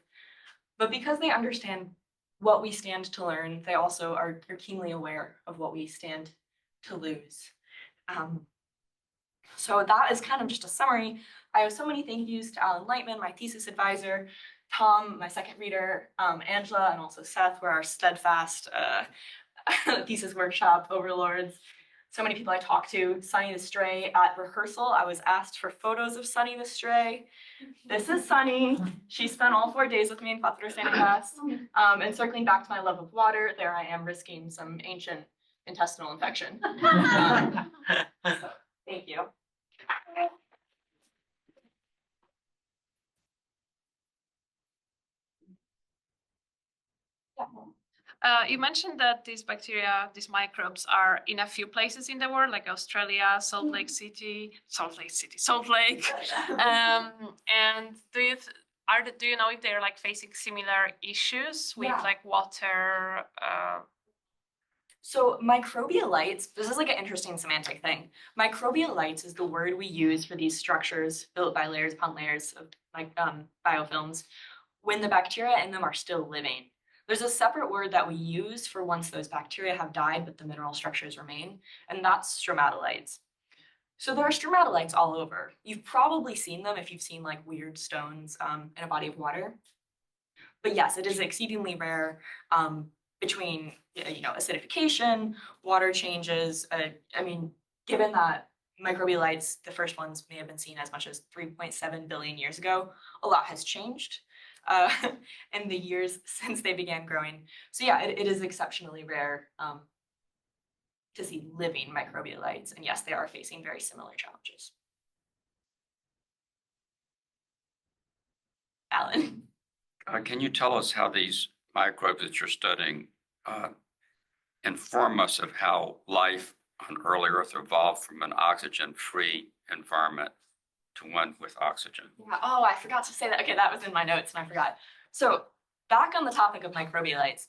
but because they understand what we stand to learn, they also are keenly aware of what we stand to lose. So that is kind of just a summary. I have so many thank yous to Alan Lightman, my thesis advisor, Tom, my second reader, Angela, and also Seth were our steadfast thesis workshop overlords. So many people I talked to. Sunny the Stray at rehearsal, I was asked for photos of Sunny the Stray. This is Sunny. She spent all 4 days with me in Quattro Ciénegas. And circling back to my love of water, there I am risking some ancient intestinal infection. So, thank you. You mentioned that these bacteria, these microbes, are in a few places in the world, like Australia, Salt Lake. And do you know if they're like facing similar issues with like water? So microbialites, this is like an interesting semantic thing. Microbialites is the word we use for these structures built by layers upon layers of like biofilms when the bacteria in them are still living. There's a separate word that we use for once those bacteria have died, but the mineral structures remain, and that's stromatolites. So there are stromatolites all over. You've probably seen them if you've seen like weird stones in a body of water. But yes, it is exceedingly rare between acidification, water changes. I mean, given that microbialites, the first ones may have been seen as much as 3.7 billion years ago, a lot has changed in the years since they began growing. So yeah, it is exceptionally rare to see living microbialites. And yes, they are facing very similar challenges. Alan. Can you tell us how these microbes that you're studying inform us of how life on early Earth evolved from an oxygen-free environment to one with oxygen? Yeah. Oh, I forgot to say that. Okay, that was in my notes and I forgot. So back on the topic of microbialites,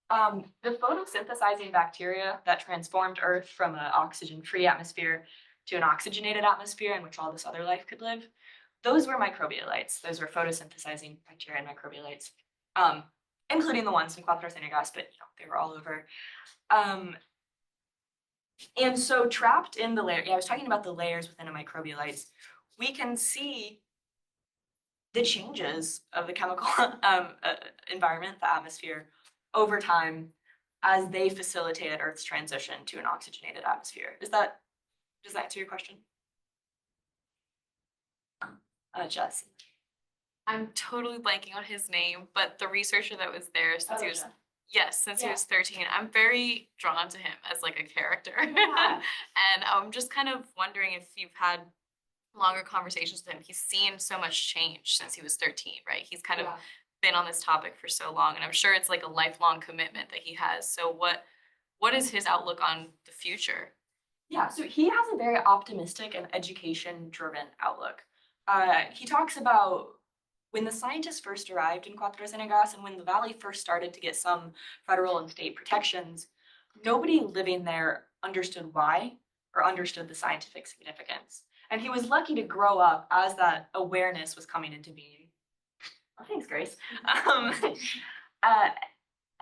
the photosynthesizing bacteria that transformed Earth from an oxygen-free atmosphere to an oxygenated atmosphere in which all this other life could live, those were microbialites. Those were photosynthesizing bacteria and microbialites, including the ones in Quattro Ciénegas, but they were all over. And so trapped in the layer, I was talking about the layers within a microbialites, we can see the changes of the chemical environment, the atmosphere, over time as they facilitated Earth's transition to an oxygenated atmosphere. Does that answer your question? Jess. I'm totally blanking on his name, but the researcher that was there since he was he was 13. I'm very drawn to him as like a character. Yeah. And I'm just kind of wondering if you've had longer conversations with him, he's seen so much change since he was 13, right? He's kind of Yeah. been on this topic for so long, and I'm sure it's like a lifelong commitment that he has. So what is his outlook on the future? Yeah, so he has a very optimistic and education-driven outlook. He talks about when the scientists first arrived in Cuatro Ciénegas and when the valley first started to get some federal and state protections, nobody living there understood why or understood the scientific significance. And he was lucky to grow up as that awareness was coming into being. Oh, thanks, Grace.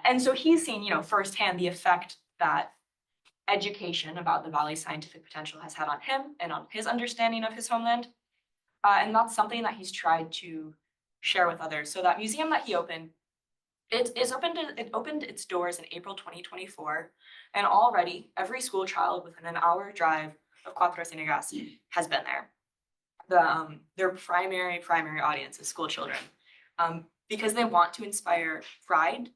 And so he's seen, firsthand the effect that education about the valley's scientific potential has had on him and on his understanding of his homeland. And that's something that he's tried to share with others. So that museum that he opened, it opened its doors in April 2024, and already every school child within an hour drive of Cuatro Ciénegas has been there. Their primary audience is school children, because they want to inspire pride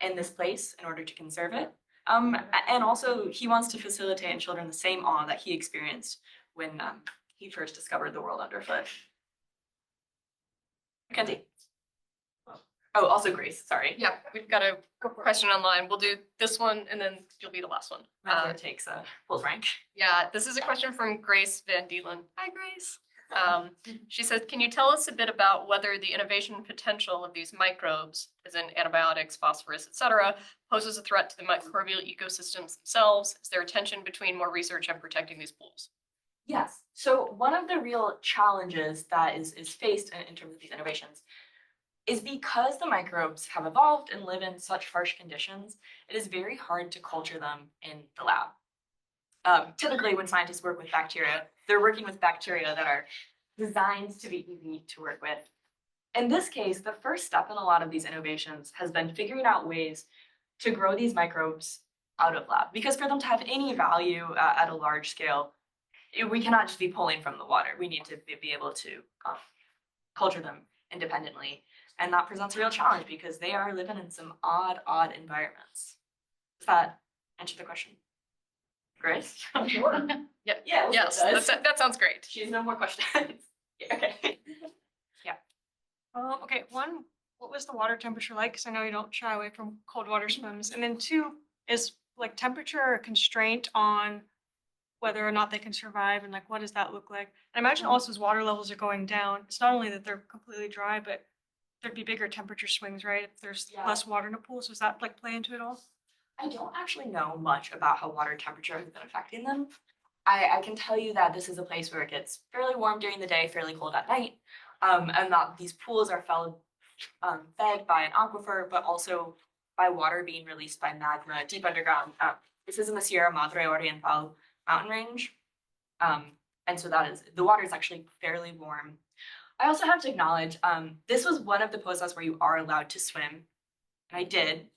in this place in order to conserve it. And also he wants to facilitate in children the same awe that he experienced when he first discovered the world underfoot. Mackenzie. Oh, also Grace, sorry. Yeah, we've got a question online. We'll do this one and then you'll be the last one. Maverick takes full rank. Yeah, this is a question from Grace Van Deelen. Hi, Grace. She says, can you tell us a bit about whether the innovation potential of these microbes, as in antibiotics, phosphorus, etc., poses a threat to the microbial ecosystems themselves? Is there a tension between more research and protecting these pools? Yes. So one of the real challenges that is faced in terms of these innovations is because the microbes have evolved and live in such harsh conditions, it is very hard to culture them in the lab. Typically, when scientists work with bacteria, they're working with bacteria that are designed to be easy to work with. In this case, the first step in a lot of these innovations has been figuring out ways to grow these microbes out of lab. Because for them to have any value at a large scale, we cannot just be pulling from the water. We need to be able to culture them independently. And that presents a real challenge because they are living in some odd environments. Does that answer the question? Grace? Sure. Yeah. Yeah. Yes, that sounds great. She has no more questions. Okay. Yeah. Okay, one, what was the water temperature like? Because I know you don't shy away from cold water swims. And then two, is like temperature a constraint on whether or not they can survive, and like what does that look like? I imagine also as water levels are going down, it's not only that they're completely dry, but there'd be bigger temperature swings, right? If there's less water in a pool, so does that like play into it all? I don't actually know much about how water temperature has been affecting them. I can tell you that this is a place where it gets fairly warm during the day, fairly cold at night, and that these pools are fed by an aquifer, but also by water being released by magma deep underground. This is in the Sierra Madre Oriental mountain range, and so the water is actually fairly warm. I also have to acknowledge, this was one of the pozas where you are allowed to swim, and I did.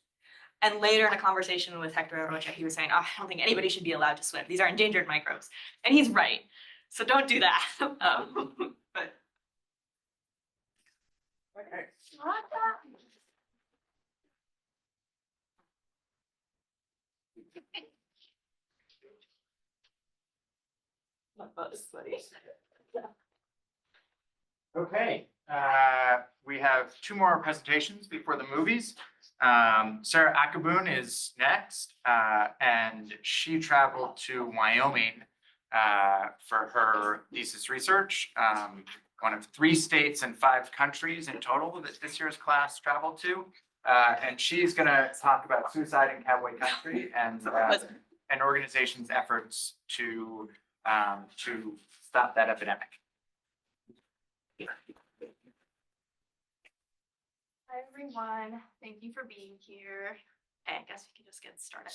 And later in a conversation with Hector Rocha, he was saying, oh, I don't think anybody should be allowed to swim. These are endangered microbes. And he's right. So don't do that. But okay. My butt is sweaty. Okay, we have two more presentations before the movies. Sarah Akaaboune is next, and she traveled to Wyoming for her thesis research. One of 3 states and 5 countries in total that this year's class traveled to. And she's going to talk about suicide in Cowboy country and an organization's efforts to stop that epidemic. Hi, everyone. Thank you for being here. Okay, I guess we can just get started.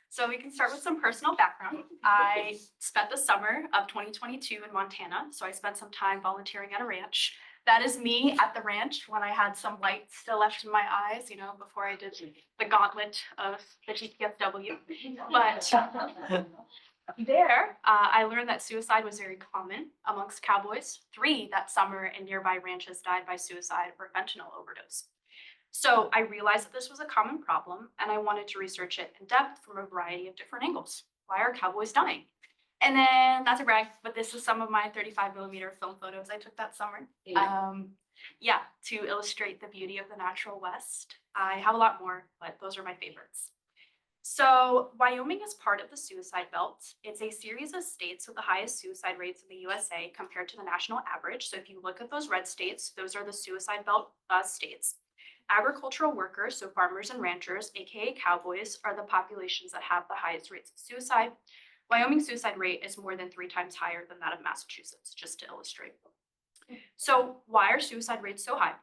So we can start with some personal background. I spent the summer of 2022 in Montana. So I spent some time volunteering at a ranch. That is me at the ranch when I had some light still left in my eyes, before I did the gauntlet of the GPSW. But there, I learned that suicide was very common amongst cowboys. 3 that summer in nearby ranches died by suicide or fentanyl overdose. So I realized that this was a common problem, and I wanted to research it in depth from a variety of different angles. Why are cowboys dying? And then that's a brag, but this is some of my 35mm film photos I took that summer. Yeah, to illustrate the beauty of the natural West. I have a lot more, but those are my favorites. So Wyoming is part of the suicide belt. It's a series of states with the highest suicide rates in the USA compared to the national average. So if you look at those red states, those are the suicide belt states. Agricultural workers, so farmers and ranchers, aka cowboys, are the populations that have the highest rates of suicide. Wyoming's suicide rate is more than 3 times higher than that of Massachusetts, just to illustrate. So why are suicide rates so high?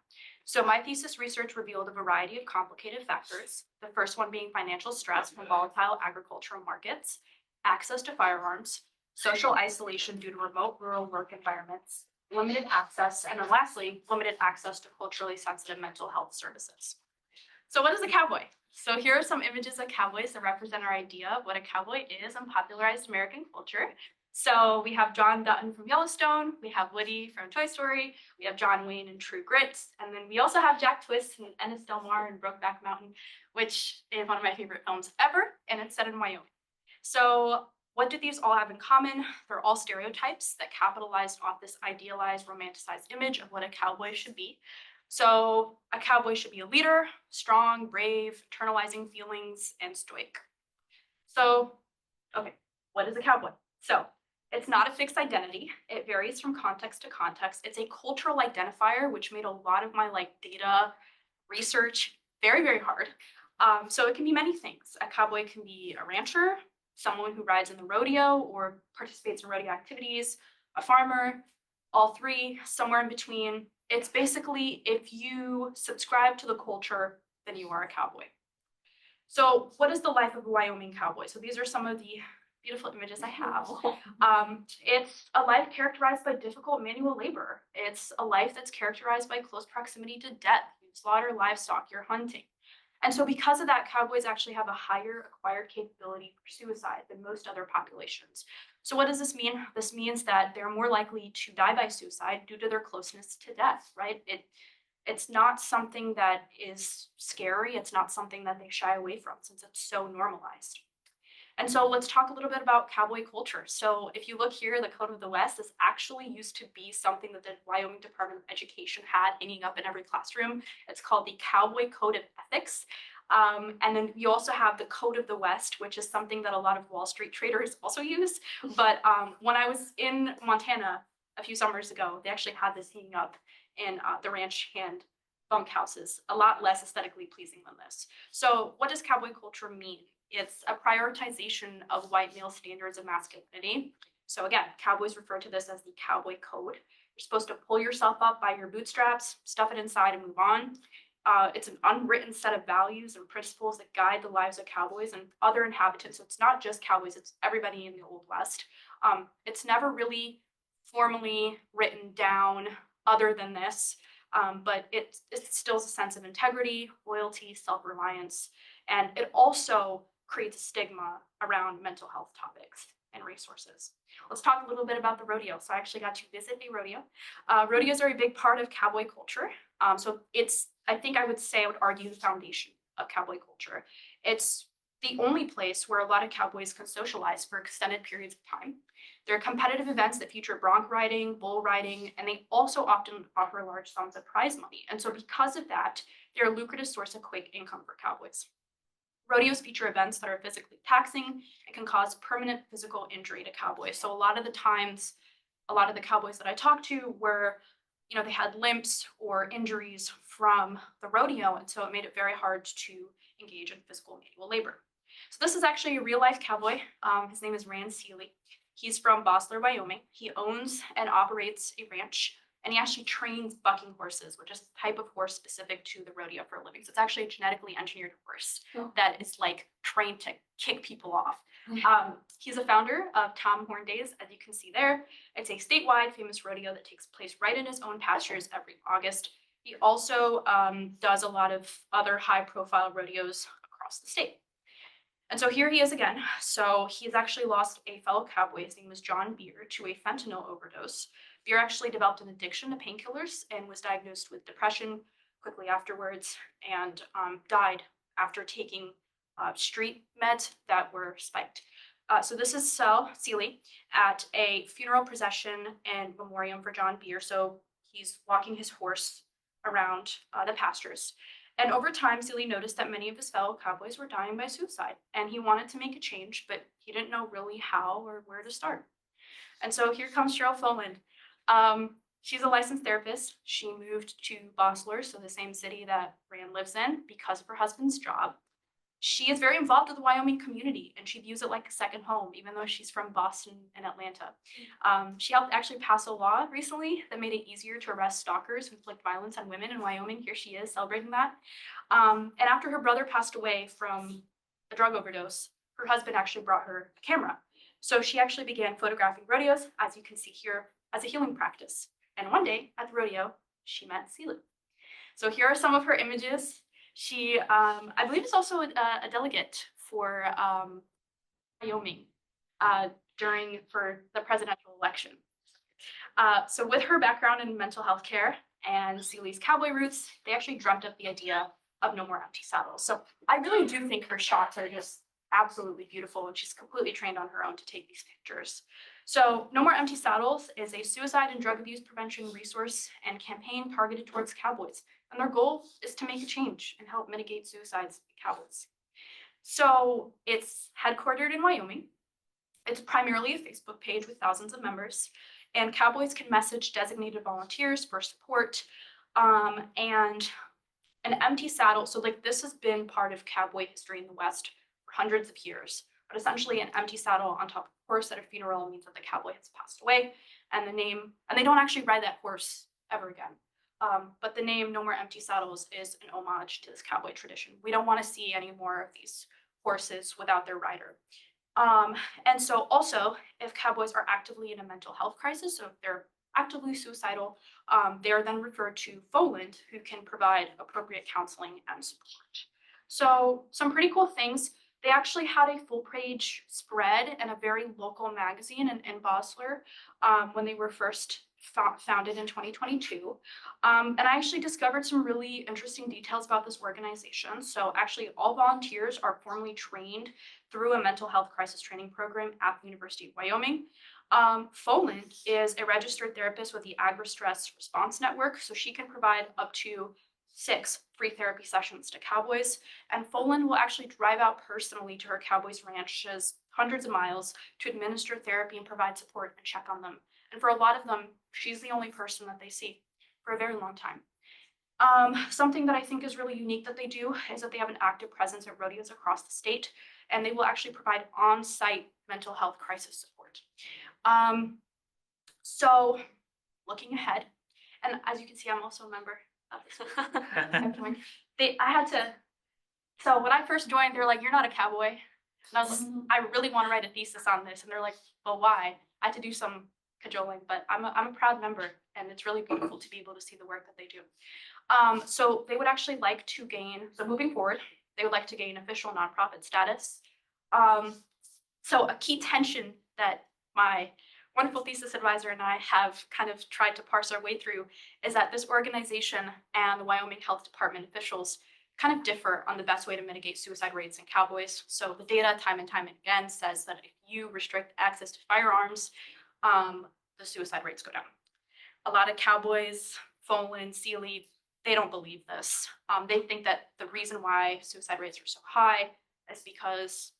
So my thesis research revealed a variety of complicated factors, the first one being financial stress from volatile agricultural markets, access to firearms, social isolation due to remote rural work environments, limited access, and then lastly, limited access to culturally sensitive mental health services. So what is a cowboy? So here are some images of cowboys that represent our idea of what a cowboy is in popularized American culture. So we have John Dutton from Yellowstone, we have Woody from Toy Story, we have John Wayne in True Grit, and then we also have Jack Twist and Ennis Del Mar in Brokeback Mountain, which is one of my favorite films ever, and it's set in Wyoming. So what do these all have in common? They're all stereotypes that capitalized off this idealized, romanticized image of what a cowboy should be. So a cowboy should be a leader, strong, brave, internalizing feelings, and stoic. So, okay, what is a cowboy? So it's not a fixed identity. It varies from context to context. It's a cultural identifier, which made a lot of my data research very, very hard. So it can be many things. A cowboy can be a rancher, someone who rides in the rodeo or participates in rodeo activities, a farmer, all three, somewhere in between. It's basically, if you subscribe to the culture, then you are a cowboy. So what is the life of a Wyoming cowboy? So these are some of the beautiful images I have. It's a life characterized by difficult manual labor. It's a life that's characterized by close proximity to death. You slaughter livestock, you're hunting. And so because of that, cowboys actually have a higher acquired capability for suicide than most other populations. So what does this mean? This means that they're more likely to die by suicide due to their closeness to death, right? It's not something that is scary. It's not something that they shy away from since it's so normalized. And so let's talk a little bit about cowboy culture. So if you look here, the Code of the West, this actually used to be something that the Wyoming Department of Education had hanging up in every classroom. It's called the Cowboy Code of Ethics. And then you also have the Code of the West, which is something that a lot of Wall Street traders also use. But when I was in Montana a few summers ago, they actually had this hanging up in the ranch hand bunkhouses, a lot less aesthetically pleasing than this. So what does cowboy culture mean? It's a prioritization of white male standards of masculinity. So again, cowboys refer to this as the Cowboy Code. You're supposed to pull yourself up by your bootstraps, stuff it inside and move on. It's an unwritten set of values and principles that guide the lives of cowboys and other inhabitants. So it's not just cowboys, it's everybody in the Old West. It's never really formally written down other than this, but it instills a sense of integrity, loyalty, self-reliance, and it also creates stigma around mental health topics and resources. Let's talk a little bit about the rodeo. So I actually got to visit a rodeo. Rodeos are a big part of cowboy culture. So it's, I would argue, the foundation of cowboy culture. It's the only place where a lot of cowboys can socialize for extended periods of time. They're competitive events that feature bronc riding, bull riding, and they also often offer large sums of prize money. And so because of that, they're a lucrative source of quick income for cowboys. Rodeos feature events that are physically taxing and can cause permanent physical injury to cowboys. So a lot of the times, a lot of the cowboys that I talked to were, they had limps or injuries from the rodeo, and so it made it very hard to engage in physical manual labor. So this is actually a real life cowboy. His name is Rand Seeley. He's from Bosler, Wyoming. He owns and operates a ranch, and he actually trains bucking horses, which is a type of horse specific to the rodeo for a living. So it's actually a genetically engineered horse that is trained to kick people off. He's a founder of Tom Horn Days, as you can see there. It's a statewide famous rodeo that takes place right in his own pastures every August. He also does a lot of other high-profile rodeos across the state. And so here he is again. So he's actually lost a fellow cowboy. His name was John Beer, to a fentanyl overdose. Beer actually developed an addiction to painkillers and was diagnosed with depression quickly afterwards, and died after taking street meds that were spiked. So this is Cell Seeley at a funeral procession and memoriam for John Beer. So he's walking his horse around the pastures. And over time, Seeley noticed that many of his fellow cowboys were dying by suicide, and he wanted to make a change, but he didn't know really how or where to start. And so here comes Cheryl Foland. She's a licensed therapist. She moved to Bosler, so the same city that Rand lives in, because of her husband's job. She is very involved with the Wyoming community, and she views it like a second home, even though she's from Boston and Atlanta. She helped actually pass a law recently that made it easier to arrest stalkers who inflict violence on women in Wyoming. Here she is celebrating that. And after her brother passed away from a drug overdose, her husband actually brought her a camera. So she actually began photographing rodeos, as you can see here, as a healing practice. And one day at the rodeo, she met Seeley. So here are some of her images. She, I believe, is also a delegate for Wyoming for the presidential election. So with her background in mental health care and Seeley's cowboy roots, they actually dreamt up the idea of No More Empty Saddles. So I really do think her shots are just absolutely beautiful, and she's completely trained on her own to take these pictures. So No More Empty Saddles is a suicide and drug abuse prevention resource and campaign targeted towards cowboys. And their goal is to make a change and help mitigate suicides in cowboys. So it's headquartered in Wyoming. It's primarily a Facebook page with thousands of members, and cowboys can message designated volunteers for support. And an empty saddle, so like this has been part of cowboy history in the West for hundreds of years. But essentially, an empty saddle on top of a horse at a funeral means that the cowboy has passed away, and they don't actually ride that horse ever again. But the name No More Empty Saddles is an homage to this cowboy tradition. We don't want to see any more of these horses without their rider. And so also, if cowboys are actively in a mental health crisis, so if they're actively suicidal, they are then referred to Foland, who can provide appropriate counseling and support. So some pretty cool things. They actually had a full-page spread in a very local magazine in Bosler when they were first founded in 2022. And I actually discovered some really interesting details about this organization. So actually all volunteers are formally trained through a mental health crisis training program at the University of Wyoming. Foland is a registered therapist with the Agri-Stress Response Network, so she can provide up to 6 free therapy sessions to cowboys. And Foland will actually drive out personally to her cowboys' ranches hundreds of miles to administer therapy and provide support and check on them. And for a lot of them, she's the only person that they see for a very long time. Something that I think is really unique that they do is that they have an active presence at rodeos across the state, and they will actually provide on-site mental health crisis support. So looking ahead, and as you can see, I'm also a member of this. So when I first joined, they're like, "You're not a cowboy." And I was like, "I really want to write a thesis on this." And they're like, "Well, why?" I had to do some cajoling, but I'm a proud member, and it's really beautiful to be able to see the work that they do. So they would actually like to gain, so moving forward, they would like to gain official nonprofit status. So a key tension that my wonderful thesis advisor and I have kind of tried to parse our way through is that this organization and the Wyoming Health Department officials kind of differ on the best way to mitigate suicide rates in cowboys. So the data time and time again says that if you restrict access to firearms, the suicide rates go down. A lot of cowboys, Foland, Seeley, they don't believe this. They think that the reason why suicide rates are so high is because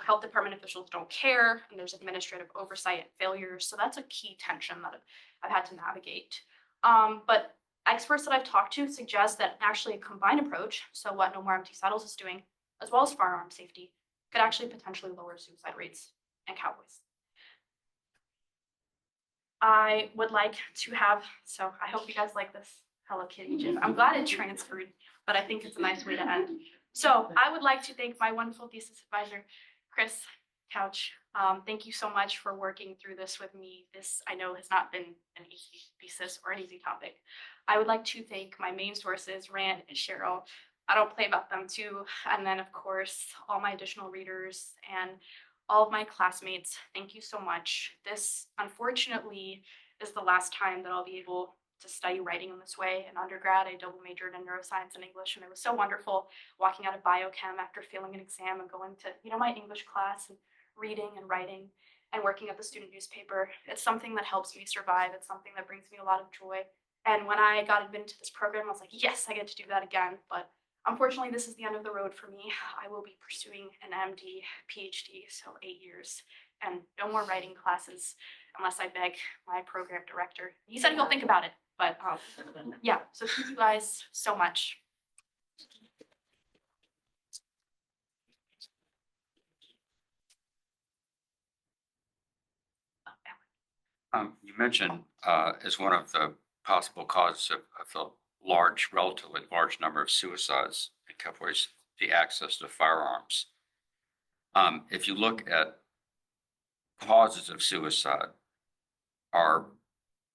health department officials don't care, and there's administrative oversight and failures. So that's a key tension that I've had to navigate. But experts that I've talked to suggest that actually a combined approach, so what No More Empty Saddles is doing, as well as firearm safety, could actually potentially lower suicide rates in cowboys. I would like to have, so I hope you guys like this Hello Kitty GIF. I'm glad it transferred, but I think it's a nice way to end. So I would like to thank my wonderful thesis advisor, Chris Couch. Thank you so much for working through this with me. This, I know, has not been an easy thesis or an easy topic. I would like to thank my main sources, Rand and Cheryl. I don't play about them too. And then, of course, all my additional readers and all of my classmates. Thank you so much. This, unfortunately, is the last time that I'll be able to study writing in this way. In undergrad, I double majored in neuroscience and English, and it was so wonderful walking out of biochem after failing an exam and going to, my English class and reading and writing and working at the student newspaper. It's something that helps me survive. It's something that brings me a lot of joy. And when I got admitted to this program, I was like, yes, I get to do that again. But unfortunately, this is the end of the road for me. I will be pursuing an MD, PhD, so 8 years, and no more writing classes unless I beg my program director. He said he'll think about it, but yeah, so thank you guys so much. You mentioned as one of the possible causes of the relatively large number of suicides in Cowboys, the access to firearms. If you look at causes of suicide, are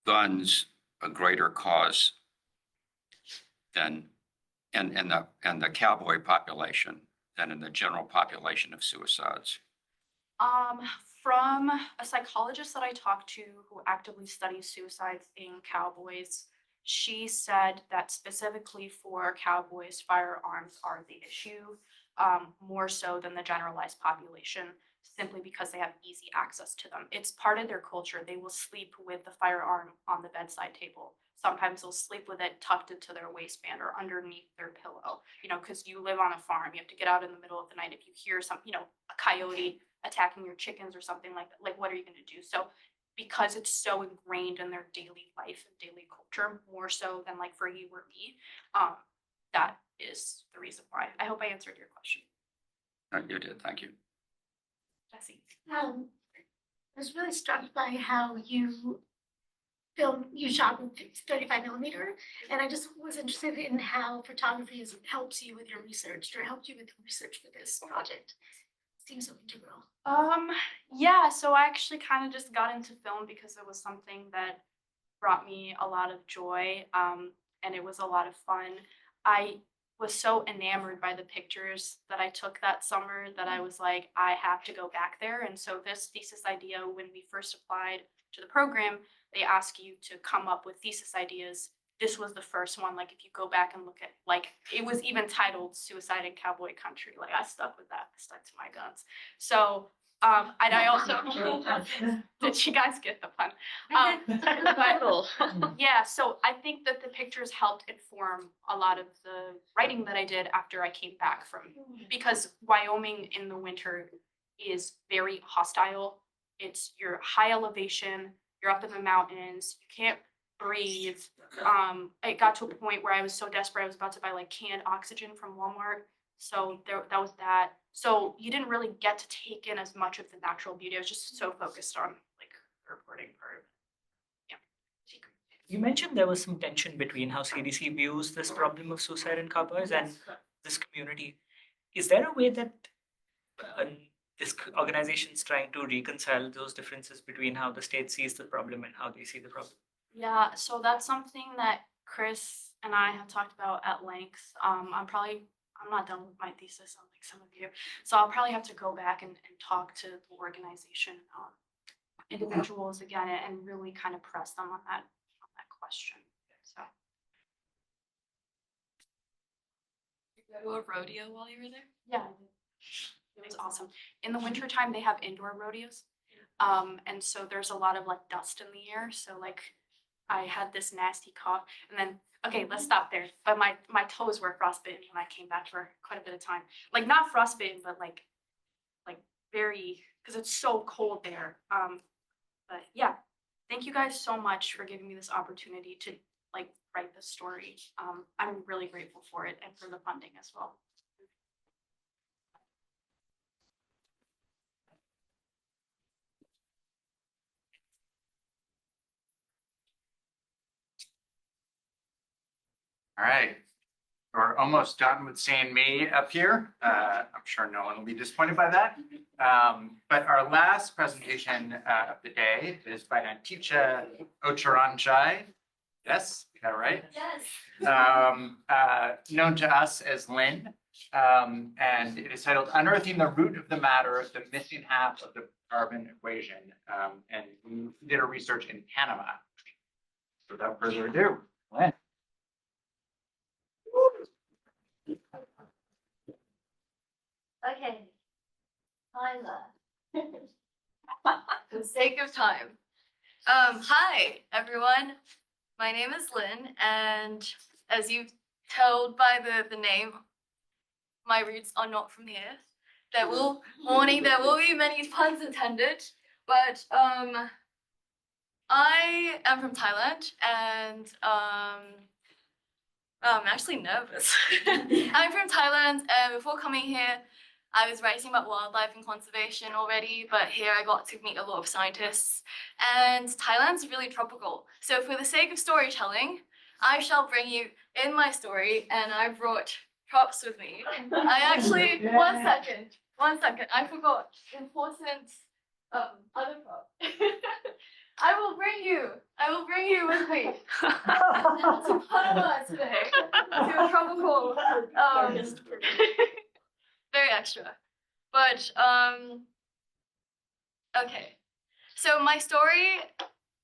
guns a greater cause than in the cowboy population than in the general population of suicides? From a psychologist that I talked to who actively studies suicides in cowboys, she said that specifically for cowboys, firearms are the issue, more so than the generalized population, simply because they have easy access to them. It's part of their culture. They will sleep with the firearm on the bedside table. Sometimes they'll sleep with it tucked into their waistband or underneath their pillow, because you live on a farm. You have to get out in the middle of the night. If you hear some, a coyote attacking your chickens or something like that, like what are you going to do? So because it's so ingrained in their daily life and daily culture, more so than like for you or me, that is the reason why. I hope I answered your question. You did, thank you. Jesse. I was really struck by how you shot with 35 millimeter, and I just was interested in how photography helps you with your research or helped you with research for this project. Seems so integral. Yeah, so I actually kind of just got into film because it was something that brought me a lot of joy, and it was a lot of fun. I was so enamored by the pictures that I took that summer that I was like, I have to go back there. And so this thesis idea, when we first applied to the program, they ask you to come up with thesis ideas. This was the first one. Like if you go back and look at, like, it was even titled Suicide in Cowboy Country. Like I stuck with that. I stuck to my guns. So and I also did you guys get the pun? But yeah, so I think that the pictures helped inform a lot of the writing that I did after I came back from, because Wyoming in the winter is very hostile. You're high elevation, you're up in the mountains, you can't breathe. It got to a point where I was so desperate I was about to buy like canned oxygen from Walmart. So that was that. So you didn't really get to take in as much of the natural beauty. I was just so focused on like the reporting part. Yeah. You mentioned there was some tension between how CDC views this problem of suicide in cowboys and this community. Is there a way that this organization is trying to reconcile those differences between how the state sees the problem and how they see the problem? Yeah, so that's something that Chris and I have talked about at length. I'm not done with my thesis, unlike some of you. So I'll probably have to go back and talk to the organization, individuals again, and really kind of press them on that question. So. Did you go to a rodeo while you were there? Yeah, it was awesome. In the wintertime, they have indoor rodeos. And so there's a lot of like dust in the air. So like I had this nasty cough, and then okay, let's stop there. But my toes were frostbitten when I came back for quite a bit of time. Like not frostbitten, but like very, because it's so cold there. But yeah, thank you guys so much for giving me this opportunity to like write this story. I'm really grateful for it and for the funding as well. All right, we're almost done with seeing me up here. I'm sure no one will be disappointed by that. But our last presentation of the day is by Nanticha Ocharoenchai. Yes, you got it right? Yes. Known to us as Lynn. And it is titled Unearthing the Root of the Matter, the Missing Half of the Carbon Equation. And we did our research in Panama. Without further ado, Lynn. Okay. Paula. For the sake of time. Hi, everyone. My name is Lynn, and as you've told by the name, my roots are not from here. There will be many puns intended, but I am from Thailand, and I'm actually nervous. I'm from Thailand, and before coming here, I was writing about wildlife and conservation already, but here I got to meet a lot of scientists, and Thailand's really tropical. So for the sake of storytelling, I shall bring you in my story, and I brought props with me. I actually, one second, I forgot important other prop. I will bring you with me to Panda today, to a tropical, very extra. But, okay. So my story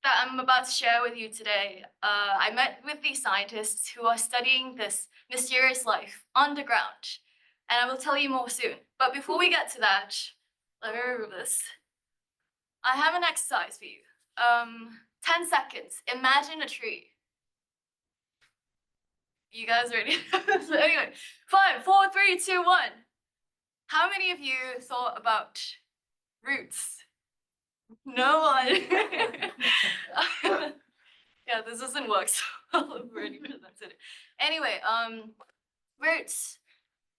that I'm about to share with you today, I met with these scientists who are studying this mysterious life underground, and I will tell you more soon. But before we get to that, let me remove this. I have an exercise for you. 10 seconds. Imagine a tree. You guys ready? So anyway, 5, 4, 3, 2, 1. How many of you thought about roots? No one. Yeah, this doesn't work so well. I've already presented it. Anyway, roots.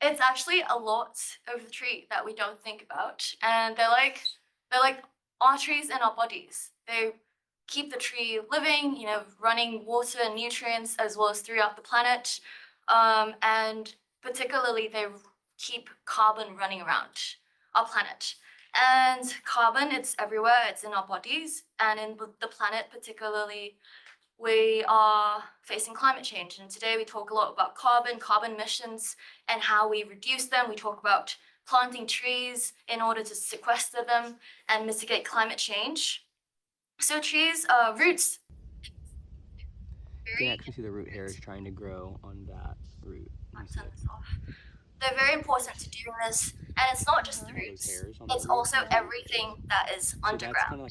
It's actually a lot of the tree that we don't think about, and they're like arteries in our bodies. They keep the tree living, running water and nutrients as well as throughout the planet, and particularly they keep carbon running around our planet. And carbon, it's everywhere, it's in our bodies, and in the planet particularly, we are facing climate change. And today we talk a lot about carbon emissions, and how we reduce them. We talk about planting trees in order to sequester them and mitigate climate change. So trees, roots. You can actually see the root hairs trying to grow on that root. Turn this off. They're very important to doing this, and it's not just the roots, it's also everything that is underground.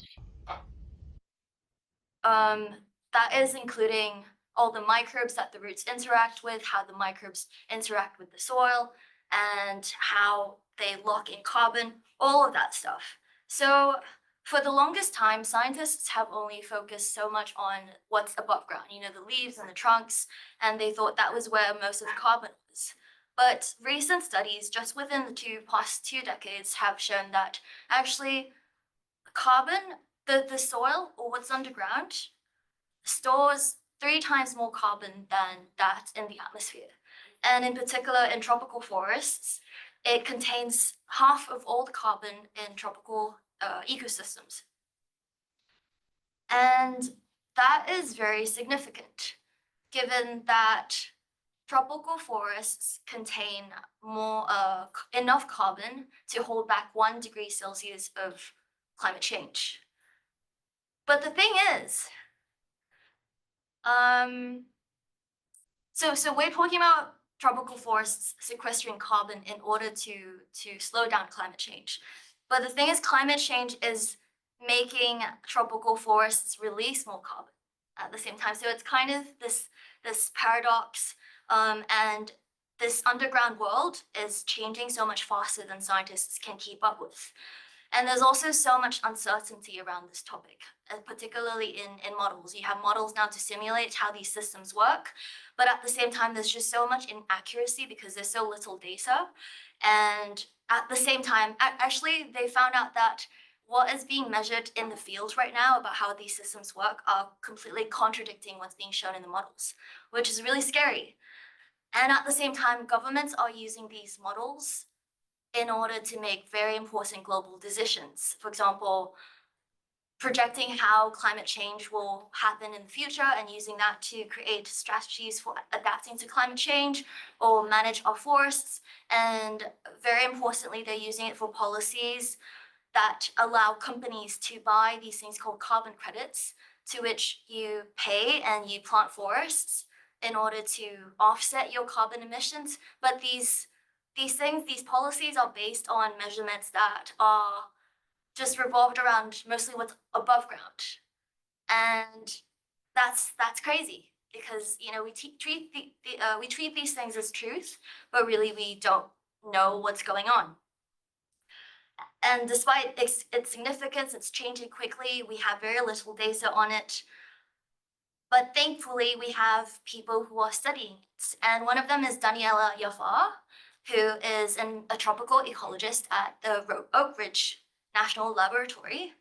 That is including all the microbes that the roots interact with, how the microbes interact with the soil, and how they lock in carbon, all of that stuff. So for the longest time, scientists have only focused so much on what's above ground, the leaves and the trunks, and they thought that was where most of the carbon was. But recent studies, just within the past 2 decades, have shown that actually carbon, the soil or what's underground, stores 3 times more carbon than that in the atmosphere. And in particular, in tropical forests, it contains half of all the carbon in tropical ecosystems. And that is very significant, given that tropical forests contain enough carbon to hold back 1 degree Celsius of climate change. But the thing is, so we're talking about tropical forests sequestering carbon in order to slow down climate change. But the thing is, climate change is making tropical forests release more carbon at the same time. So it's kind of this paradox, and this underground world is changing so much faster than scientists can keep up with. And there's also so much uncertainty around this topic, particularly in models. You have models now to simulate how these systems work, but at the same time, there's just so much inaccuracy because there's so little data. And at the same time, actually, they found out that what is being measured in the field right now about how these systems work are completely contradicting what's being shown in the models, which is really scary. And at the same time, governments are using these models in order to make very important global decisions. For example, projecting how climate change will happen in the future and using that to create strategies for adapting to climate change or manage our forests. And very importantly, they're using it for policies that allow companies to buy these things called carbon credits to which you pay and you plant forests in order to offset your carbon emissions. But these policies are based on measurements that are just revolved around mostly what's above ground. And that's crazy because, you know, we treat these things as truth, but really we don't know what's going on. And despite its significance, it's changing quickly. We have very little data on it. But thankfully, we have people who are studying it. And one of them is Daniela Jafar, who is a tropical ecologist at the Oak Ridge National Laboratory.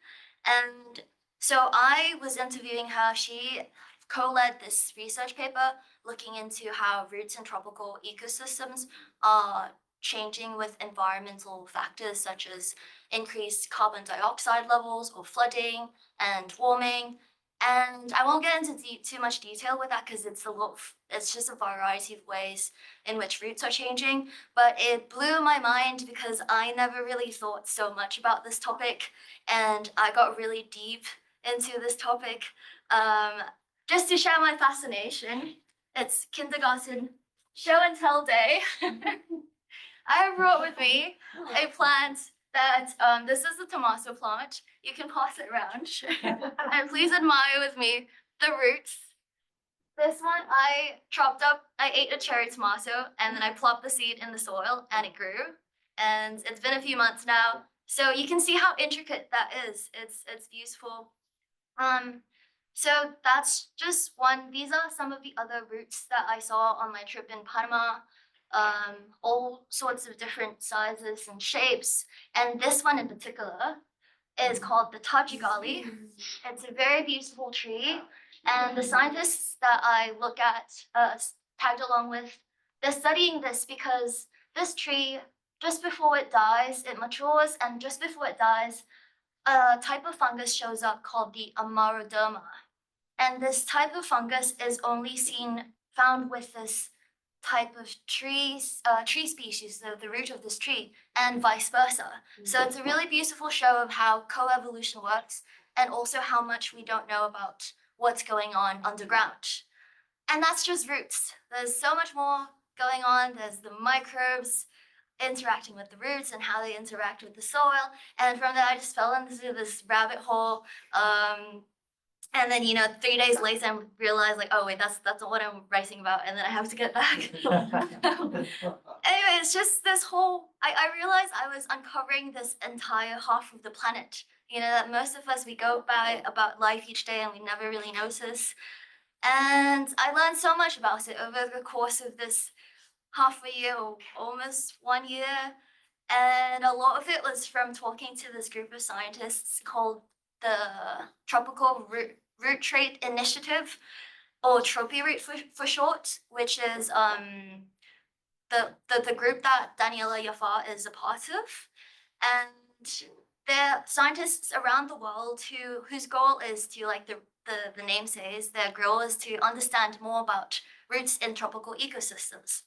And so I was interviewing her. She co-led this research paper looking into how roots in tropical ecosystems are changing with environmental factors such as increased carbon dioxide levels or flooding and warming. And I won't get into too much detail with that because it's just a variety of ways in which roots are changing. But it blew my mind because I never really thought so much about this topic, and I got really deep into this topic. Just to share my fascination, it's kindergarten show and tell day. I brought with me a plant that, this is the tomato plant. You can pass it around. And please admire with me the roots. This one I chopped up, I ate a cherry tomato, and then I plopped the seed in the soil and it grew. And it's been a few months now. So you can see how intricate that is. It's beautiful. So that's just one. These are some of the other roots that I saw on my trip in Panama. All sorts of different sizes and shapes. And this one in particular is called the Tajigali. It's a very beautiful tree. And the scientists that I look at, tagged along with, they're studying this because this tree, just before it dies, it matures, and just before it dies, a type of fungus shows up called the Amaroderma. And this type of fungus is only found with this type of tree species, the root of this tree, and vice versa. So it's a really beautiful show of how coevolution works and also how much we don't know about what's going on underground. And that's just roots. There's so much more going on. There's the microbes interacting with the roots and how they interact with the soil. And from there, I just fell into this rabbit hole. And then, 3 days later, I realized, like, oh, wait, that's not what I'm writing about. And then I have to get back. Anyway, it's just this whole, I realized I was uncovering this entire half of the planet. That most of us, we go by about life each day and we never really notice. And I learned so much about it over the course of this half a year or almost 1 year. And a lot of it was from talking to this group of scientists called the Tropical Root Trait Initiative, or TropiRoot for short, which is the group that Daniela Jafar is a part of. And they're scientists around the world whose goal is to, like the name says, their goal is to understand more about roots in tropical ecosystems.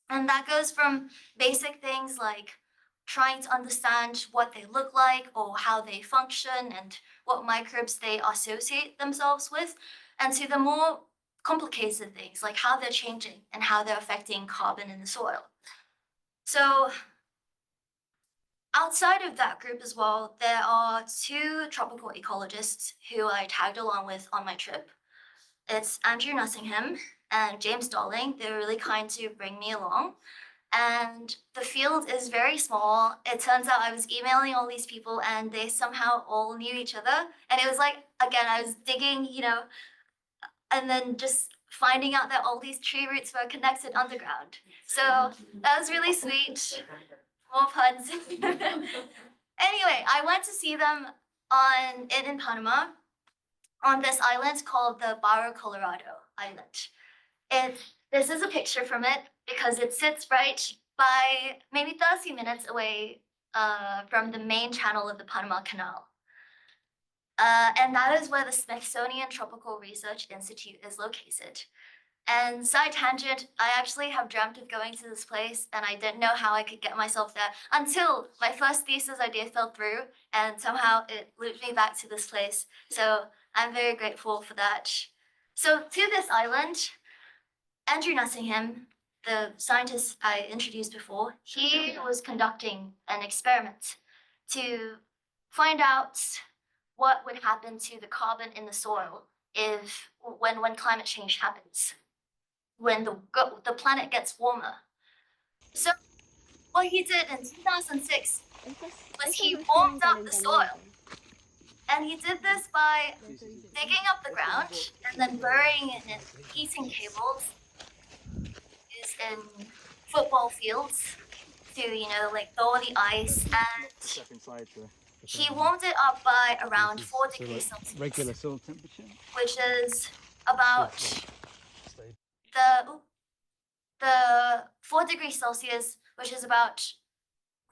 And that goes from basic things like trying to understand what they look like or how they function and what microbes they associate themselves with, and to the more complicated things like how they're changing and how they're affecting carbon in the soil. So outside of that group as well, there are 2 tropical ecologists who I tagged along with on my trip. It's Andrew Nottingham and James Darling. They were really kind to bring me along. And the field is very small. It turns out I was emailing all these people and they somehow all knew each other. And it was like, again, I was digging, and then just finding out that all these tree roots were connected underground. So that was really sweet. More puns. Anyway, I went to see them in Panama on this island called the Barro Colorado Island. This is a picture from it because it sits right by maybe 30 minutes away from the main channel of the Panama Canal. And that is where the Smithsonian Tropical Research Institute is located. And side tangent, I actually have dreamt of going to this place and I didn't know how I could get myself there until my first thesis idea fell through and somehow it looped me back to this place. So I'm very grateful for that. So to this island, Andrew Nottingham, the scientist I introduced before, he was conducting an experiment to find out what would happen to the carbon in the soil if when climate change happens, when the planet gets warmer. So what he did in 2006 was he warmed up the soil. And he did this by digging up the ground and then burying it in heating cables used in football fields to, like thaw the ice. And he warmed it up by around 4 degrees Celsius, regular soil temperature, which is about the 4 degrees Celsius, which is about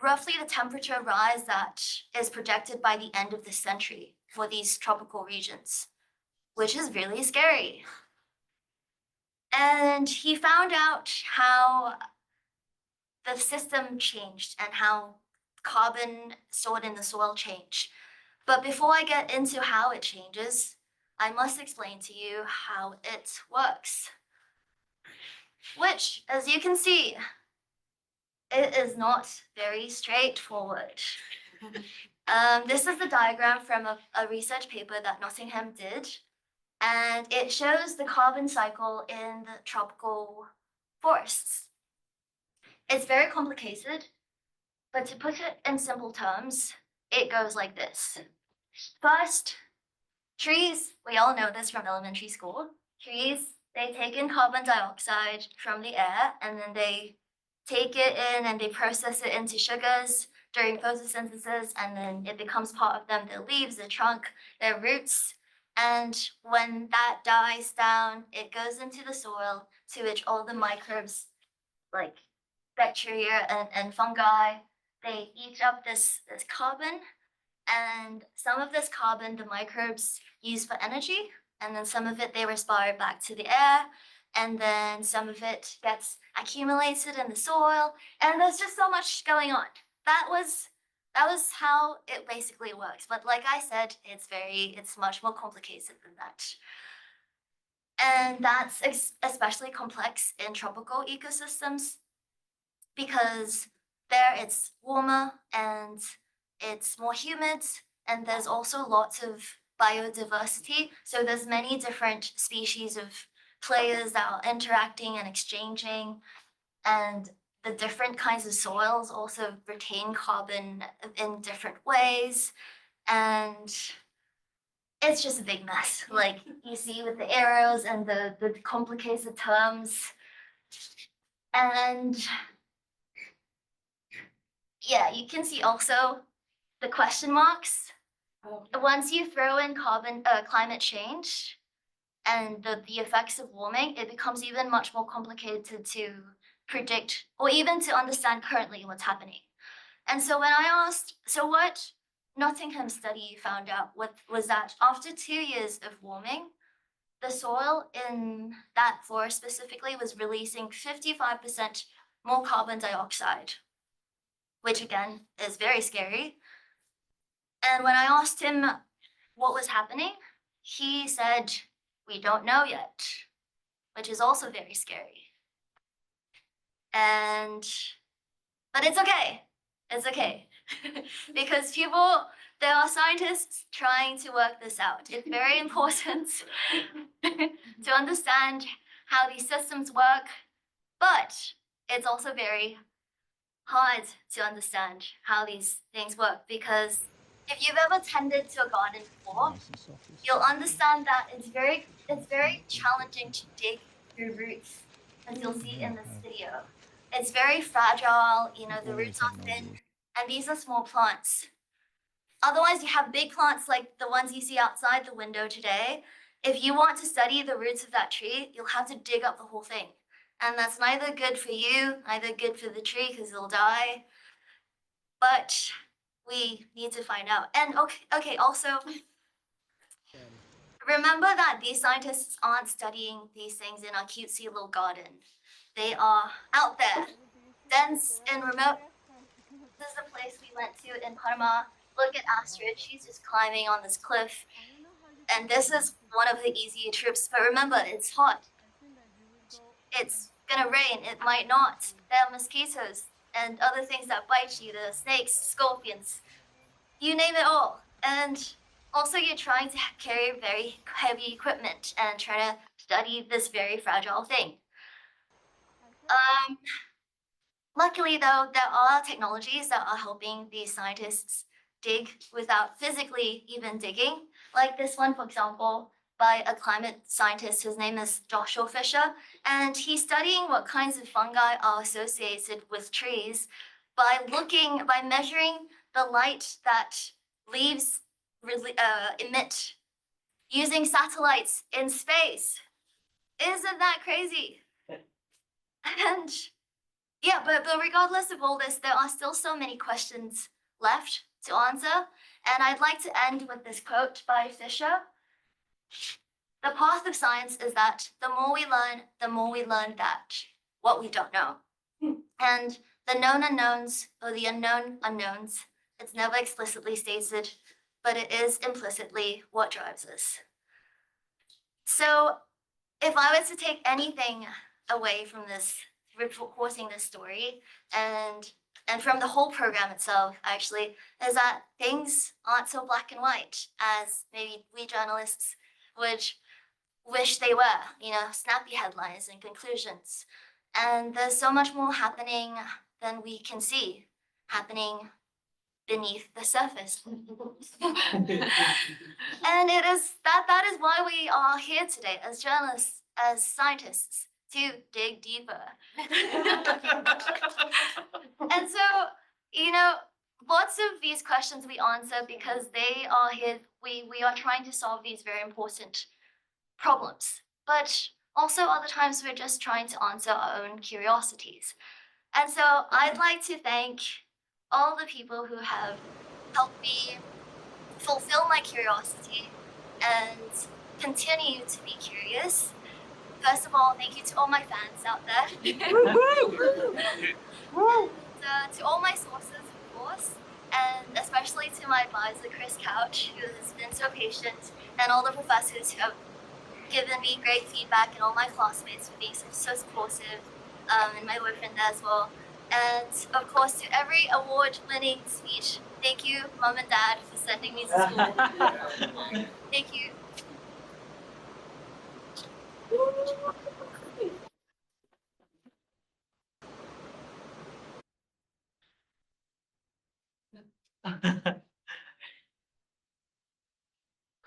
roughly the temperature rise that is projected by the end of this century for these tropical regions, which is really scary. And he found out how the system changed and how carbon stored in the soil changed. But before I get into how it changes, I must explain to you how it works. Which, as you can see, it is not very straightforward. This is the diagram from a research paper that Nottingham did, and it shows the carbon cycle in the tropical forests. It's very complicated, but to put it in simple terms, it goes like this. First, trees, we all know this from elementary school. Trees, they take in carbon dioxide from the air, and then they take it in and they process it into sugars during photosynthesis, and then it becomes part of them, their leaves, their trunk, their roots. And when that dies down, it goes into the soil, to which all the microbes, like bacteria and fungi, they eat up this carbon. And some of this carbon, the microbes use for energy, and then some of it they respire back to the air, and then some of it gets accumulated in the soil, and there's just so much going on. That was how it basically works. But like I said, it's much more complicated than that. And that's especially complex in tropical ecosystems because there it's warmer and it's more humid, and there's also lots of biodiversity. So there's many different species of players that are interacting and exchanging, and the different kinds of soils also retain carbon in different ways. And it's just a big mess, like you see with the arrows and the complicated terms. And yeah, you can see also the question marks. Once you throw in climate change and the effects of warming, it becomes even much more complicated to predict or even to understand currently what's happening. And so when I asked, so what Nottingham's study found out was that after 2 years of warming, the soil in that forest specifically was releasing 55% more carbon dioxide, which again is very scary. And when I asked him what was happening, he said, we don't know yet, which is also very scary. But it's okay. It's okay. Because there are scientists trying to work this out. It's very important to understand how these systems work, but it's also very hard to understand how these things work, because if you've ever tended to a garden before, you'll understand that it's very challenging to dig through roots, as you'll see in this video. It's very fragile, the roots are thin, and these are small plants. Otherwise, you have big plants like the ones you see outside the window today. If you want to study the roots of that tree, you'll have to dig up the whole thing. And that's neither good for you, neither good for the tree, because it'll die. But we need to find out. And okay, also, remember that these scientists aren't studying these things in a cutesy little garden. They are out there, dense and remote. This is the place we went to in Parma. Look at Astrid, she's just climbing on this cliff. And this is one of the easier trips, but remember, it's hot. It's gonna rain, it might not. There are mosquitoes and other things that bite you, the snakes, scorpions, you name it all. And also you're trying to carry very heavy equipment and try to study this very fragile thing. Luckily though, there are technologies that are helping these scientists dig without physically even digging. Like this one, for example, by a climate scientist. His name is Joshua Fisher, and he's studying what kinds of fungi are associated with trees by measuring the light that leaves emit using satellites in space. Isn't that crazy? And yeah, but regardless of all this, there are still so many questions left to answer. And I'd like to end with this quote by Fisher. The path of science is that the more we learn that what we don't know. And the known unknowns or the unknown unknowns, it's never explicitly stated, but it is implicitly what drives us. So if I was to take anything away from this, reporting this story, and from the whole program itself, actually, is that things aren't so black and white as maybe we journalists would wish they were, snappy headlines and conclusions. And there's so much more happening than we can see happening beneath the surface. And it is that is why we are here today as journalists, as scientists, to dig deeper. And so, lots of these questions we answer because they are here, we are trying to solve these very important problems. But also other times we're just trying to answer our own curiosities. And so I'd like to thank all the people who have helped me fulfill my curiosity and continue to be curious. First of all, thank you to all my fans out there. To all my sources, of course, and especially to my advisor, Chris Couch, who has been so patient, and all the professors who have given me great feedback, and all my classmates for being so supportive, and my boyfriend there as well. And of course, to every award-winning speech, thank you, Mom and Dad, for sending me to school. Thank you.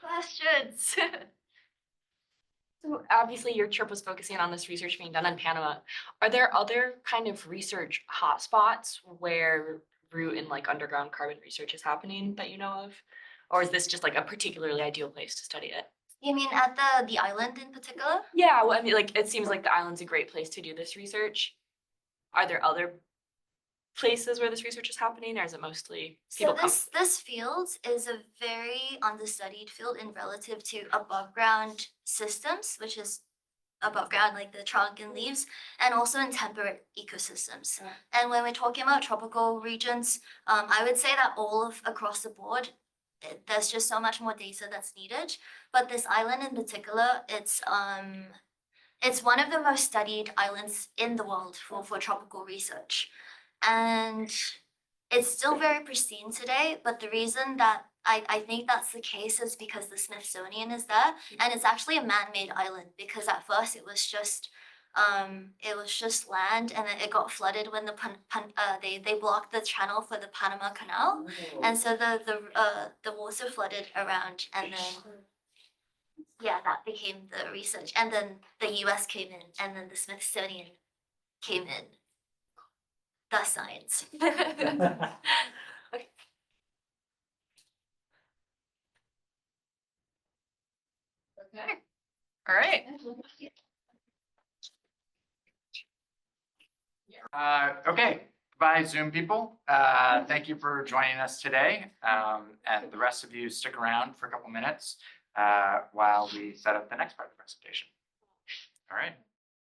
Questions? So obviously your trip was focusing on this research being done in Panama. Are there other kind of research hotspots where root and underground carbon research is happening that you know of? Or is this just a particularly ideal place to study it? You mean at the island in particular? Yeah, well, I mean, it seems like the island's a great place to do this research. Are there other places where this research is happening, or is it mostly people this field is a very understudied field in relative to above ground systems, which is above ground like the trunk and leaves, and also in temperate ecosystems. And when we're talking about tropical regions, I would say that across the board, there's just so much more data that's needed. But this island in particular, it's one of the most studied islands in the world for tropical research. And it's still very pristine today, but the reason that I think that's the case is because the Smithsonian is there, and it's actually a man-made island, because at first it was just land, and then it got flooded when they blocked the channel for the Panama Canal, and so the water flooded around, and then that became the research, and then the US came in, and then the Smithsonian came in. The science. Okay. Okay. All right. Okay. Bye, Zoom people. Thank you for joining us today. And the rest of you stick around for a couple minutes while we set up the next part of the presentation. All right.